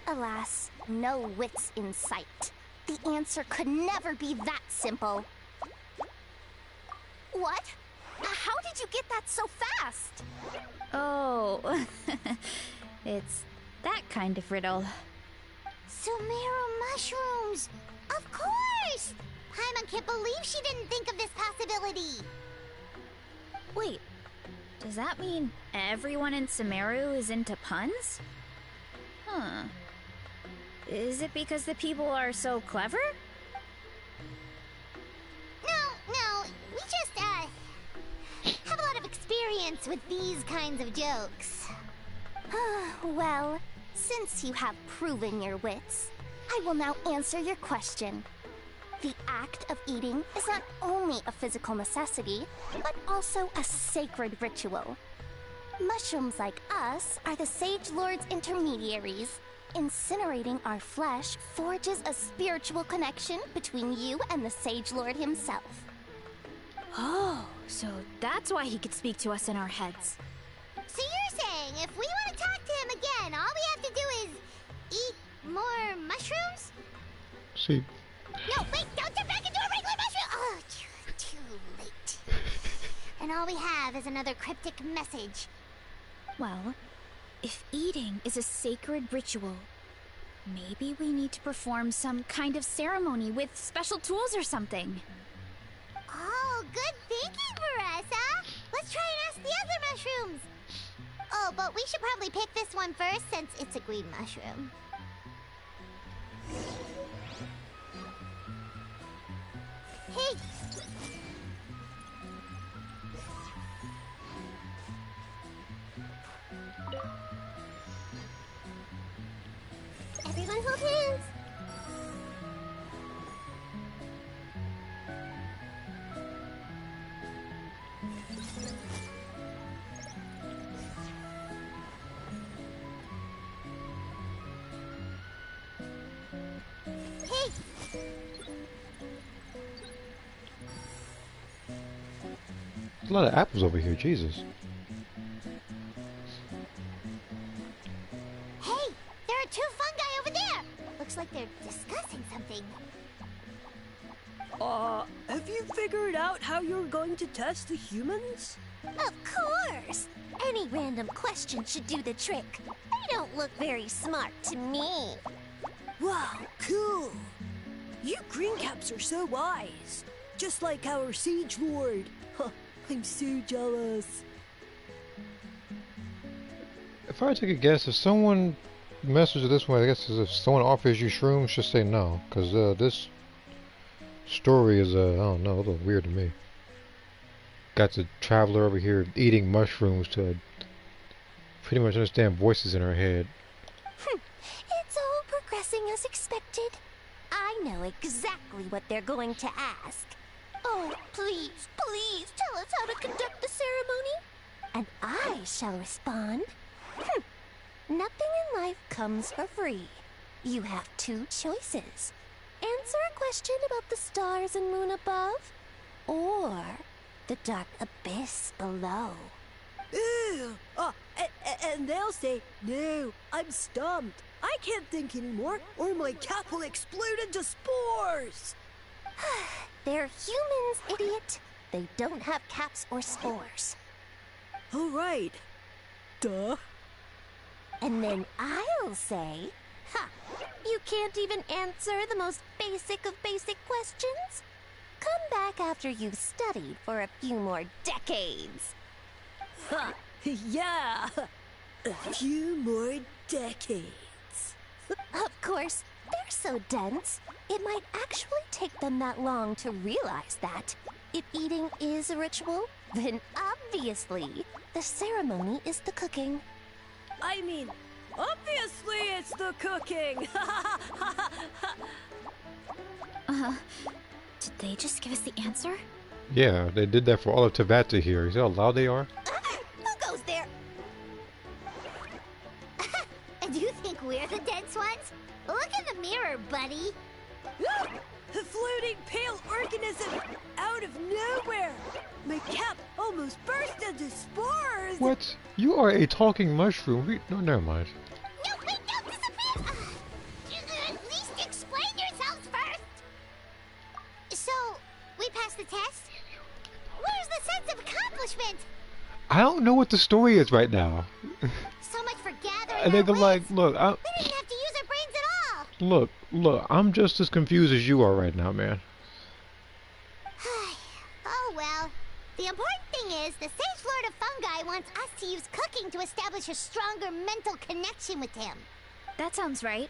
Alas, no wits in sight. The answer could never be that simple. What? How did you get that so fast? Oh, it's that kind of riddle. Sumeru mushrooms! Of course! Paimon can't believe she didn't think of this possibility. Wait, does that mean everyone in Sumeru is into puns? Huh. Is it because the people are so clever? No, we just, have a lot of experience with these kinds of jokes. Well, since you have proven your wits, I will now answer your question. The act of eating is not only a physical necessity, but also a sacred ritual. Mushrooms like us are the Sage Lord's intermediaries. Incinerating our flesh forges a spiritual connection between you and the Sage Lord himself. Oh, so that's why he could speak to us in our heads. So you're saying if we want to talk to him again, all we have to do is eat more mushrooms? See. No, wait, don't turn back into a regular mushroom! Oh, too late. And all we have is another cryptic message. Well, if eating is a sacred ritual, Maybe we need to perform some kind of ceremony with special tools or something. Oh, good thinking, Veressa. Let's try and ask the other mushrooms. Oh, but we should probably pick this one first since it's a green mushroom. Hey! Everyone hold hands! Hey! There's a lot of apples over here, Jesus. Hey! There are two fungi over there! Looks like they're discussing something. Have you figured out how you're going to test the humans? Of course! Any random question should do the trick. They don't look very smart to me. Wow, cool! You greencaps are so wise. Just like our Siege Lord. Huh, I'm so jealous. If I take a guess, if someone messes with this one, I guess if someone offers you shrooms, just say no. Because this story is, I don't know, a little weird to me. Got the traveler over here eating mushrooms to pretty much understand voices in her head. It's all progressing as expected. I know exactly what they're going to ask. Oh, please, please tell us how to conduct the ceremony. And I shall respond. Nothing in life comes for free. You have two choices. Answer a question about the stars and moon above, or the dark abyss below. Ew! And they'll say, no, I'm stumped. I can't think anymore, or my cap will explode into spores. They're humans, idiot. They don't have caps or spores. All right. Duh. And then I'll say, you can't even answer the most basic of basic questions? Come back after you've studied for a few more decades. Ha! Yeah! A few more decades. Of course, they're so dense, it might actually take them that long to realize that. If eating is a ritual, then obviously the ceremony is the cooking. I mean, obviously it's the cooking! Did they just give us the answer? Yeah, they did that for all of Tavata here. You see how loud they are? Who goes there? Do you think we're the dense ones? Look in the mirror, buddy. A floating pale organism out of nowhere! My cap almost burst into spores! What? You are a talking mushroom. No, never mind. No, wait, don't disappear! At least explain yourselves first! So, we passed the test? Where's the sense of accomplishment? I don't know what the story is right now. So much for gathering And they're our like, wits. look, We didn't have to use our brains at all! look, I'm just as confused as you are right now, man. Oh well. The important thing is, the Sage Lord of Fungi wants us to use cooking to establish a stronger mental connection with him. That sounds right.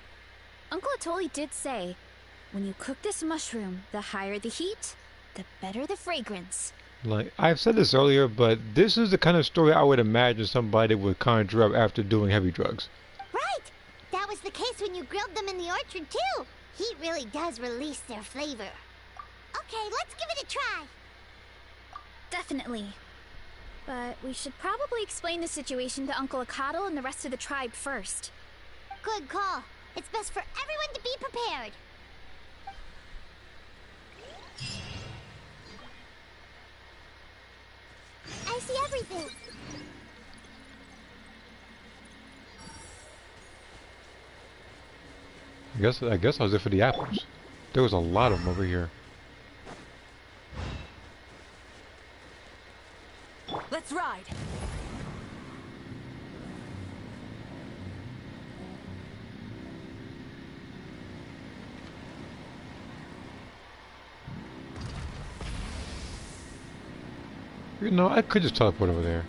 Uncle Atoli did say, when you cook this mushroom, the higher the heat, the better the fragrance. Like, I've said this earlier, but this is the kind of story I would imagine somebody would conjure up after doing heavy drugs. Right! That was the case when you grilled them in the orchard, too. Heat really does release their flavor. Okay, let's give it a try. Definitely. But we should probably explain the situation to Uncle Akadal and the rest of the tribe first. Good call. It's best for everyone to be prepared. I see everything. I guess I was there for the apples. There was a lot of them over here. Let's ride! You know, I could just teleport over there.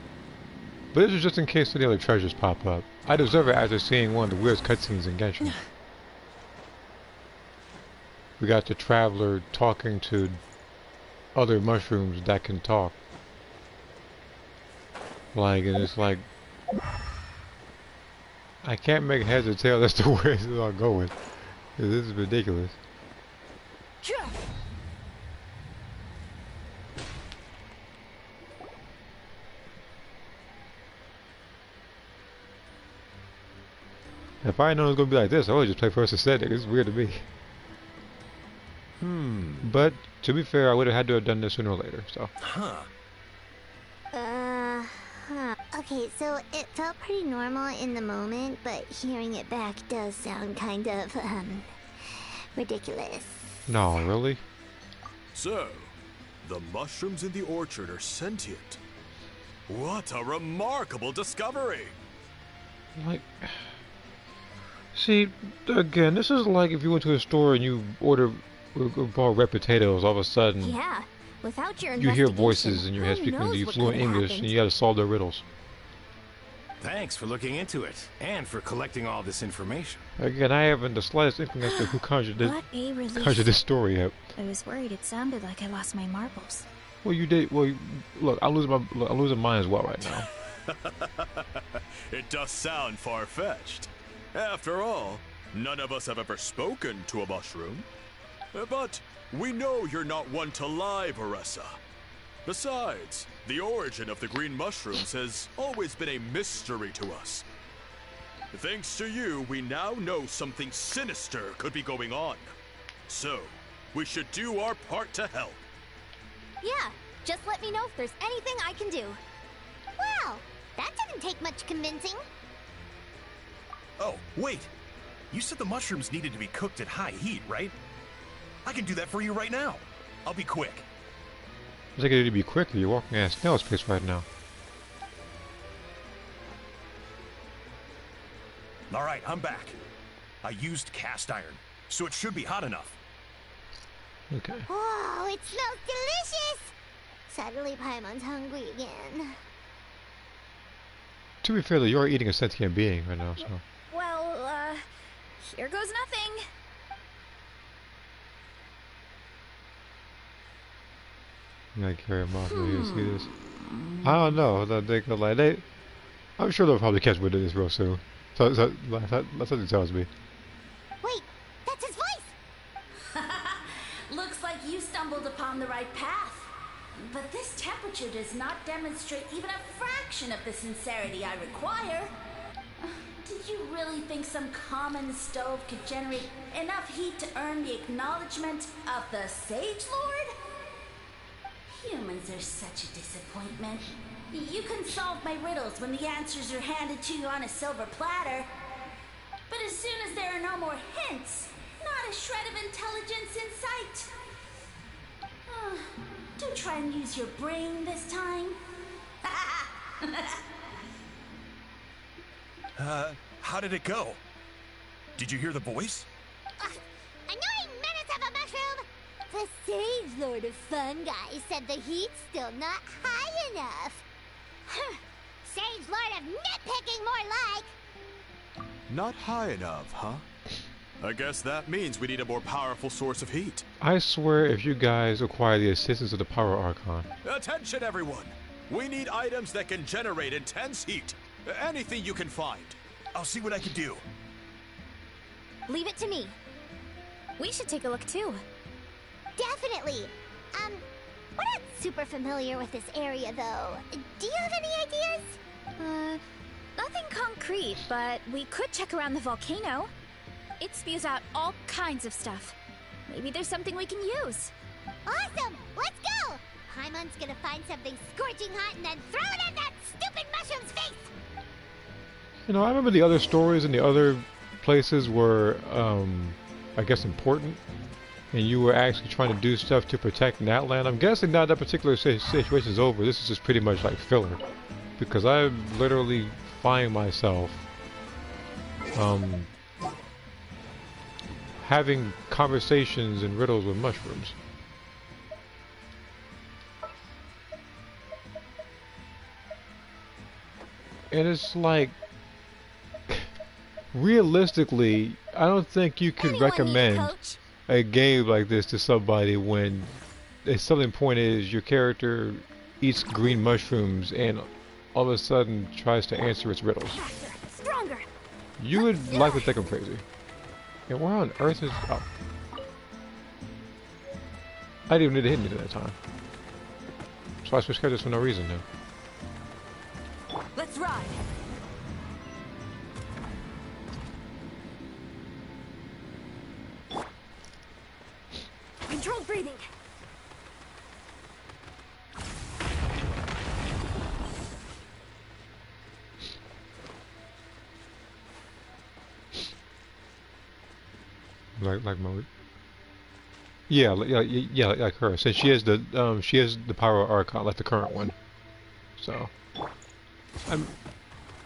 But this is just in case any other treasures pop up. I deserve it after seeing one of the weirdest cutscenes in Genshin. We got the traveler talking to other mushrooms that can talk. Like, and it's like... I can't make heads or tails as to where this is all going. This is ridiculous. If I had known it was going to be like this, I would just play first aesthetic. It's weird to me. But, to be fair, I would have had to have done this sooner or later, so. Okay, so it felt pretty normal in the moment, but hearing it back does sound kind of, ridiculous. No, really? So, the mushrooms in the orchard are sentient. What a remarkable discovery! Like... See, again, this is like if you went to a store and you bought red potatoes, all of a sudden... Yeah, without your you hear voices in your head speaking to you fluent English, and you gotta solve their riddles. Thanks for looking into it, and for collecting all this information. Again, I haven't the slightest inkling as to who conjured this story up. I was worried it sounded like I lost my marbles. Well, you did. Well, look, I'm losing mine as well right now. It does sound far-fetched. After all, none of us have ever spoken to a mushroom. But we know you're not one to lie, Veressa. Besides, the origin of the green mushrooms has always been a mystery to us. Thanks to you, we now know something sinister could be going on. So, we should do our part to help. Yeah, just let me know if there's anything I can do. Well, that didn't take much convincing. Oh, wait! You said the mushrooms needed to be cooked at high heat, right? I can do that for you right now. I'll be quick. I think it need to be quicker. You're walking at a snail's pace right now. Alright, I'm back. I used cast iron, so it should be hot enough. Okay. Oh, it smells delicious! Suddenly Paimon's hungry again. To be fair, though, you're eating a sentient being right now, so... Well, here goes nothing. I carry them off. You see this? I don't know. I'm sure they'll probably catch wind of this real soon. That's what it tells me. Wait, that's his voice! Looks like you stumbled upon the right path. But this temperature does not demonstrate even a fraction of the sincerity I require. Did you really think some common stove could generate enough heat to earn the acknowledgement of the Sage Lord? Humans are such a disappointment. You can solve my riddles when the answers are handed to you on a silver platter. But as soon as there are no more hints, not a shred of intelligence in sight. Do try and use your brain this time. How did it go? Did you hear the voice? Annoying menace of a mushroom! The Sage Lord of Fungi said the heat's still not high enough. Sage Lord of nitpicking, more like! Not high enough, huh? I guess that means we need a more powerful source of heat. I swear if you guys acquire the assistance of the Power Archon... Attention, everyone! We need items that can generate intense heat. Anything you can find. I'll see what I can do. Leave it to me. We should take a look too. Definitely. We're not super familiar with this area, though. Do you have any ideas? Nothing concrete, but we could check around the volcano. It spews out all kinds of stuff. Maybe there's something we can use. Awesome! Let's go! Paimon's gonna find something scorching hot and then throw it at that stupid mushroom's face! You know, I remember the other stories and the other places were, I guess, important. And you were actually trying to do stuff to protect Natlan. I'm guessing now that particular situation is over. This is just pretty much like filler. Because I literally find myself having conversations and riddles with mushrooms. And it's like, realistically, I don't think you could recommend a game like this to somebody when the selling point is your character eats green mushrooms and all of a sudden tries to answer its riddles. Stronger. You would likely think I'm crazy. And where on earth is... Oh. I didn't even need to hit me at that time. So I switched characters for no reason now. Let's ride. Controlled breathing. Like mode. Yeah, like her. Since she has the power archon, like the current one. So,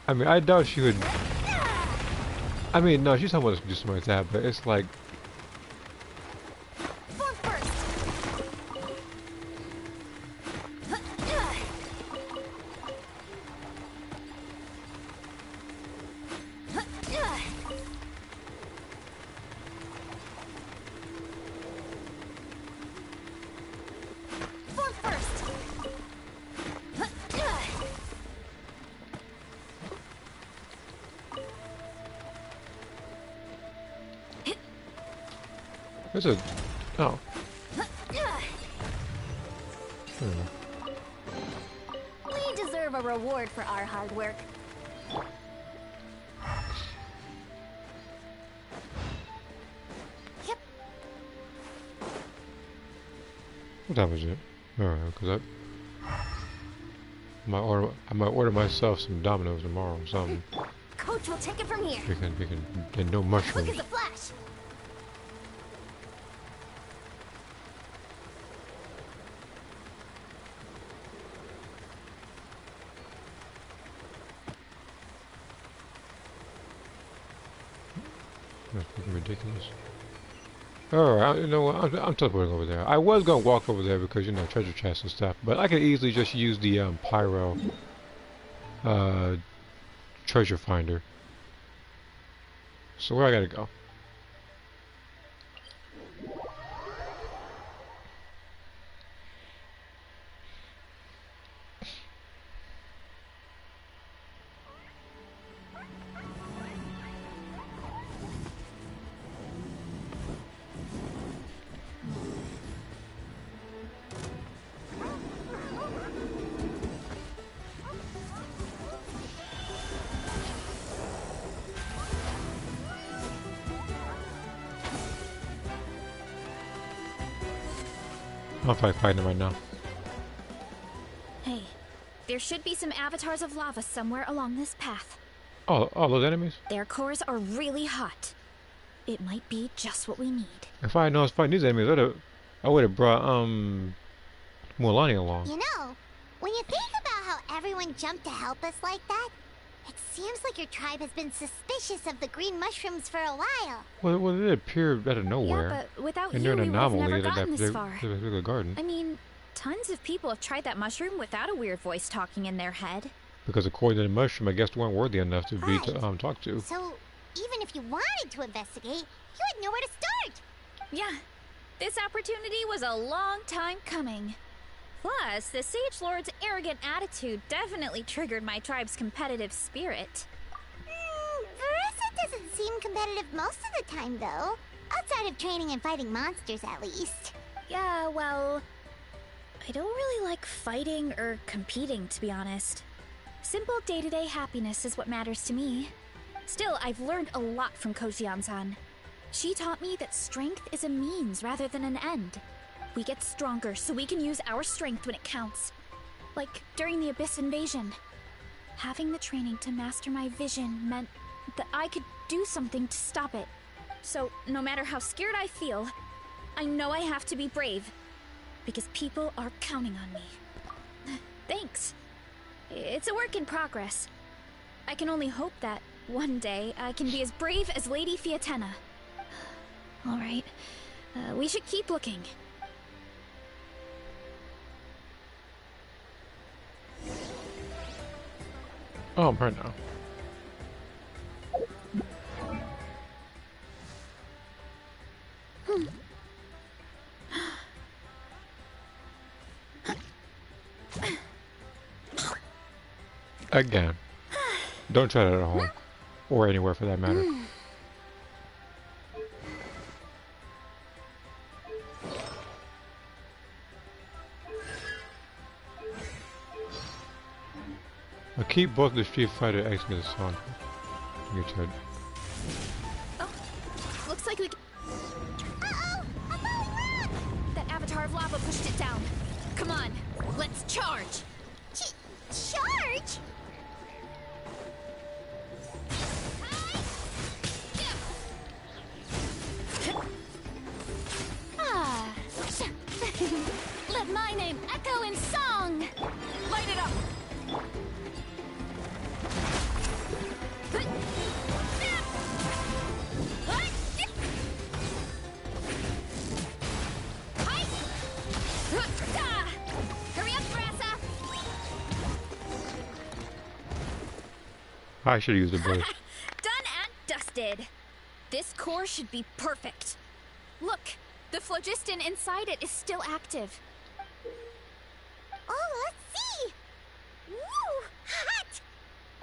I mean, I doubt she would. I mean, no, she's someone to do something like that, but it's like. There's a... Oh. We deserve a reward for our hard work. Yep. What time is it? Alright, because I might order myself some Domino's tomorrow or something. Coach will take it from here. And no mushrooms. Look at the flash. That's freaking ridiculous. Alright, you know what, I'm teleporting over there. I was going to walk over there because, you know, treasure chests and stuff, but I could easily just use the pyro treasure finder. So where I gotta go? I'm fighting him right now. Hey, there should be some avatars of lava somewhere along this path. Oh, those enemies? Their cores are really hot. It might be just what we need. If I had known I was fighting these enemies, I would have brought Mualani along. You know, when you think about how everyone jumped to help us like that, it seems like your tribe has been suspicious of the green mushrooms for a while. Well, they appeared out of nowhere. Yeah, but without and you, they're an we would have anomaly never at gotten that this far. particular garden. I mean, tons of people have tried that mushroom without a weird voice talking in their head. Because according to the mushroom, I guess they weren't worthy enough to be talked to. So, even if you wanted to investigate, you had nowhere to start. Yeah, this opportunity was a long time coming. Plus, the Sage Lord's arrogant attitude definitely triggered my tribe's competitive spirit. Verissa doesn't seem competitive most of the time, though. Outside of training and fighting monsters, at least. Yeah, well, I don't really like fighting or competing, to be honest. Simple day-to-day happiness is what matters to me. Still, I've learned a lot from Kojian-san. She taught me that strength is a means rather than an end. We get stronger so we can use our strength when it counts. Like during the Abyss invasion. Having the training to master my vision meant that I could do something to stop it. So, no matter how scared I feel, I know I have to be brave. Because people are counting on me. Thanks. It's a work in progress. I can only hope that one day I can be as brave as Lady Fiatena. Alright, we should keep looking. Oh, right now. Again. Don't try that at home. Or anywhere for that matter. I'll keep both the Street Fighter X and the song. Your turn. Oh, looks like we. Uh-oh! I'm falling rock! That avatar of lava pushed it down. Come on, let's charge. Charge? Ah. Let my name echo in song. Light it up. Hurry up, Brassa! I should use the burst. Done and dusted. This core should be perfect. Look, the phlogiston inside it is still active. Oh, let's see! Woo! Hot!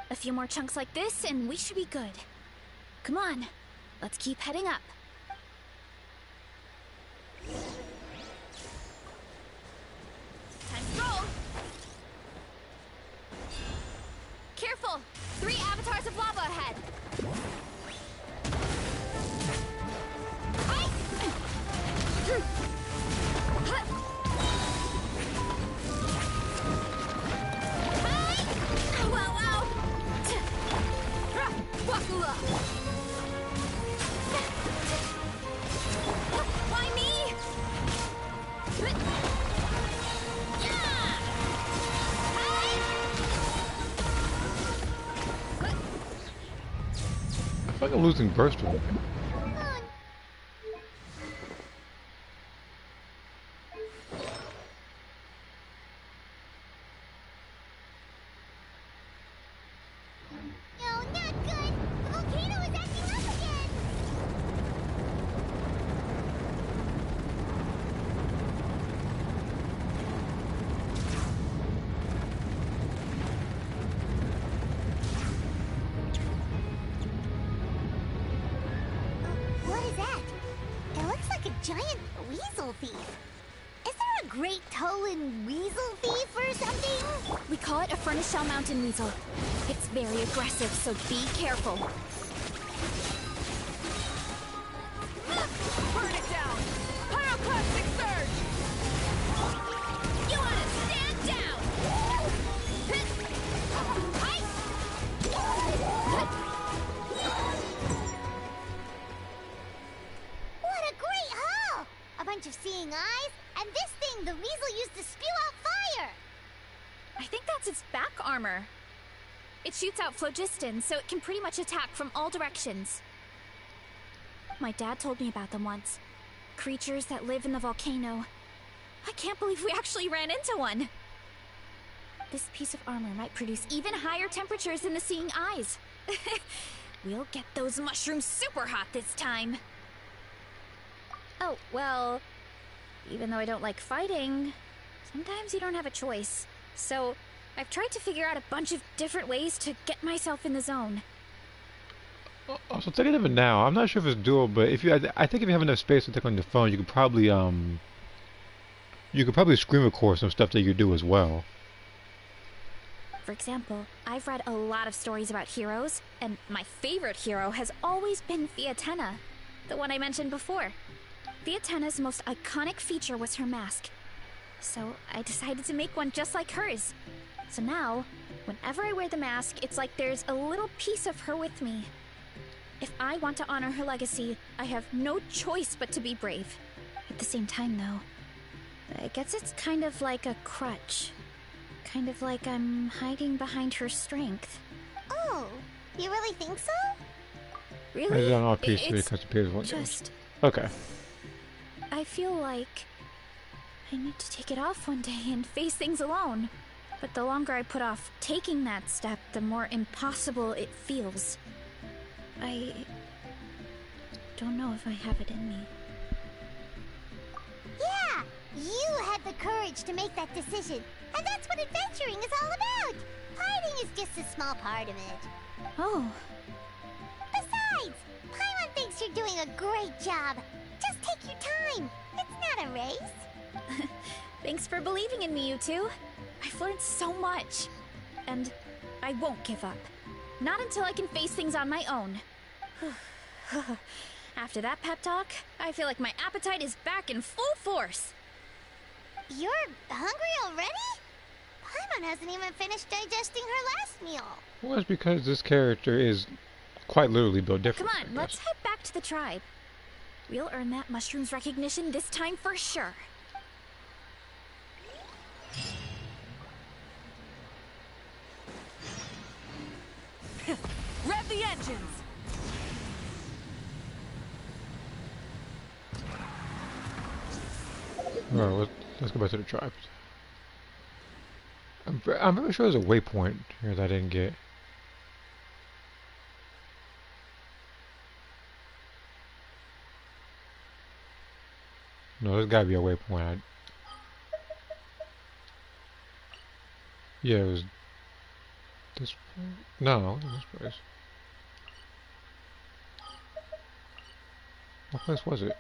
A few more chunks like this and we should be good. Come on, let's keep heading up. Time to roll! Careful! 3 avatars of lava ahead! Why me? I feel like I'm losing burst with it. No, not good! The volcano is acting up again! What is that? It looks like a giant weasel thief. Is there a great toe and weasel thief or something? We call it a furnace shell mountain weasel. It's very aggressive, so be careful. Burn it down! Pyroclastic surge! You wanna stand down! What a great haul! A bunch of seeing eyes, and this thing the weasel used to spew out fire! I think that's its back armor. It shoots out phlogiston, so it can pretty much attack from all directions. My dad told me about them once. Creatures that live in the volcano. I can't believe we actually ran into one. This piece of armor might produce even higher temperatures than the seeing eyes. We'll get those mushrooms super hot this time. Oh, well, even though I don't like fighting, sometimes you don't have a choice. So, I've tried to figure out a bunch of different ways to get myself in the zone. Also, thinking of it now, I'm not sure if it's doable, but if you, I think if you have enough space to take on your phone, you could probably screen record some stuff that you do as well. For example, I've read a lot of stories about heroes, and my favorite hero has always been Fiatenna, the one I mentioned before. Fiatenna's most iconic feature was her mask. So I decided to make one just like hers. So now, whenever I wear the mask, it's like there's a little piece of her with me. If I want to honor her legacy, I have no choice but to be brave. At the same time, though, I guess it's kind of like a crutch. Kind of like I'm hiding behind her strength. Oh, you really think so? Really? I don't know if piece It's because appears one just... Okay. I feel like I need to take it off one day and face things alone. But the longer I put off taking that step, the more impossible it feels. I don't know if I have it in me. Yeah! You had the courage to make that decision. And that's what adventuring is all about! Fighting is just a small part of it. Oh. Besides, Paimon thinks you're doing a great job. Just take your time. It's not a race. Thanks for believing in me, you two. I've learned so much. And I won't give up. Not until I can face things on my own. After that pep talk, I feel like my appetite is back in full force. You're hungry already? Paimon hasn't even finished digesting her last meal. Well, it's because this character is quite literally built different. Come on, let's head back to the tribe. We'll earn that mushroom's recognition this time for sure. Rev the engines! Alright, let's go back to the tribes. I'm pretty sure there's a waypoint here that I didn't get. No, there's gotta be a waypoint. Yeah, it was this place. No, this place. What place was it?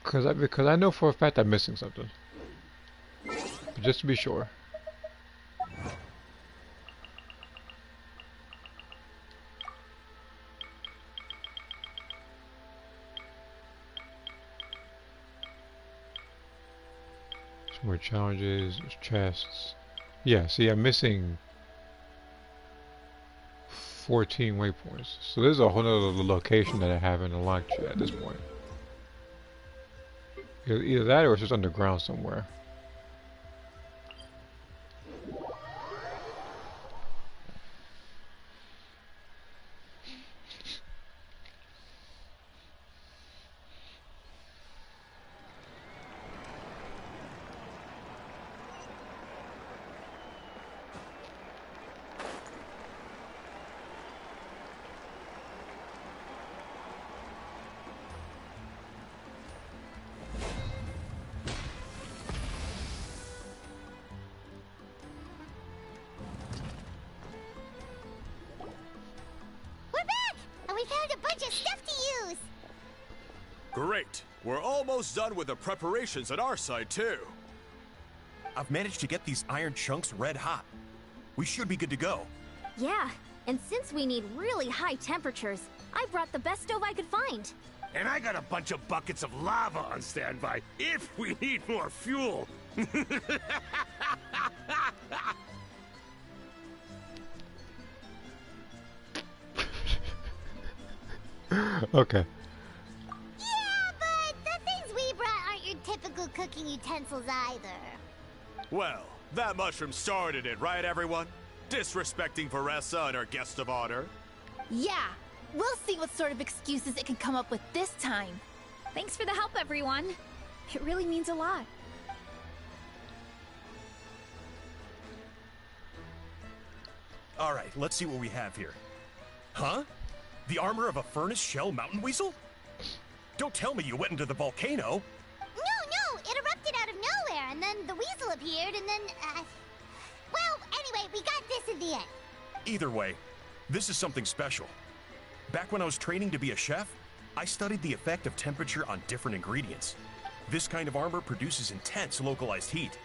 Because I know for a fact I'm missing something. But just to be sure. Some more challenges, there's chests. Yeah, see, I'm missing 14 waypoints. So there's a whole other location that I haven't unlocked yet at this point. Either that or it's just underground somewhere. Great. We're almost done with the preparations at our side, too. I've managed to get these iron chunks red hot. We should be good to go. Yeah, and since we need really high temperatures, I brought the best stove I could find. And I got a bunch of buckets of lava on standby if we need more fuel. Okay. Yeah, but the things we brought aren't your typical cooking utensils either. Well, that mushroom started it, right, everyone? Disrespecting Veressa and her guest of honor. Yeah, we'll see what sort of excuses it can come up with this time. Thanks for the help, everyone. It really means a lot. All right, let's see what we have here. Huh? The armor of a furnace shell mountain weasel? Don't tell me you went into the volcano. No, it erupted out of nowhere, and then the weasel appeared, and then, well, anyway, we got this in the end. Either way, this is something special. Back when I was training to be a chef, I studied the effect of temperature on different ingredients. This kind of armor produces intense localized heat.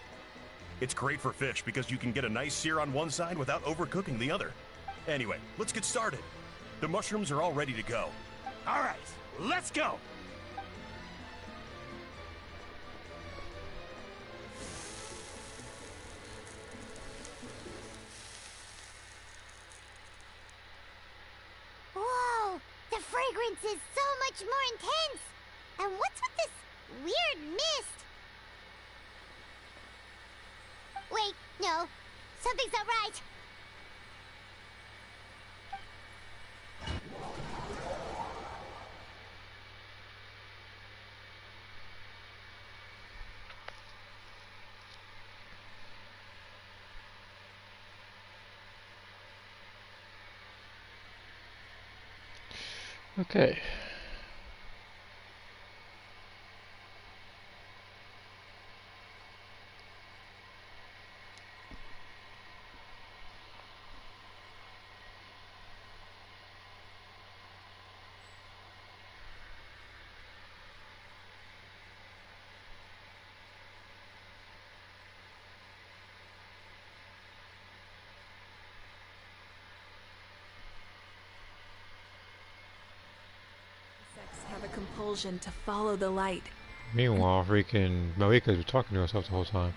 It's great for fish because you can get a nice sear on one side without overcooking the other. Anyway, let's get started. The mushrooms are all ready to go. All right, let's go. Whoa, the fragrance is so much more intense. And what's with this weird mist? Wait, no, something's not right. Okay. Have a compulsion to follow the light. Meanwhile, freaking Marika was talking to herself the whole time.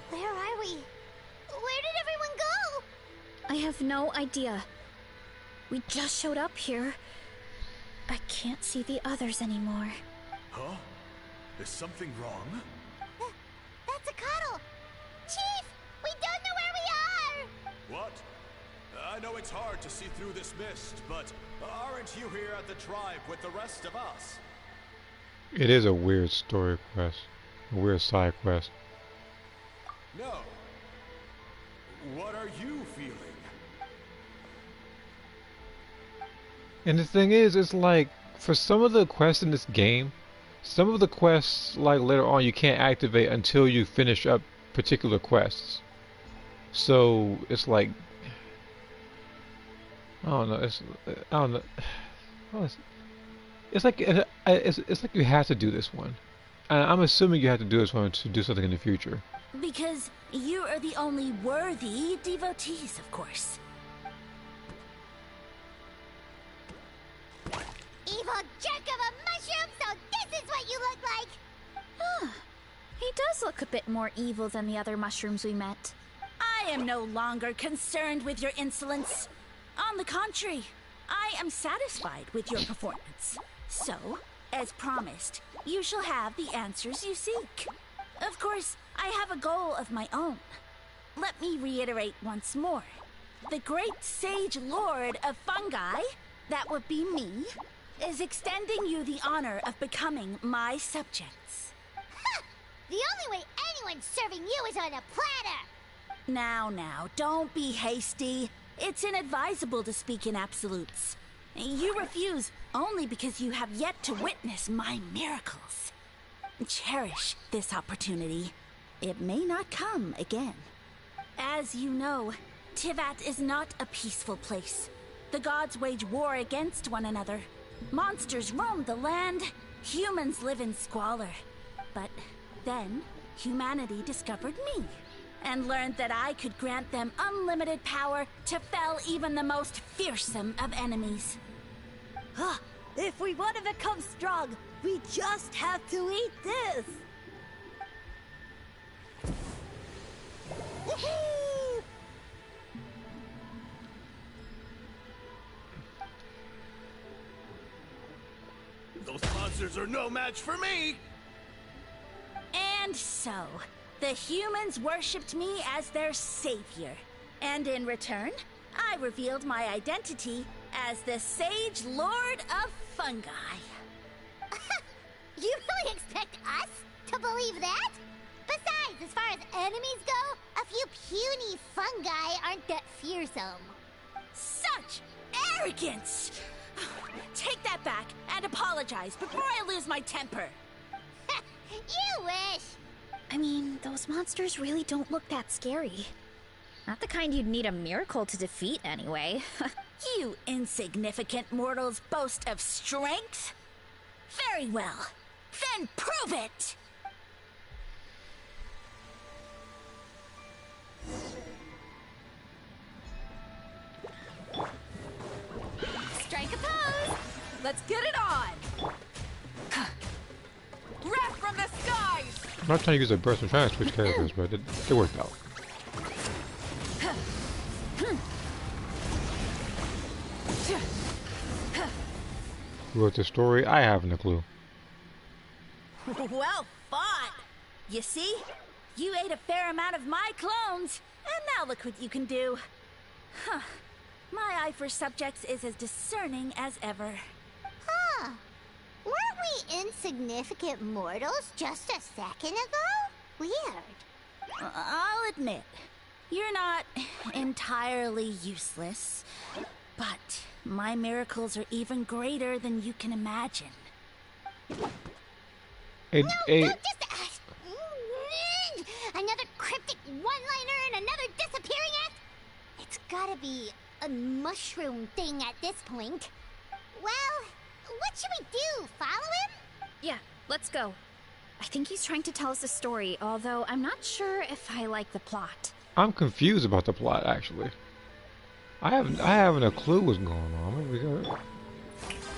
Where are we? Where did everyone go? I have no idea. We just showed up here. I can't see the others anymore. Huh? Is something wrong? That's a cuddle. Chief, we don't know where we are. What? I know it's hard to see through this mist, but aren't you here at the tribe with the rest of us? It is a weird story quest. A weird side quest. No. What are you feeling? And the thing is, it's like, for some of the quests in this game, some of the quests, like later on, you can't activate until you finish up particular quests. So, it's like, I don't know, I don't know. It's like you have to do this one. I'm assuming you have to do this one to do something in the future. Because you are the only worthy devotees, of course. Evil jerk of a mushroom, so this is what you look like! He does look a bit more evil than the other mushrooms we met. I am no longer concerned with your insolence. On the contrary, I am satisfied with your performance. So, as promised, you shall have the answers you seek. Of course, I have a goal of my own. Let me reiterate once more. The great sage lord of fungi, that would be me, is extending you the honor of becoming my subjects. Ha! The only way anyone's serving you is on a platter! Now, don't be hasty. It's inadvisable to speak in absolutes. You refuse only because you have yet to witness my miracles. Cherish this opportunity. It may not come again. As you know, Tivat is not a peaceful place. The gods wage war against one another. Monsters roam the land. Humans live in squalor. But then, humanity discovered me and learned that I could grant them unlimited power to fell even the most fearsome of enemies. If we want to become strong, we just have to eat this! Woohoo! Those monsters are no match for me! And so, the humans worshipped me as their savior. And in return, I revealed my identity as the Sage Lord of Fungi. You really expect us to believe that? Besides, as far as enemies go, a few puny fungi aren't that fearsome. Such arrogance! Take that back and apologize before I lose my temper. You wish! I mean, those monsters really don't look that scary. Not the kind you'd need a miracle to defeat, anyway. You insignificant mortals boast of strength? Very well. Then prove it! Strike a pose! Let's get it on! Wrath from the skies! I'm not trying to use a burst and trying to switch characters, but it worked out. Who wrote this story? I haven't a clue. Well fought! You see? You ate a fair amount of my clones, and now look what you can do. Huh. My eye for subjects is as discerning as ever. Huh. Weren't we insignificant mortals just a second ago? Weird. I'll admit, you're not entirely useless. But my miracles are even greater than you can imagine. Another cryptic one-liner and another disappearing act? It's gotta be a mushroom thing at this point. Well, what should we do? Follow him? Yeah, let's go. I think he's trying to tell us a story, although I'm not sure if I like the plot. I'm confused about the plot, actually. I haven't a clue what's going on.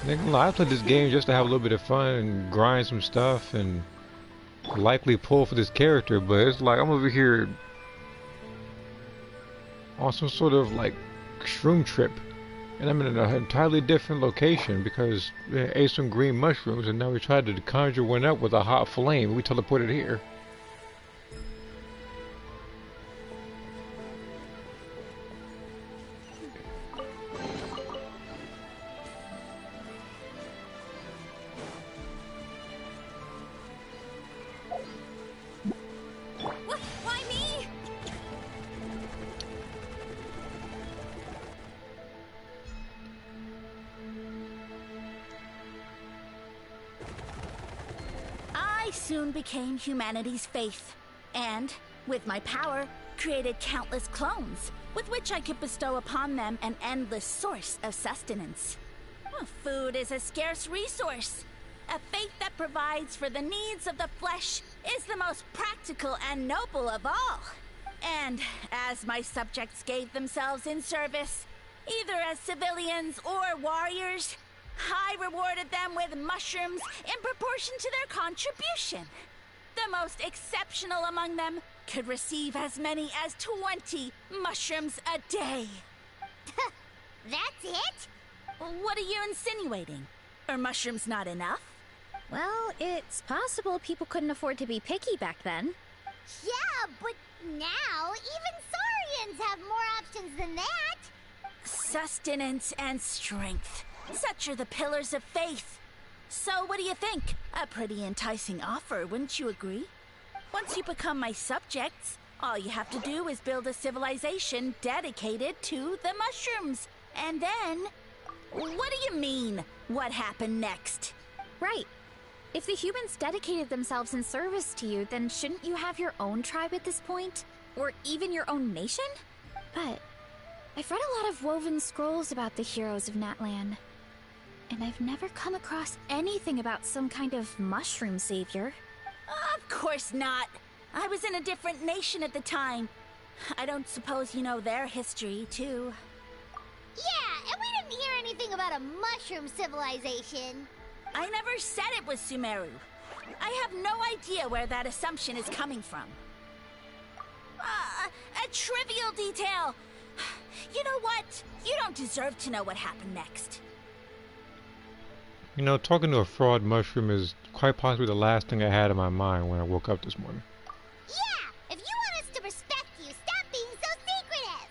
I played this game just to have a little bit of fun and grind some stuff and likely pull for this character, but it's like I'm over here on some sort of like shroom trip, and I'm in an entirely different location because we ate some green mushrooms and now we tried to conjure one up with a hot flame. We teleported here. Why me? I soon became humanity's faith, and, with my power, created countless clones, with which I could bestow upon them an endless source of sustenance. Food is a scarce resource. A faith that provides for the needs of the flesh is the most practical and noble of all. And as my subjects gave themselves in service, either as civilians or warriors, I rewarded them with mushrooms in proportion to their contribution. The most exceptional among them could receive as many as 20 mushrooms a day. That's it? What are you insinuating? Are mushrooms not enough? Well, it's possible people couldn't afford to be picky back then. Yeah, but now even Saurians have more options than that. Sustenance and strength. Such are the pillars of faith. So what do you think? A pretty enticing offer, wouldn't you agree? Once you become my subjects, all you have to do is build a civilization dedicated to the mushrooms. And then... What do you mean, what happened next? Right. If the humans dedicated themselves in service to you, then shouldn't you have your own tribe at this point? Or even your own nation? But I've read a lot of woven scrolls about the heroes of Natlan, and I've never come across anything about some kind of mushroom savior. Of course not. I was in a different nation at the time. I don't suppose you know their history, too. Yeah, and we didn't hear anything about a mushroom civilization. I never said it was Sumeru. I have no idea where that assumption is coming from. A trivial detail. You know what? You don't deserve to know what happened next. You know, talking to a fraud mushroom is quite possibly the last thing I had in my mind when I woke up this morning. Yeah, if you want us to respect you, stop being so secretive.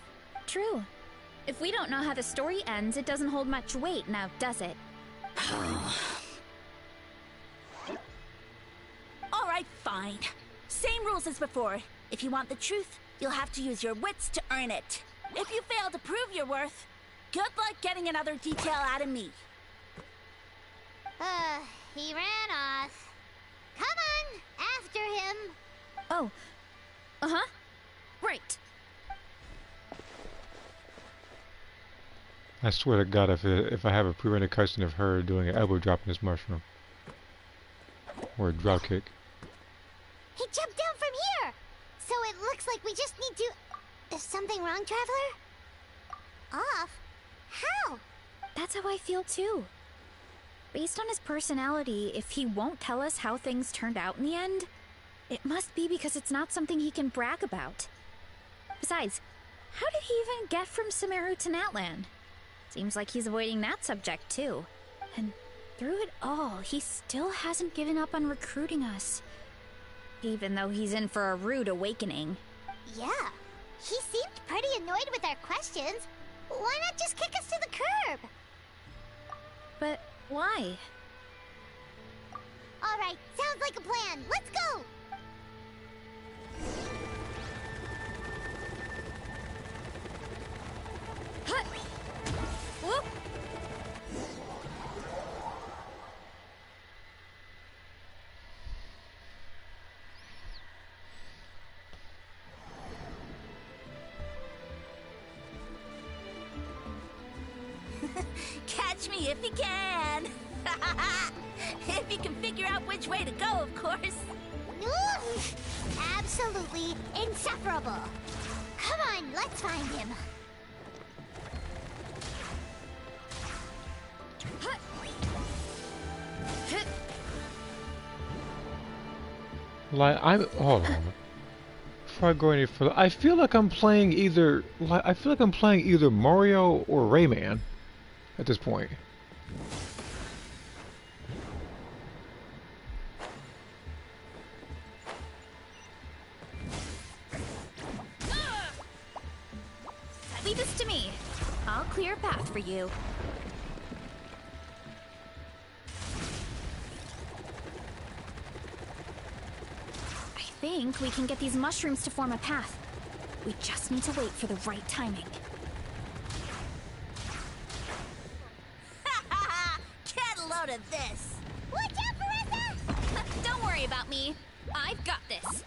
True. If we don't know how the story ends, it doesn't hold much weight now, does it? Alright, fine. Same rules as before. If you want the truth, you'll have to use your wits to earn it. If you fail to prove your worth, good luck getting another detail out of me. He ran off. Come on, after him. Oh. Uh-huh. Right. I swear to God, if I have a pre-rendered cutscene of her doing an elbow drop in this mushroom. Or a drop kick. He jumped down from here! So it looks like we just need to... Is something wrong, Traveler? Off? How? That's how I feel too. Based on his personality, if he won't tell us how things turned out in the end, it must be because it's not something he can brag about. Besides, how did he even get from Sumeru to Natlan? Seems like he's avoiding that subject too. And through it all, he still hasn't given up on recruiting us. Even though he's in for a rude awakening. Yeah, he seemed pretty annoyed with our questions. Why not just kick us to the curb? But why? Alright, sounds like a plan. Let's go! catch me if he can. If he can figure out which way to go, of course. Absolutely insufferable. Come on, let's find him. Like hold on. Before I go any further, I feel like I'm playing either Mario or Rayman at this point. Leave this to me. I'll clear a path for you. I think we can get these mushrooms to form a path. We just need to wait for the right timing. Get a load of this. Watch out, Marissa! Don't worry about me. I've got this.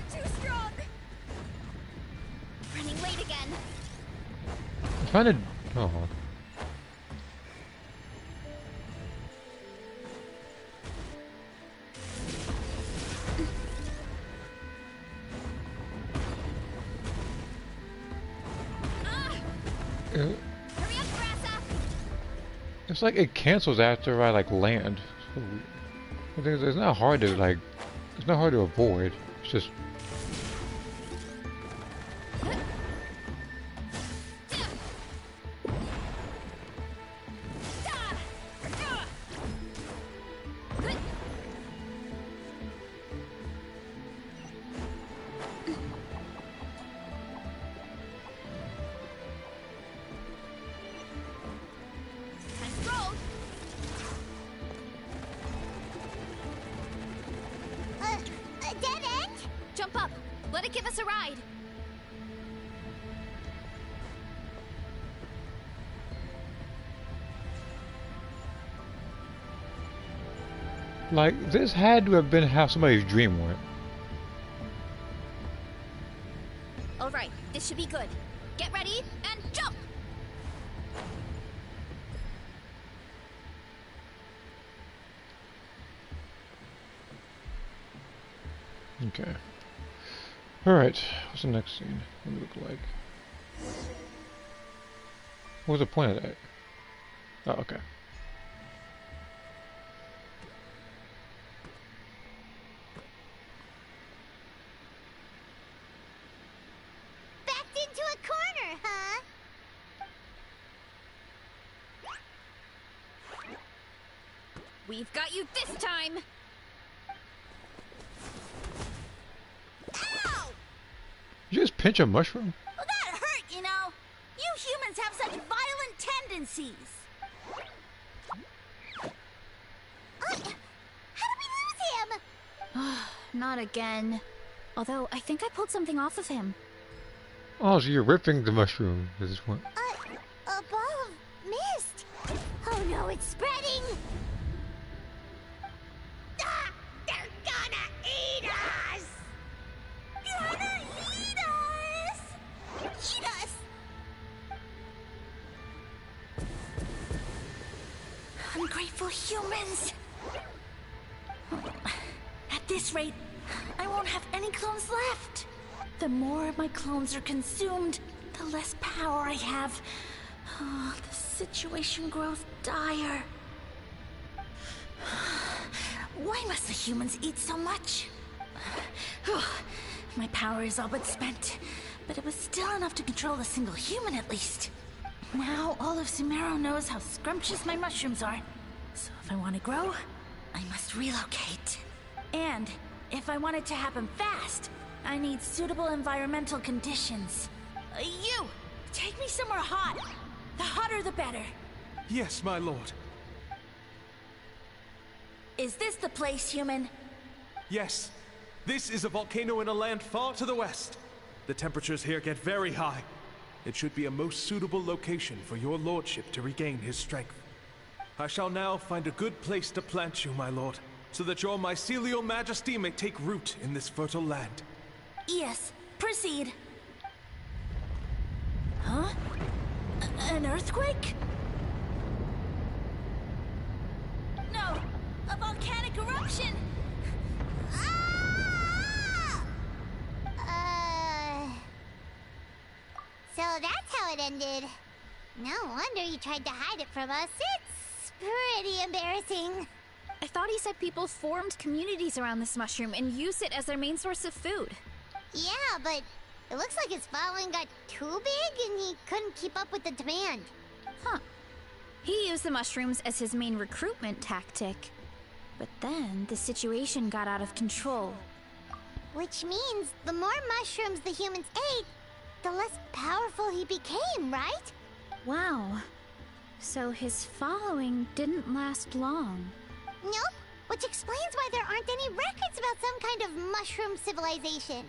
Too strong. Running late again. I'm trying to. Oh. Hurry up, Grassa! It's like it cancels after I like land. So, it's not hard to like. It's not hard to avoid. It's just. A dead end? Jump up. Let it give us a ride. Like, this had to have been how somebody's dream went. Alright, this should be good. Get ready, and jump! Okay. Alright, what's the next scene? What does it look like? What was the point of that? Oh, okay. Backed into a corner, huh? We've got you this time! Ow! Did you just pinch a mushroom? Well, that hurt, you know. You humans have such violent tendencies. How did we lose him? Not again. Although, I think I pulled something off of him. Oh, so you're ripping the mushroom at this point. A ball of mist. Oh no, it's spreading. Ah, they're gonna eat us. Gonna eat us. Eat us. Ungrateful humans. At this rate, I won't have any clones left. The more my clones are consumed, the less power I have. Oh, the situation grows dire. Why must the humans eat so much? My power is all but spent, but it was still enough to control a single human at least. Now all of Sumeru knows how scrumptious my mushrooms are. So if I want to grow, I must relocate. And if I want it to happen fast, I need suitable environmental conditions. You! Take me somewhere hot. The hotter the better. Yes, my lord. Is this the place, human? Yes. This is a volcano in a land far to the west. The temperatures here get very high. It should be a most suitable location for your lordship to regain his strength. I shall now find a good place to plant you, my lord, so that your mycelial majesty may take root in this fertile land. Yes, proceed. Huh? An earthquake? No, a volcanic eruption! So that's how it ended. No wonder you tried to hide it from us. It's pretty embarrassing. I thought he said people formed communities around this mushroom and used it as their main source of food. Yeah, but it looks like his following got too big and he couldn't keep up with the demand. Huh. He used the mushrooms as his main recruitment tactic. But then the situation got out of control. Which means the more mushrooms the humans ate, the less powerful he became, right? Wow. So his following didn't last long. Nope, which explains why there aren't any records about some kind of mushroom civilization.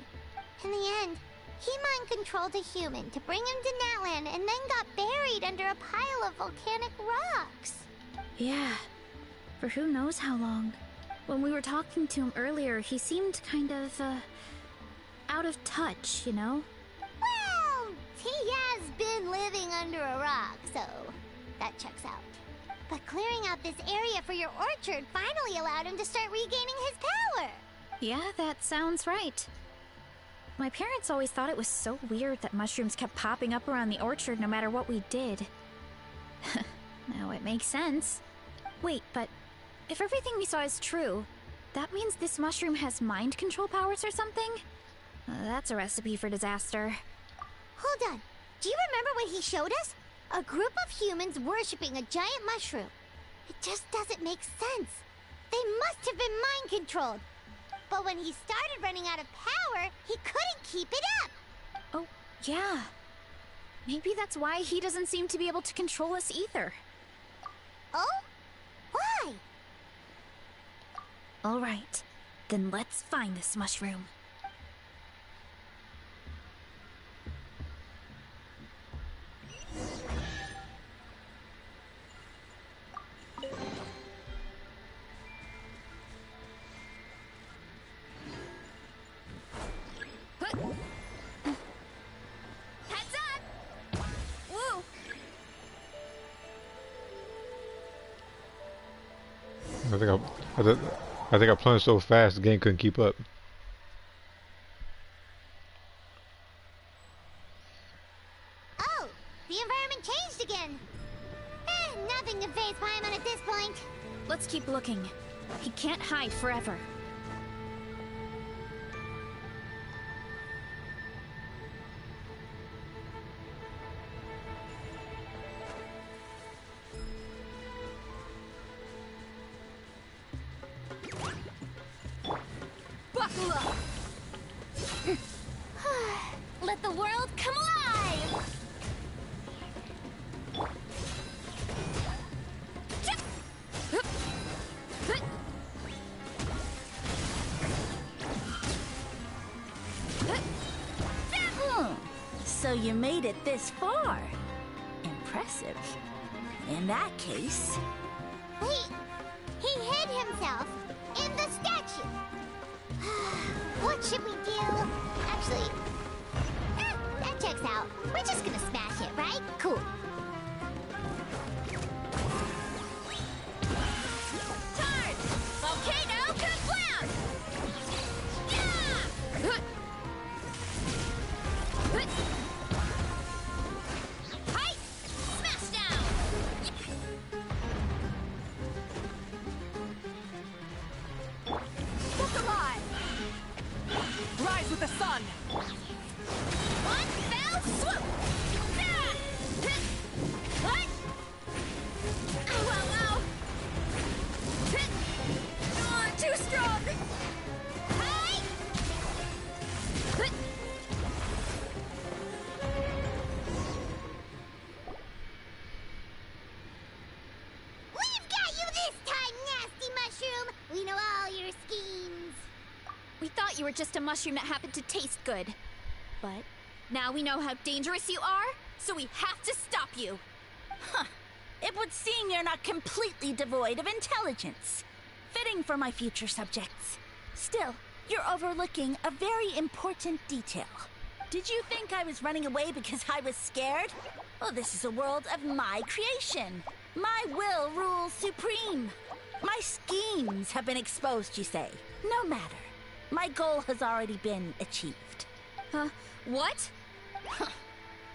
In the end, he mind-controlled a human to bring him to Natlan and then got buried under a pile of volcanic rocks. Yeah, for who knows how long. When we were talking to him earlier, he seemed kind of, out of touch, you know? Well, he has been living under a rock, so that checks out. But clearing out this area for your orchard finally allowed him to start regaining his power. Yeah, that sounds right. My parents always thought it was so weird that mushrooms kept popping up around the orchard no matter what we did. Now it makes sense. Wait, but if everything we saw is true, that means this mushroom has mind control powers or something? That's a recipe for disaster. Hold on. Do you remember what he showed us? A group of humans worshipping a giant mushroom. It just doesn't make sense. They must have been mind-controlled. But when he started running out of power, he couldn't keep it up. Oh, yeah. Maybe that's why he doesn't seem to be able to control us either. Oh? Why? All right. Then let's find this mushroom. Heads up! Woo! I think I plunged so fast the game couldn't keep up. Oh, the environment changed again. Nothing to face Paimon at this point. Let's keep looking. He can't hide forever. Buckle up! Let the world come alive! So you made it this far. Impressive. In that case... He hid himself in the statue. What should we do? Actually, that checks out. We're just gonna smash it, right? Cool. Charge! Volcano Kablam! Yeah! Height! Smash down! Look alive! Rise with the sun! One fell swoop! Ah! What? Ow, ow, ow! Oh, too strong! Hi! We've got you this time, nasty mushroom. We know all your schemes. We thought you were just a mushroom that happened to taste good. But now we know how dangerous you are, so we have to stop you. Huh. It would seem you're not completely devoid of intelligence. Fitting for my future subjects. Still, you're overlooking a very important detail. Did you think I was running away because I was scared? Oh, this is a world of my creation. My will rules supreme. My schemes have been exposed, you say. No matter. My goal has already been achieved. What?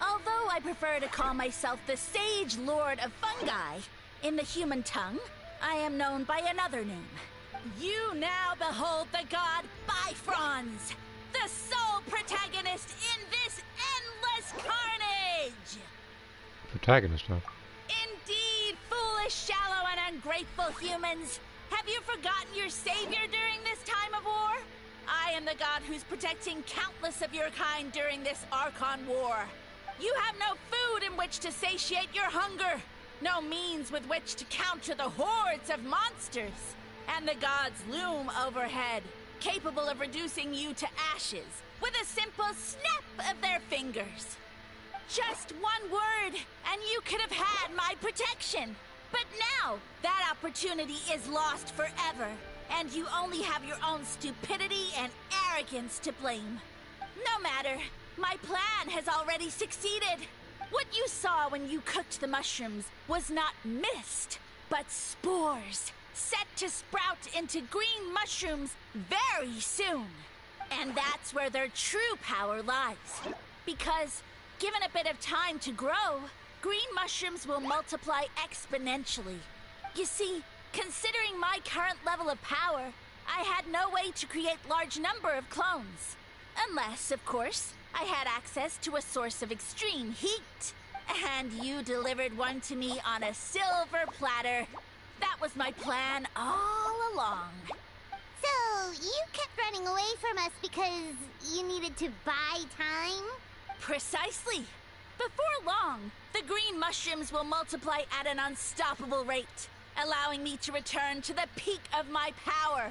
Although I prefer to call myself the Sage Lord of Fungi, in the human tongue, I am known by another name. You now behold the god Bifrons, the sole protagonist in this endless carnage! Protagonist, huh? Indeed, foolish, shallow, and ungrateful humans! Have you forgotten your savior during this time of war? I am the god who's protecting countless of your kind during this Archon War. You have no food in which to satiate your hunger, no means with which to counter the hordes of monsters, and the gods loom overhead, capable of reducing you to ashes with a simple snap of their fingers. Just one word, and you could have had my protection. But now, that opportunity is lost forever, and you only have your own stupidity and arrogance to blame. No matter, my plan has already succeeded. What you saw when you cooked the mushrooms was not mist, but spores, set to sprout into green mushrooms very soon. And that's where their true power lies. Because, given a bit of time to grow, green mushrooms will multiply exponentially. You see, considering my current level of power, I had no way to create large number of clones. Unless, of course, I had access to a source of extreme heat. And you delivered one to me on a silver platter. That was my plan all along. So, you kept running away from us because you needed to buy time? Precisely. Before long, the green mushrooms will multiply at an unstoppable rate, allowing me to return to the peak of my power.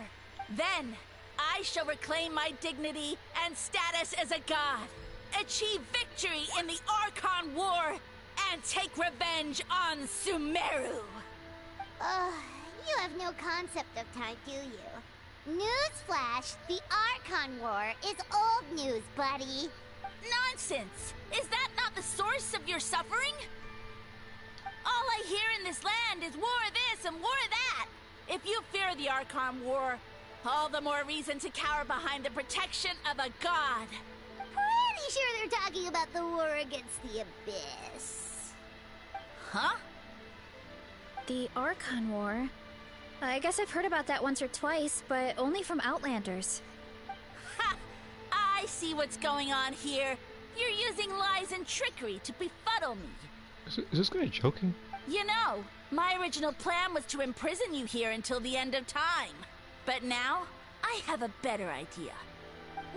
Then, I shall reclaim my dignity and status as a god, achieve victory in the Archon War, and take revenge on Sumeru. You have no concept of time, do you? Newsflash, the Archon War is old news, buddy. Nonsense! Is that not the source of your suffering? All I hear in this land is war this and war that. If you fear the Archon War, all the more reason to cower behind the protection of a god. Pretty sure they're talking about the war against the Abyss. Huh? The Archon War? I guess I've heard about that once or twice, but only from Outlanders. Ha! I see what's going on here. You're using lies and trickery to befuddle me. Is this guy joking? You know, my original plan was to imprison you here until the end of time. But now, I have a better idea.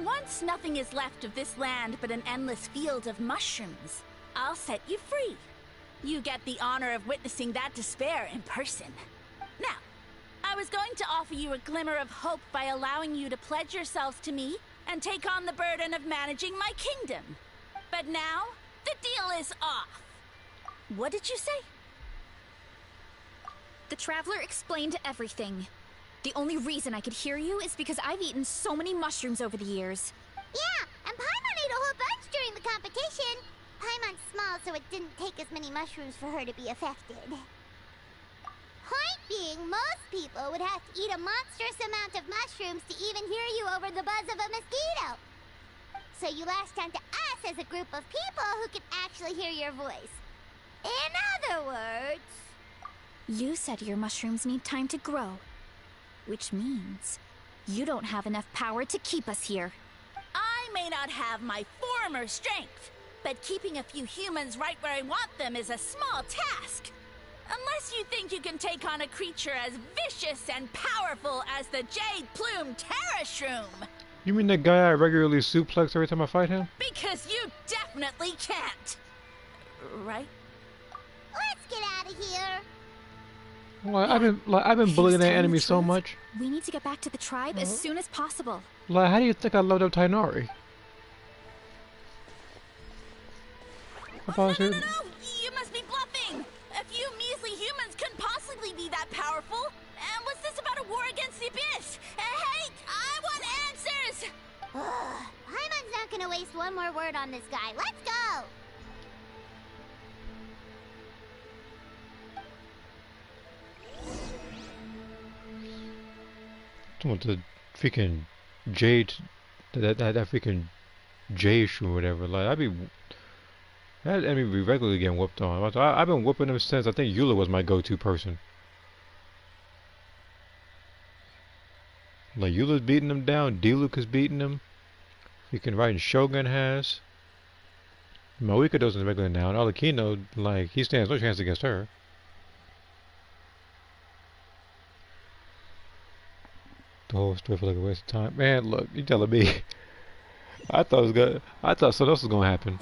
Once nothing is left of this land but an endless field of mushrooms, I'll set you free. You get the honor of witnessing that despair in person. Now, I was going to offer you a glimmer of hope by allowing you to pledge yourselves to me and take on the burden of managing my kingdom. But now, the deal is off. What did you say? The Traveler explained everything. The only reason I could hear you is because I've eaten so many mushrooms over the years. Yeah, and Paimon ate a whole bunch during the competition. Paimon's small, so it didn't take as many mushrooms for her to be affected. Point being, most people would have to eat a monstrous amount of mushrooms to even hear you over the buzz of a mosquito. So you latched onto us as a group of people who can actually hear your voice. In other words... You said your mushrooms need time to grow. Which means you don't have enough power to keep us here. I may not have my former strength, but keeping a few humans right where I want them is a small task. Unless you think you can take on a creature as vicious and powerful as the Jade-Plume Terrashroom. You mean that guy I regularly suplex every time I fight him? Because you definitely can't. Right? Let's get out of here. Well, I've been bullying that enemy so much. We need to get back to the tribe as soon as possible. Like, how do you think I leveled up Tainari? No, you must be bluffing. A few measly humans couldn't possibly be that powerful. And what's this about a war against the Abyss? Hey, I want answers. Paimon's not gonna waste one more word on this guy. Let's go. want the freaking jade, that freaking jade shoe or whatever. Like that enemy be regularly getting whooped on. I've been whooping him since I think Eula was my go-to person. Like Eula's beating him down, Diluc is beating him. Freaking Raiden Shogun has. Moika doesn't regular now, and Arlecchino, like, he stands no chance against her. The whole story felt like a waste of time. Man, look, you telling me? I thought something else was gonna happen.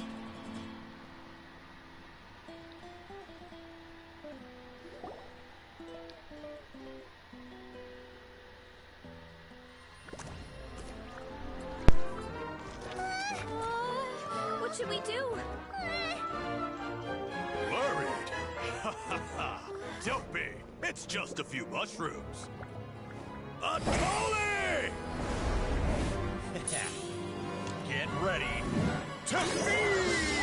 What should we do? Worried? Ha ha ha! Don't be. It's just a few mushrooms. Atoli! Get ready to feast!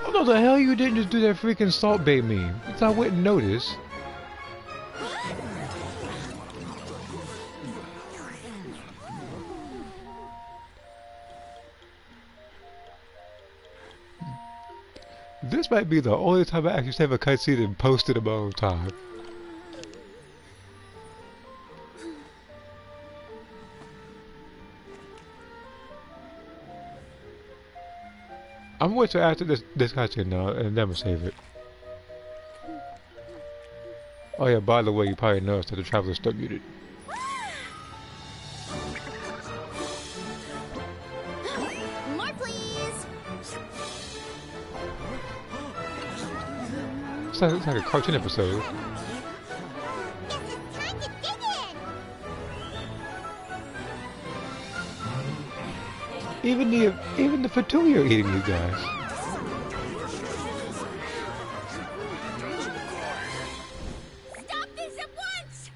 What the hell you didn't just do that freaking salt bait meme? Because I wouldn't notice. This might be the only time I actually have a cutscene and posted in my own time. I'm going to after this cutscene now and never save it. Oh yeah, by the way, you probably noticed that the Traveler's still muted. More, please. It's like a cartoon episode. Even the Fatui are eating you guys. Stop this at once!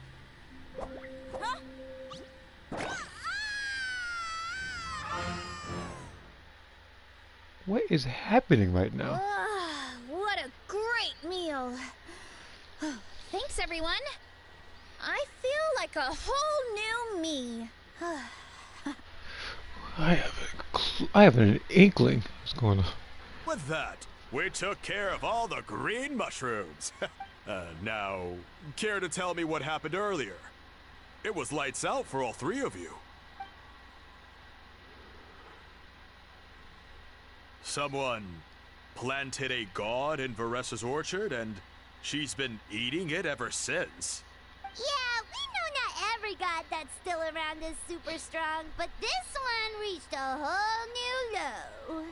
Huh? What is happening right now? What a great meal. Thanks, everyone. I feel like a whole new me. I have an inkling what's going on. With that, we took care of all the green mushrooms. Now, care to tell me what happened earlier? It was lights out for all three of you. Someone planted a god in Varessa's orchard, and she's been eating it ever since. Yeah, we know not every god that's still around is super strong, but this one reached a whole new low.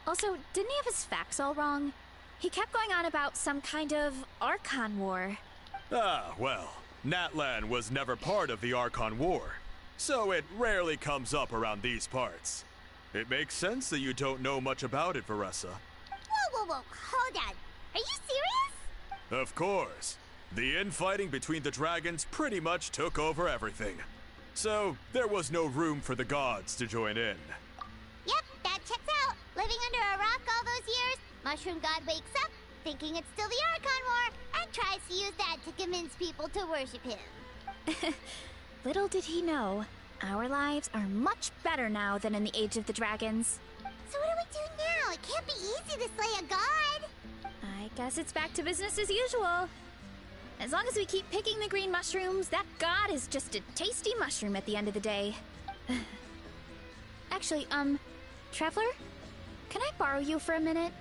Also, didn't he have his facts all wrong? He kept going on about some kind of Archon War. Ah, well, Natlan was never part of the Archon War, so it rarely comes up around these parts. It makes sense that you don't know much about it, Varessa. Whoa, hold on. Are you serious? Of course. The infighting between the dragons pretty much took over everything. So, there was no room for the gods to join in. Yep, that checks out. Living under a rock all those years, Mushroom God wakes up, thinking it's still the Archon War, and tries to use that to convince people to worship him. Little did he know, our lives are much better now than in the Age of the Dragons. So what do we do now? It can't be easy to slay a god. I guess it's back to business as usual. As long as we keep picking the green mushrooms, that god is just a tasty mushroom at the end of the day. Actually, Traveler? Can I borrow you for a minute?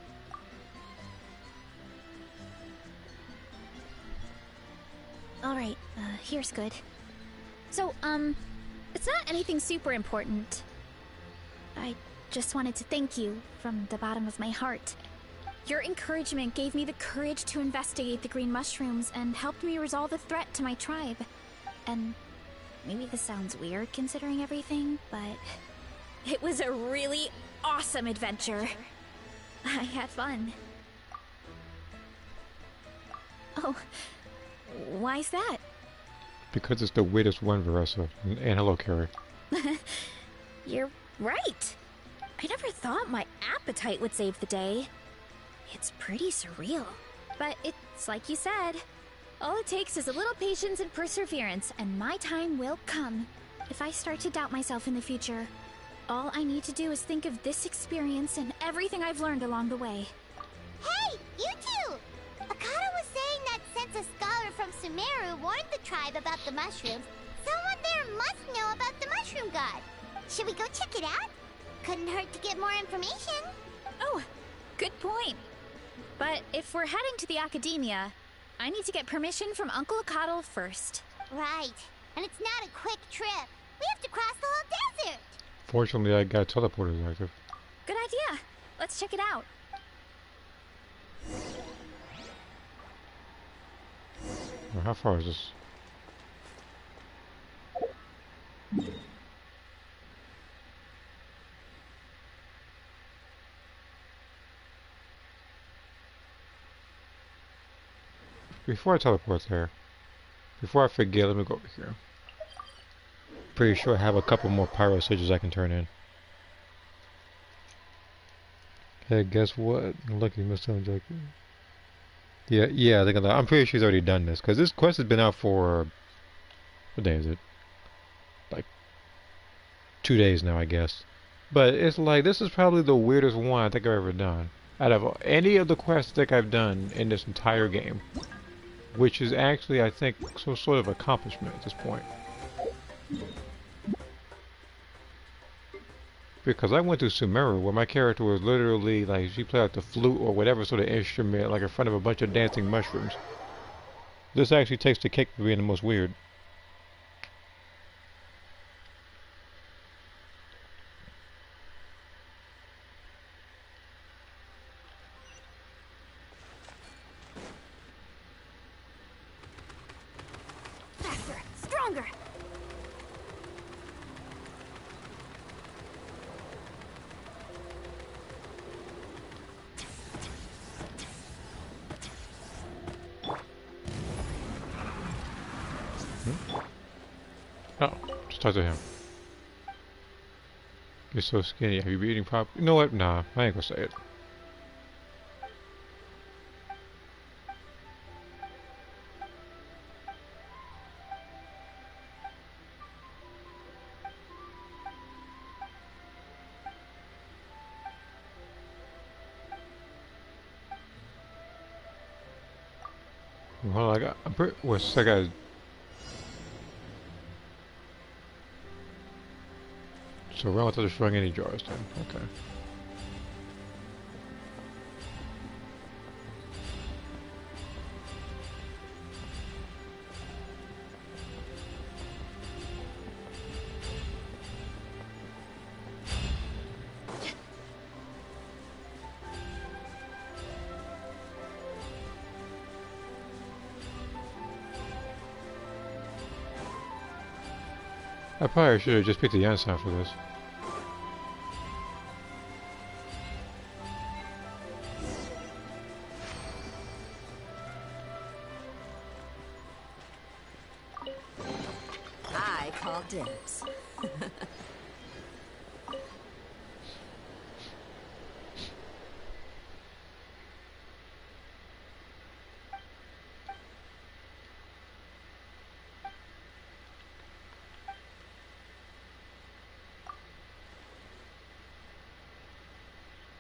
Alright, here's good. So, it's not anything super important. I just wanted to thank you from the bottom of my heart. Your encouragement gave me the courage to investigate the green mushrooms and helped me resolve a threat to my tribe. And maybe this sounds weird considering everything, but it was a really awesome adventure. I had fun. Oh, why's that? Because it's the weirdest one, Veressa. And hello, Carrie. You're right. I never thought my appetite would save the day. It's pretty surreal. But it's like you said. All it takes is a little patience and perseverance, and my time will come. If I start to doubt myself in the future, all I need to do is think of this experience and everything I've learned along the way. Hey, you two! Akata was saying that since a scholar from Sumeru warned the tribe about the mushrooms, someone there must know about the mushroom god. Should we go check it out? Couldn't hurt to get more information. Oh, good point. But if we're heading to the academia, I need to get permission from Uncle Akatl first. Right. And it's not a quick trip. We have to cross the whole desert. Fortunately, I got teleporters active. Good idea. Let's check it out. Well, how far is this? Before I teleport there, before I forget, let me go over here. Pretty sure I have a couple more pyro stages I can turn in. Hey, guess what? Lucky Mr. Jacob. Yeah, I'm pretty sure he's already done this, because this quest has been out for, what day is it? Like 2 days now, I guess. But it's like, this is probably the weirdest one I think I've ever done. Out of any of the quests that I've done in this entire game. Which is actually, I think, some sort of accomplishment at this point. Because I went to Sumeru, where my character was literally, like, she played like the flute or whatever sort of instrument, like in front of a bunch of dancing mushrooms. This actually takes the cake for being the most weird. Faster, stronger. Oh, just talk to him. You're so skinny. Have you been eating properly? You know what? Nah, I ain't gonna say it. Well, I'm pretty. What's that guy? So run without destroying any jars then. Okay. I probably should have just picked the Yansan for this. I call dibs.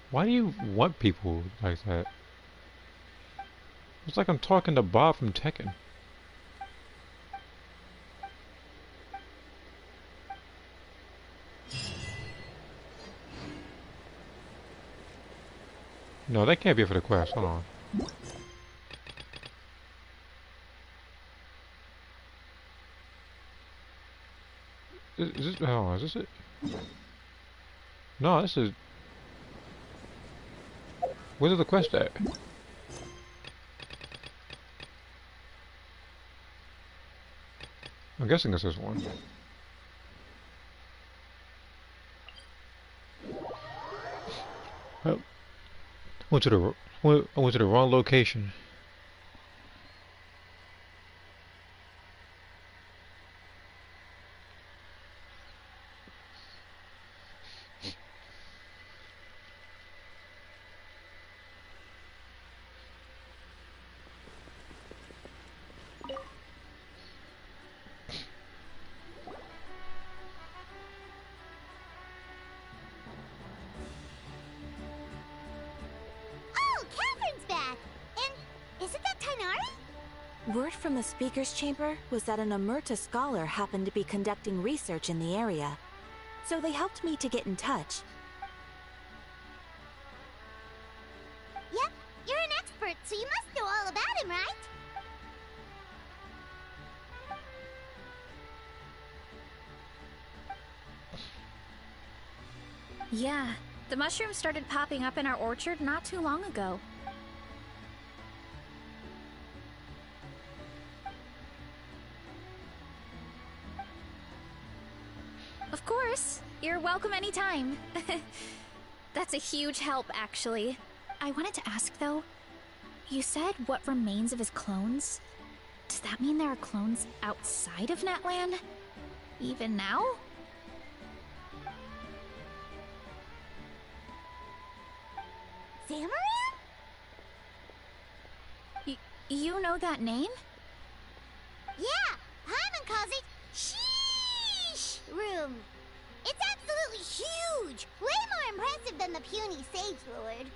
Why do you want people like that? It's like I'm talking to Bob from Tekken. No, that can't be for the quest. Hold on. Is this? Hold on, is this it? No, this is. Where's the quest at? I'm guessing this is one. Oh, I went to the wrong location. Word from the speaker's chamber was that an Emerta scholar happened to be conducting research in the area. So they helped me to get in touch. Yep, you're an expert, so you must know all about him, right? Yeah, the mushrooms started popping up in our orchard not too long ago. Of course, you're welcome anytime. That's a huge help, actually. I wanted to ask, though, you said what remains of his clones? Does that mean there are clones outside of Natlan? Even now? Zamaram? You know that name? Yeah, Paimon calls it Sheesh Room. It's absolutely huge! Way more impressive than the puny Sage Lord.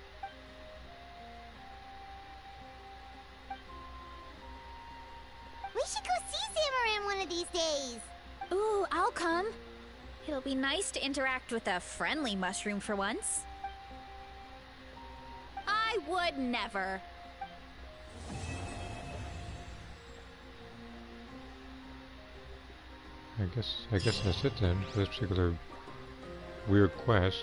We should go see Zamaram one of these days. Ooh, I'll come. It'll be nice to interact with a friendly mushroom for once. I would never. I guess that's it then for this particular weird quest.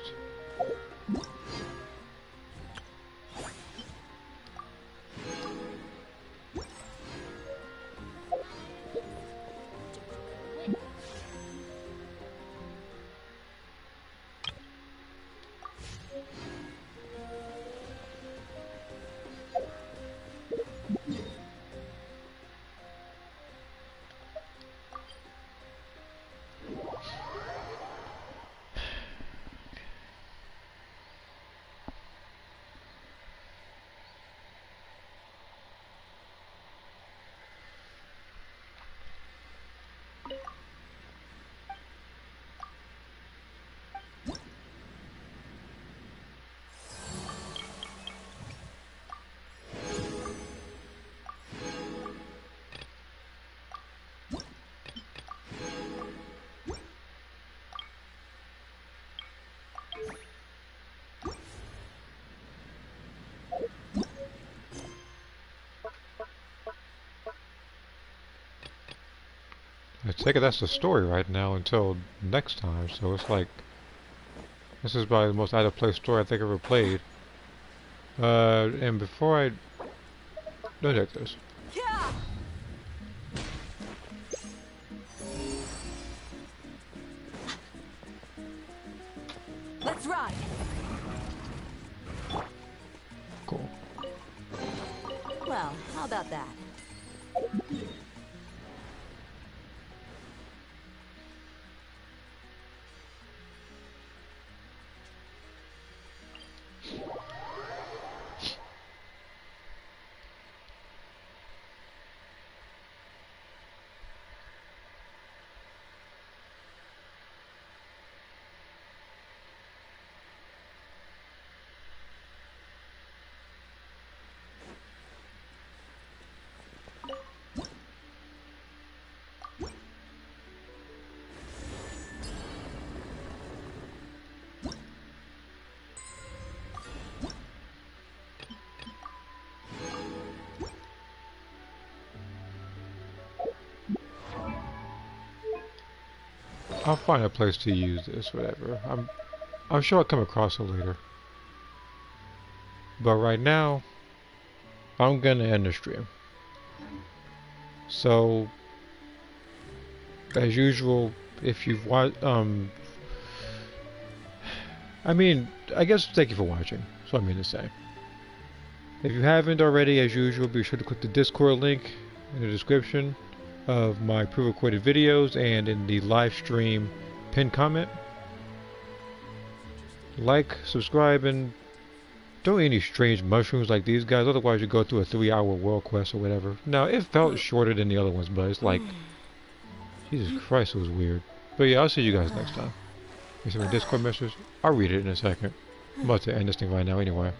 I take it that's the story right now until next time, so it's like this is probably the most out of place story I think I ever played. And before I don't take this. Yeah. Let's ride. Cool. Well, how about that? I'll find a place to use this, whatever. I'm sure I'll come across it later. But right now, I'm gonna end the stream. So, as usual, if you've watched, I mean, I guess thank you for watching. That's what I mean to say. If you haven't already, as usual, be sure to click the Discord link in the description of my pre-recorded videos and in the live stream pinned comment. Like, subscribe, and don't eat any strange mushrooms like these guys, otherwise you go through a 3-hour world quest or whatever. Now, it felt shorter than the other ones, but it's like, Jesus Christ, it was weird. But yeah, I'll see you guys next time. You see my Discord message? I'll read it in a second. I'm about to end this thing right now anyway.